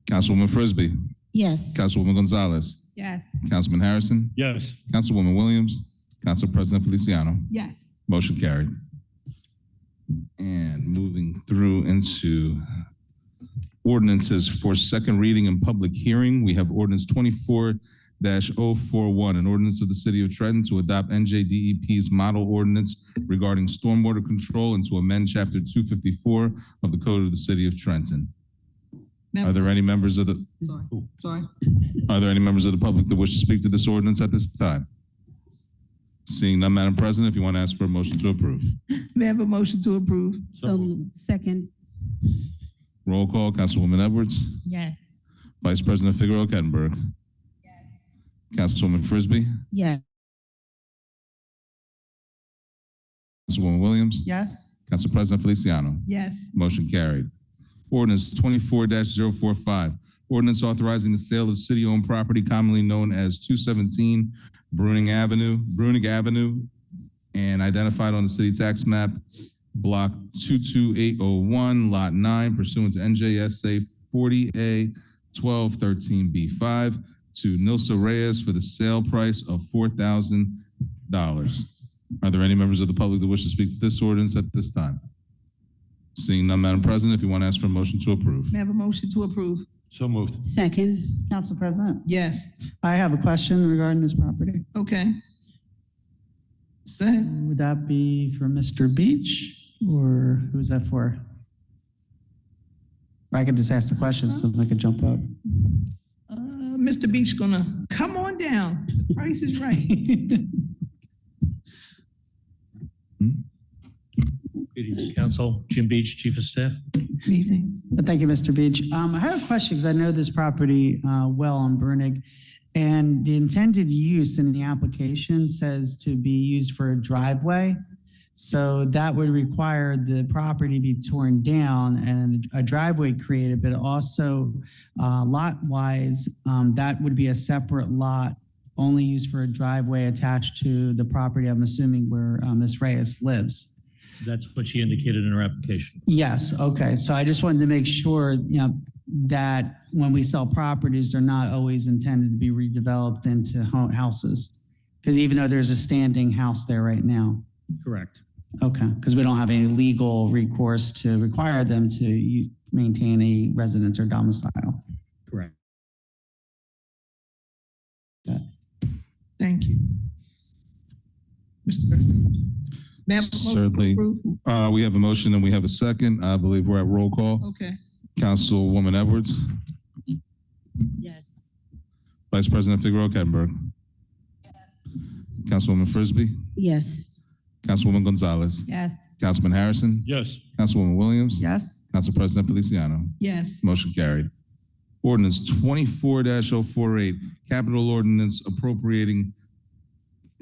Councilwoman Frisbee. Yes. Councilwoman Gonzalez. Yes. Councilman Harrison. Yes. Councilwoman Williams. Council President Feliciano. Yes. Motion carried. And moving through into ordinances for second reading and public hearing, we have ordinance 24-041, an ordinance of the city of Trenton to adopt NJDEP's model ordinance regarding stormwater control and to amend chapter 254 of the code of the city of Trenton. Are there any members of the Sorry. Are there any members of the public that wish to speak to this ordinance at this time? Seeing none, Madam President, if you want to ask for a motion to approve. May I have a motion to approve? So second. Roll call, Councilwoman Edwards. Yes. Vice President Figueroa Kettenberg. Councilwoman Frisbee. Yes. Councilwoman Williams. Yes. Council President Feliciano. Yes. Motion carried. Ordinance 24-045. Ordinance authorizing the sale of city-owned property commonly known as 217 Bruning Avenue, and identified on the city tax map, block 22801, lot 9, pursuant to NJSA 40A 1213B5 to Nilsa Reyes for the sale price of $4,000. Are there any members of the public that wish to speak to this ordinance at this time? Seeing none, Madam President, if you want to ask for a motion to approve. May I have a motion to approve? So moved. Second. Council President, Yes. I have a question regarding this property. Okay. Go ahead. Would that be for Mr. Beach or who's that for? Or I could just ask the question so I could jump up. Mr. Beach gonna come on down. The price is right. Good evening, Council. Jim Beach, Chief of Staff. Good evening. Thank you, Mr. Beach. I have a question because I know this property well on Brunig, and the intended use in the application says to be used for a driveway. So that would require the property be torn down and a driveway created, but also lot-wise, that would be a separate lot only used for a driveway attached to the property, I'm assuming, where Ms. Reyes lives. That's what she indicated in her application. Yes, okay. So I just wanted to make sure, that when we sell properties, they're not always intended to be redeveloped into houses. Because even though there's a standing house there right now. Correct. Okay, because we don't have any legal recourse to require them to maintain a residence or domicile. Correct. Thank you. Mr. President. May I have a motion to Certainly. approve? We have a motion and we have a second. I believe we're at roll call. Okay. Councilwoman Edwards. Yes. Vice President Figueroa Kettenberg. Councilwoman Frisbee. Yes. Councilwoman Gonzalez. Yes. Councilman Harrison. Yes. Councilwoman Williams. Yes. Council President Feliciano. Yes. Motion carried. Ordinance 24-048, capital ordinance appropriating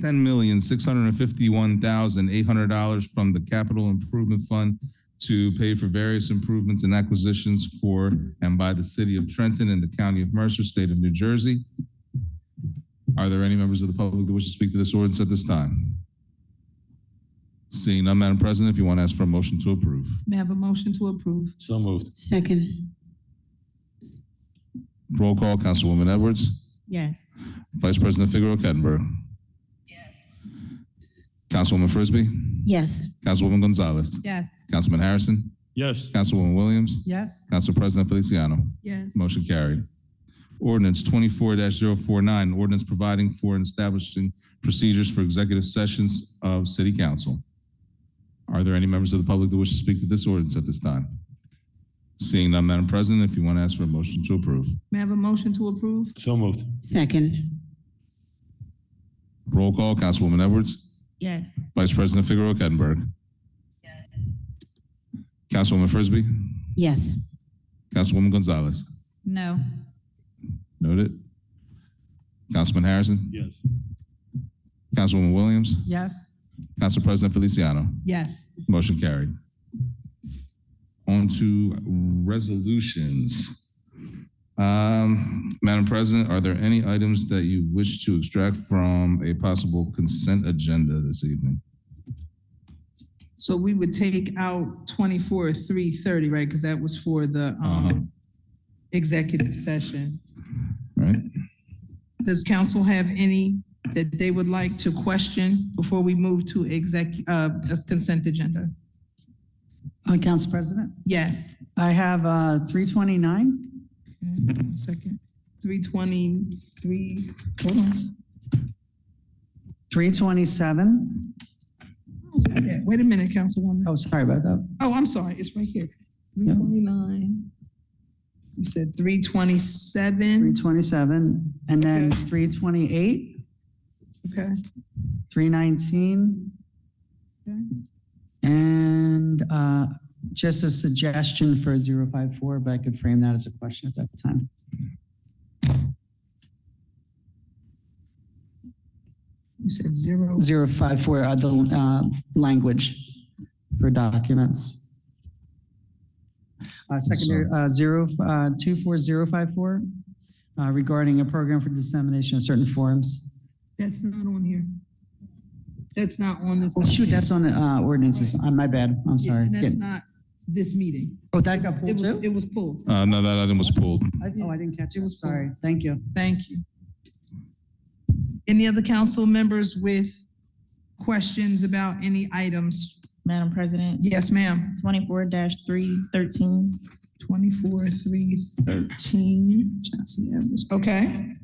$10,651,800 from the Capital Improvement Fund to pay for various improvements and acquisitions for and by the city of Trenton and the county of Mercer, state of New Jersey. Are there any members of the public that wish to speak to this ordinance at this time? Seeing none, Madam President, if you want to ask for a motion to approve. May I have a motion to approve? So moved. Second. Roll call, Councilwoman Edwards. Yes. Vice President Figueroa Kettenberg. Councilwoman Frisbee. Yes. Councilwoman Gonzalez. Yes. Councilman Harrison. Yes. Councilwoman Williams. Yes. Council President Feliciano. Yes. Motion carried. Ordinance 24-049, ordinance providing for and establishing procedures for executive sessions of City Council. Are there any members of the public that wish to speak to this ordinance at this time? Seeing none, Madam President, if you want to ask for a motion to approve. May I have a motion to approve? So moved. Second. Roll call, Councilwoman Edwards. Yes. Vice President Figueroa Kettenberg. Councilwoman Frisbee. Yes. Councilwoman Gonzalez. No. Noted. Councilman Harrison. Yes. Councilwoman Williams. Yes. Council President Feliciano. Yes. Motion carried. On to resolutions. Madam President, are there any items that you wish to extract from a possible consent agenda this evening? So we would take out 24-330, right? Because that was for the executive session. Right. Does council have any that they would like to question before we move to consent agenda? Council President? Yes. I have 329. Okay, 1 second. 323. Hold on. 327. Yeah, wait a minute, Councilwoman. Oh, sorry about that. Oh, I'm sorry. It's right here. 329. You said 327. 327, and then 328. Okay. 319. Okay. And just a suggestion for 054, but I could frame that as a question at that time. You said 054, the language for documents. Secondary 24054 regarding a program for dissemination of certain forms. That's not on here. That's not on this. Oh, shoot, that's on the ordinances. My bad. I'm sorry. Yeah, that's not this meeting. Oh, that got pulled too? It was pulled. No, that item was pulled. I didn't catch it. Sorry. Thank you. Thank you. Any other council members with questions about any items? Madam President? Yes, ma'am. 24-313. 24-313. Okay.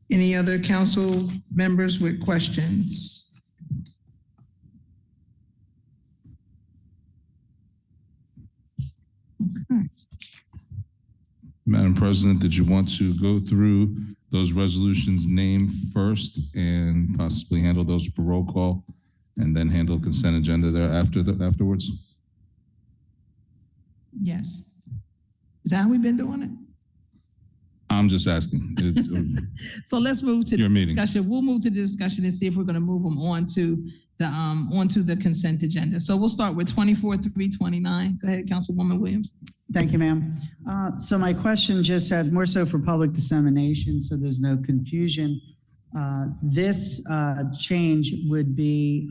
Any other council members with questions? Okay. Madam President, did you want to go through those resolutions named first and possibly handle those for roll call and then handle consent agenda there afterwards? Yes. Is that how we've been doing it? I'm just asking. So let's move to Your the meeting. discussion. We'll move to the discussion and see if we're going to move them onto the consent agenda. So we'll start with 24-329. Go ahead, Councilwoman Williams. Thank you, ma'am. So my question just says more so for public dissemination, so there's no confusion. This change would be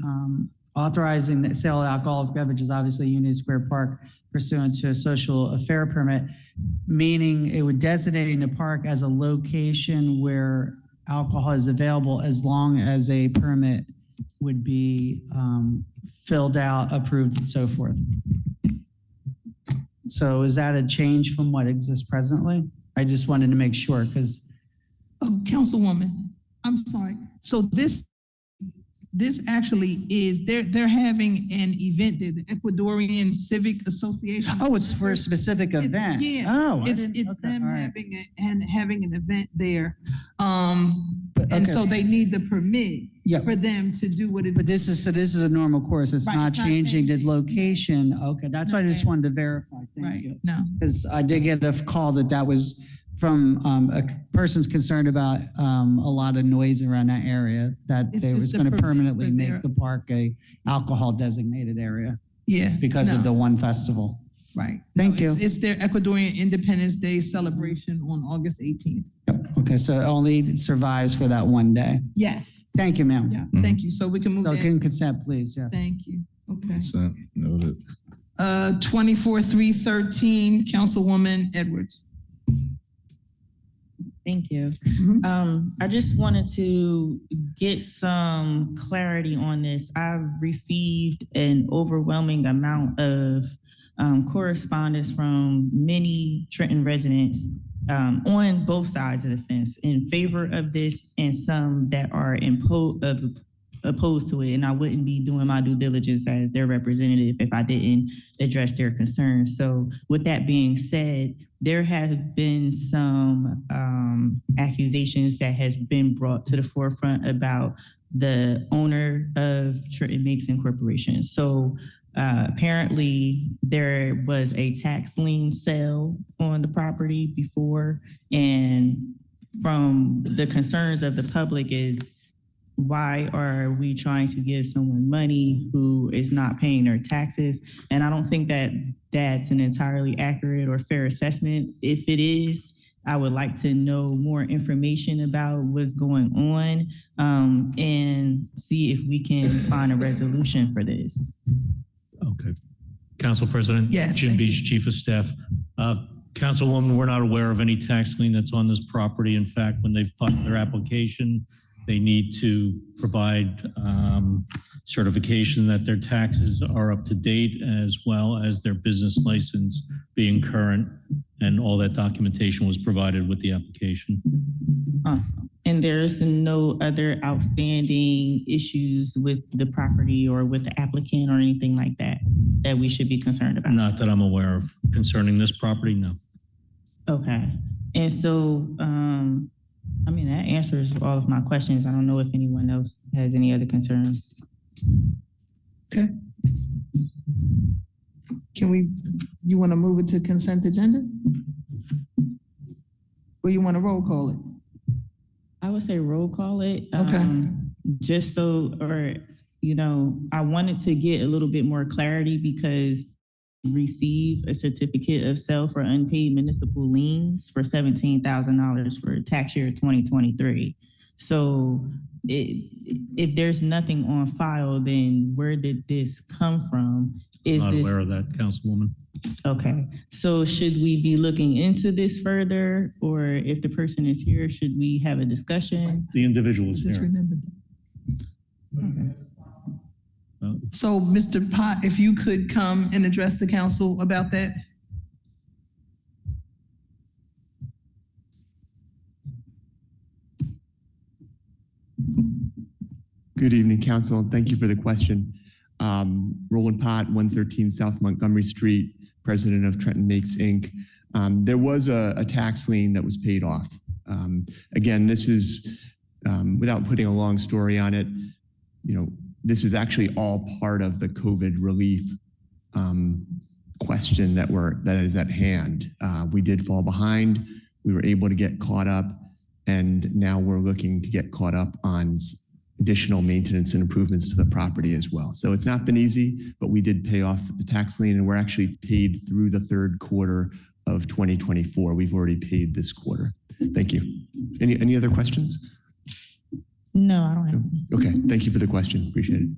authorizing the sale of alcoholic beverages, obviously Union Square Park, pursuant to a social affair permit, meaning it would designate the park as a location where alcohol is available as long as a permit would be filled out, approved, and so forth. So is that a change from what exists presently? I just wanted to make sure because. Oh, Councilwoman, I'm sorry. So this actually is, they're having an event there, the Ecuadorian Civic Association. Oh, it's for a specific event. Yeah. Oh, it's them having an event there. And so they need the permit for them to do what it is. But this is a normal course. It's Right, not it's not changing the location. Okay, that's why I just wanted to verify. Thank you. No. Because I did get a call that was from a person's concerned about a lot of noise around that area, that It's they was just a going to permit permanently for make their- the park a alcohol designated area. Yeah. Because of no. the one festival. Right. Thank No, you. It's their Ecuadorian Independence Day celebration on August 18th. Okay, so it only survives for that one day. Yes. Thank you, ma'am. Yeah, thank you. So we can move So that. can consent, please, yes. Thank you. Okay. Consent, noted. 24-313, Councilwoman Edwards. Thank you. I just wanted to get some clarity on this. I've received an overwhelming amount of correspondence from many Trenton residents on both sides of the fence in favor of this, and some that are opposed to it, and I wouldn't be doing my due diligence as their representative if I didn't address their concerns. So with that being said, there have been some accusations that has been brought to the forefront about the owner of Trenton Makes Incorporation. So apparently there was a tax lien sale on the property before, and from the concerns of the public is, why are we trying to give someone money who is not paying their taxes? And I don't think that that's an entirely accurate or fair assessment. If it is, I would like to know more information about what's going on, and see if we can find a resolution for this. Okay. Council President? Yes, Jim Beach, Chief of Staff. Councilwoman, we're not aware of any tax lien that's on this property. In fact, when they file their application, they need to provide certification that their taxes are up to date, as well as their business license being current, and all that documentation was provided with the application. Awesome. And there's no other outstanding issues with the property or with the applicant or anything like that that we should be concerned about? Not that I'm aware of concerning this property, no. Okay. And so, I mean, that answers all of my questions. I don't know if anyone else has any other concerns. Okay. You want to move it to consent agenda? Or you want to roll call it? I would say roll call it. Okay. Just so, or, I wanted to get a little bit more clarity because receive a certificate of sale for unpaid municipal liens for $17,000 for tax year 2023. So if there's nothing on file, then where did this come from? Not aware of that, Councilwoman. Okay, so should we be looking into this further, or if the person is here, should we have a discussion? The individual is Just here. remember. Okay. So, Mr. Pot, if you could come and address the council about that? Good evening, council, and thank you for the question. Roland Pott, 113 South Montgomery Street, president of Trenton Makes Inc. There was a tax lien that was paid off. Again, this is, without putting a long story on it, this is actually all part of the COVID relief question that is at hand. We did fall behind. We were able to get caught up, and now we're looking to get caught up on additional maintenance and improvements to the property as well. So it's not been easy, but we did pay off the tax lien, and we're actually paid through the third quarter of 2024. We've already paid this quarter. Thank you. Any other questions? No, I don't have. Okay, thank you for the question. Appreciate it.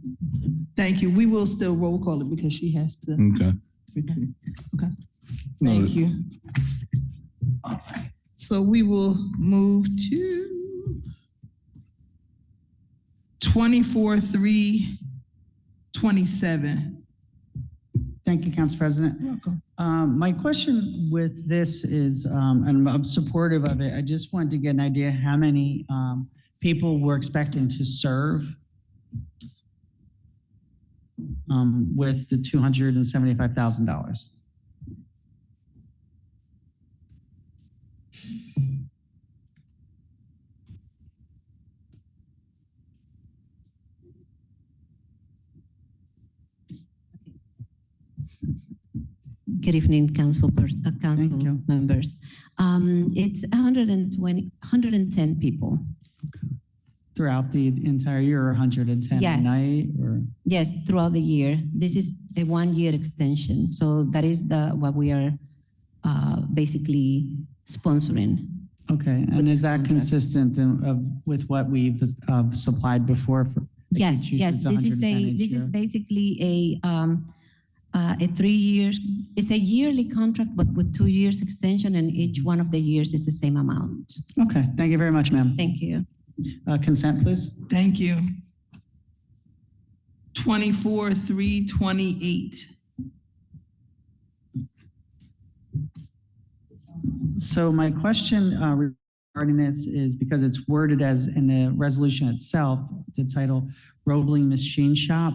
Thank you. We will still roll call it because she has to. Okay. Okay. Thank you. All right. So we will move to 24-3-27. Thank you, Council President. Welcome. My question with this is, and I'm supportive of it, I just wanted to get an idea how many people we're expecting to serve with the $275,000. Good evening, council members. It's 110 people. Throughout the entire year, or 110 Yes. a night, or? Yes, throughout the year. This is a 1-year extension. So that is what we are basically sponsoring. Okay, and is that consistent with what we've supplied before? Yes, yes. This is basically a 3 years. It's a yearly contract, but with 2 years extension, and each one of the years is the same amount. Okay, thank you very much, ma'am. Thank you. Consent, please. Thank you. 24-3-28. So my question regarding this is because it's worded as in the resolution itself the title Roebling Machine Shop.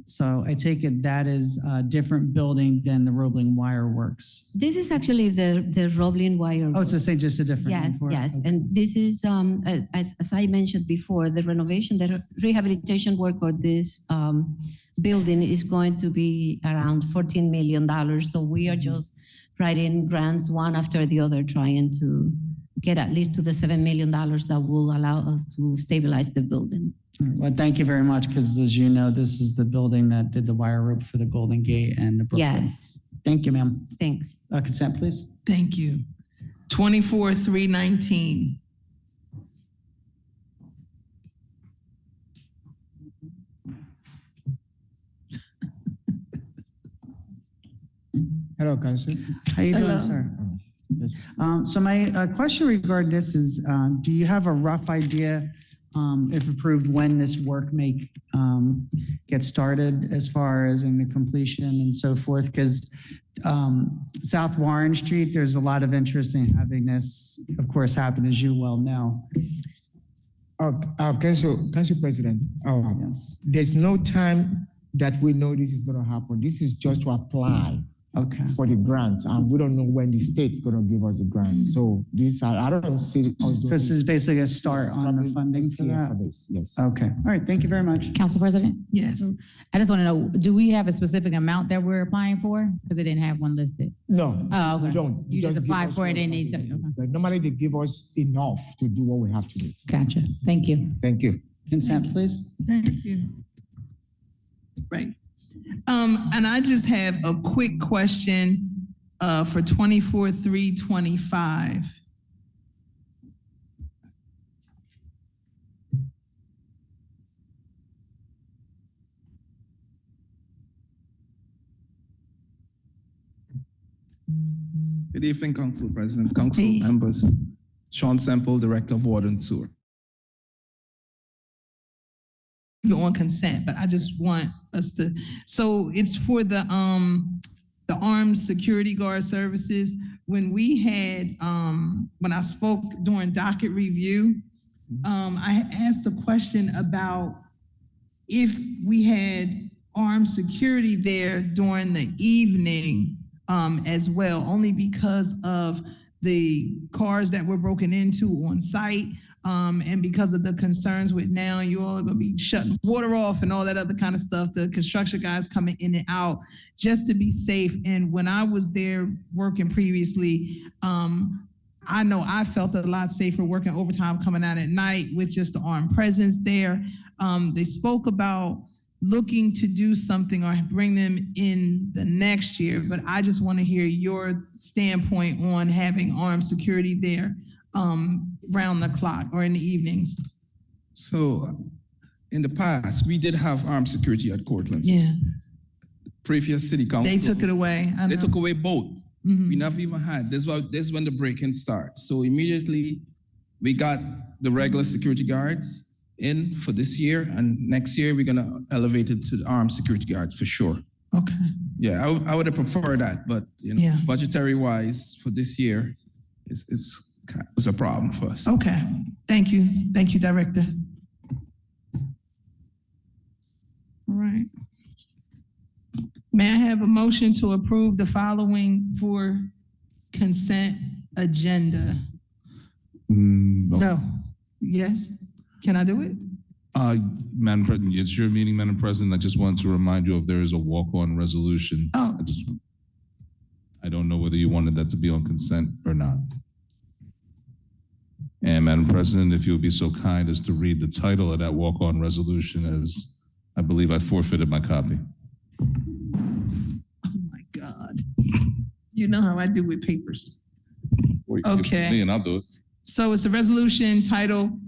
So I take it that is a different building than the Roebling Wire Works. This is actually the Roebling Wire. Oh, it's the same, just a different name Yes, for it? yes. Okay. And this is, as I mentioned before, the renovation, the rehabilitation work for this building is going to be around $14 million. So we are just writing grants one after the other, trying to get at least to the $7 million that will allow us to stabilize the building. Well, thank you very much, because as you know, this is the building that did the wire rope for the Golden Gate and the Brooklyn. Yes. Thank you, ma'am. Thanks. Consent, please. Thank you. 24-319. Hello, Council. How you Hello. doing, sir? So my question regarding this is, do you have a rough idea, if approved, when this work may get started as far as in the completion and so forth? Because South Warren Street, there's a lot of interest in having this, of course, happen, as you well know. Council President, Yes. there's no time that we know this is going to happen. This is just to apply for the grant, and we don't know when the state's going to give us the grant. So this, I don't see us. So this is basically a start on the funding for that? For this, yes. Okay. All right. Thank you very much. Council President? Yes. I just want to know, do we have a specific amount that we're applying for? Because they didn't have one listed. No, Oh, okay. we don't. You just give apply us for it what and we need to, have okay. do. But normally they give us enough to do what we have to do. Gotcha. Thank you. Thank you. Consent, please. Thank you. Right. And I just have a quick question for 24-325. Good evening, Council President, Council members. Sean Semple, Director of Water and Sewer. On consent, but I just want us to, so it's for the armed security guard services. When we had, when I spoke during docket review, I asked a question about if we had armed security there during the evening as well, only because of the cars that were broken into on site. And because of the concerns with now, you all are gonna be shutting water off and all that other kind of stuff, the construction guys coming in and out, just to be safe. And when I was there working previously, I know I felt a lot safer working overtime coming out at night with just the armed presence there. They spoke about looking to do something or bring them in the next year, but I just want to hear your standpoint on having armed security there round the clock or in the evenings. So in the past, we did have armed security at Cortland. Yeah. Previous city council. They took it away. I They know. took away both. We never even had. This is when the break-in starts. So immediately we got the regular security guards in for this year, and next year we're gonna elevate it to the armed security guards for sure. Okay. Yeah, I would have preferred that, but you know, Yeah. budgetary wise for this year, it's a problem for us. Okay. Thank you. Thank you, Director. All right. May I have a motion to approve the following for consent agenda? No. Yes? Can I do it? Madam President, it's your meeting, Madam President. I just wanted to remind you if there is a walk-on resolution. Oh. I don't know whether you wanted that to be on consent or not. And Madam President, if you'll be so kind as to read the title of that walk-on resolution, as I believe I forfeited my copy. Oh my God. You know how I do with papers. Or you can give it to Okay. me and I'll do it. So it's a resolution titled,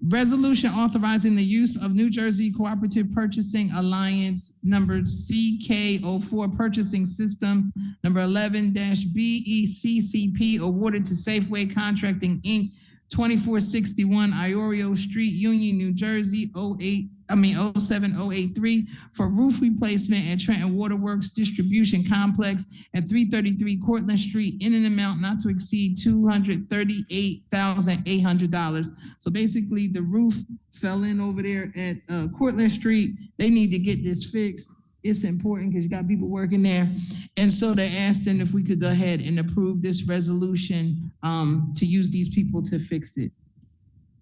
Resolution Authorizing the Use of New Jersey Cooperative Purchasing Alliance number CK04 Purchasing System number 11-BECCP awarded to Safeway Contracting, Inc. 2461 Iorio Street, Union, New Jersey, 07083 for roof replacement at Trenton Waterworks Distribution Complex at 333 Cortlandt Street in an amount not to exceed $238,800. So basically, the roof fell in over there at Cortlandt Street. They need to get this fixed. It's important because you got people working there. And so they asked them if we could go ahead and approve this resolution to use these people to fix it.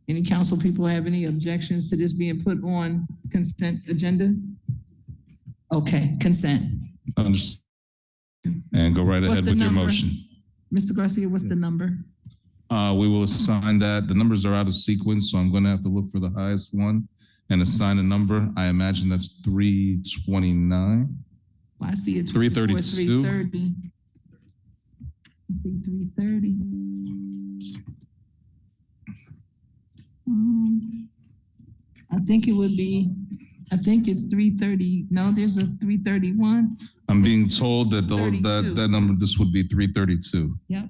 Any council people have any objections to this being put on consent agenda? Okay, consent. And go right ahead with your motion. Mr. Garcia, what's the number? We will assign that. The numbers are out of sequence, so I'm going to have to look for the highest one and assign a number. I imagine that's 329. Well, I see it 332. 330. I see 330. I think it's 330. No, there's a 331. I'm being told that that number, this would be 332. Yep.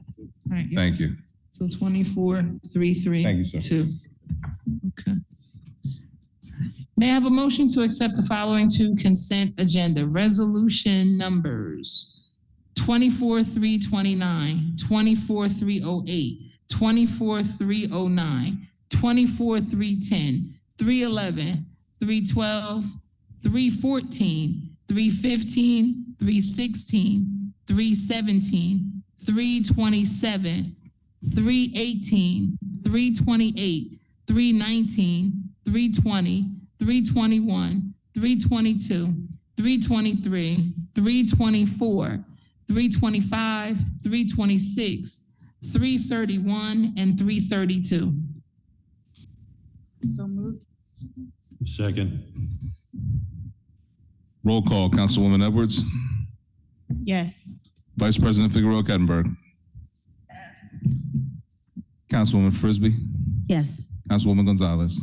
Right. Yep. Thank you. So 2433. Thank you, sir. Okay. May I have a motion to accept the following two consent agenda resolution numbers 24329, 24308, 24309, 24310, 311, 312, 314, 315, 316, 317, 327, 318, 328, 319, 320, 321, 322, 323, 324, 325, 326, 331, and 332. So moved. Second. Roll call, Councilwoman Edwards. Yes. Vice President Figueroa Kettenberg. Councilwoman Frisbee. Yes. Councilwoman Gonzalez.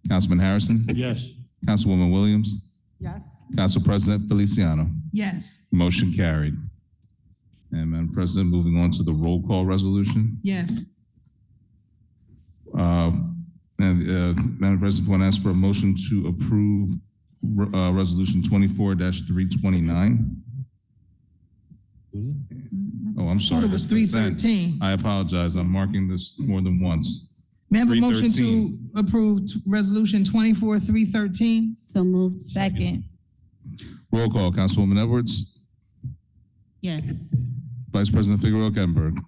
Councilman Harrison. Yes. Councilwoman Williams. Yes. Council President Feliciano. Yes. Motion carried. And Madam President, moving on to the roll call resolution. Yes. Madam President, I want to ask for a motion to approve resolution 24-329. Oh, I'm sorry. It was that's consent. 313. I apologize. I'm marking this more than once. May I have a motion 313. to approve resolution 24313? So moved. Second. Roll call, Councilwoman Edwards. Yes. Vice President Figueroa Kettenberg.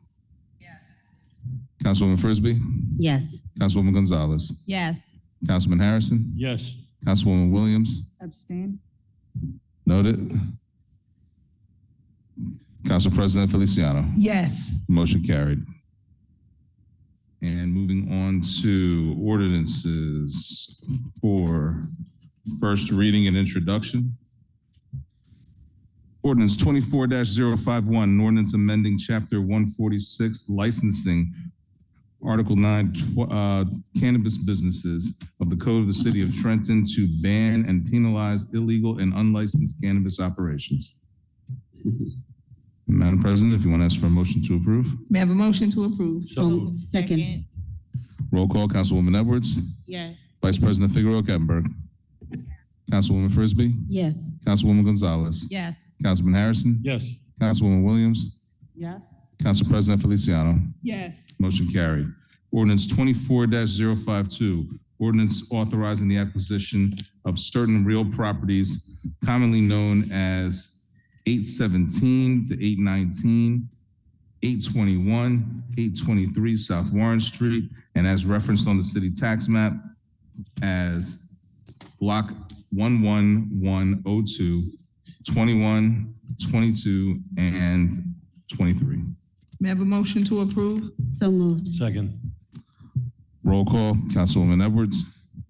Councilwoman Frisbee. Yes. Councilwoman Gonzalez. Yes. Councilman Harrison. Yes. Councilwoman Williams. Abstain. Noted. Council President Feliciano. Yes. Motion carried. And moving on to ordinances for first reading and introduction. Ordinance 24-051, an ordinance amending Chapter 146, licensing, Article 9, cannabis businesses of the Code of the City of Trenton to ban and penalize illegal and unlicensed cannabis operations. Madam President, if you want to ask for a motion to approve. May I have a motion to approve? So second. Roll call, Councilwoman Edwards. Yes. Vice President Figueroa Kettenberg. Councilwoman Frisbee. Yes. Councilwoman Gonzalez. Yes. Councilman Harrison. Yes. Councilwoman Williams. Yes. Council President Feliciano. Yes. Motion carried. Ordinance 24-052, ordinance authorizing the acquisition of certain real properties commonly known as 817 to 819, 821, 823 South Warren Street, and as referenced on the city tax map as block 11102, 21, 22, and 23. May I have a motion to approve? So moved. Second. Roll call, Councilwoman Edwards.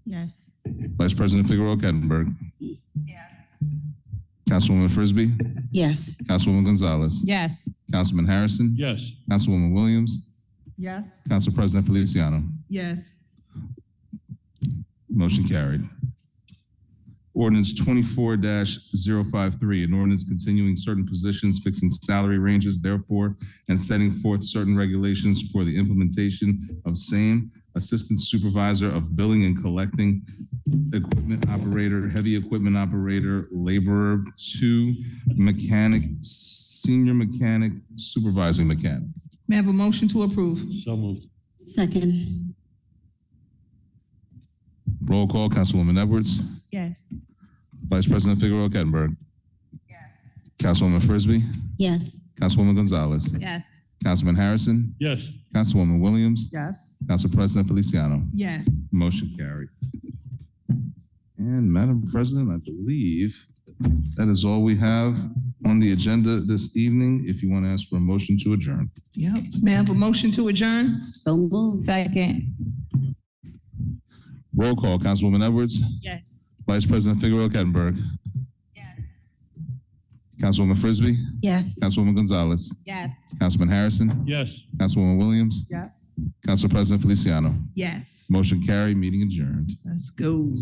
Yes. Vice President Figueroa Kettenberg. Councilwoman Frisbee. Yes. Councilwoman Gonzalez. Yes. Councilman Harrison. Yes. Councilwoman Williams. Yes. Council President Feliciano. Yes. Motion carried. Ordinance 24-053, an ordinance continuing certain positions, fixing salary ranges, therefore, and setting forth certain regulations for the implementation of same. Assistant Supervisor of Billing and Collecting, Equipment Operator, Heavy Equipment Operator, Laborer, 2, Mechanic, Senior Mechanic, Supervising Mechanic. May I have a motion to approve? So moved. Second. Roll call, Councilwoman Edwards. Yes. Vice President Figueroa Kettenberg. Yes. Councilwoman Frisbee. Yes. Councilwoman Gonzalez. Yes. Councilman Harrison. Yes. Councilwoman Williams. Yes. Council President Feliciano. Yes. Motion carried. And Madam President, I believe that is all we have on the agenda this evening. If you want to ask for a motion to adjourn. Yep. May I have a motion to adjourn? So moved. Second. Roll call, Councilwoman Edwards. Yes. Vice President Figueroa Kettenberg. Yes. Councilwoman Frisbee. Yes. Councilwoman Gonzalez. Yes. Councilman Harrison. Yes. Councilwoman Williams. Yes. Council President Feliciano. Yes. Motion carried, meeting adjourned. Let's go.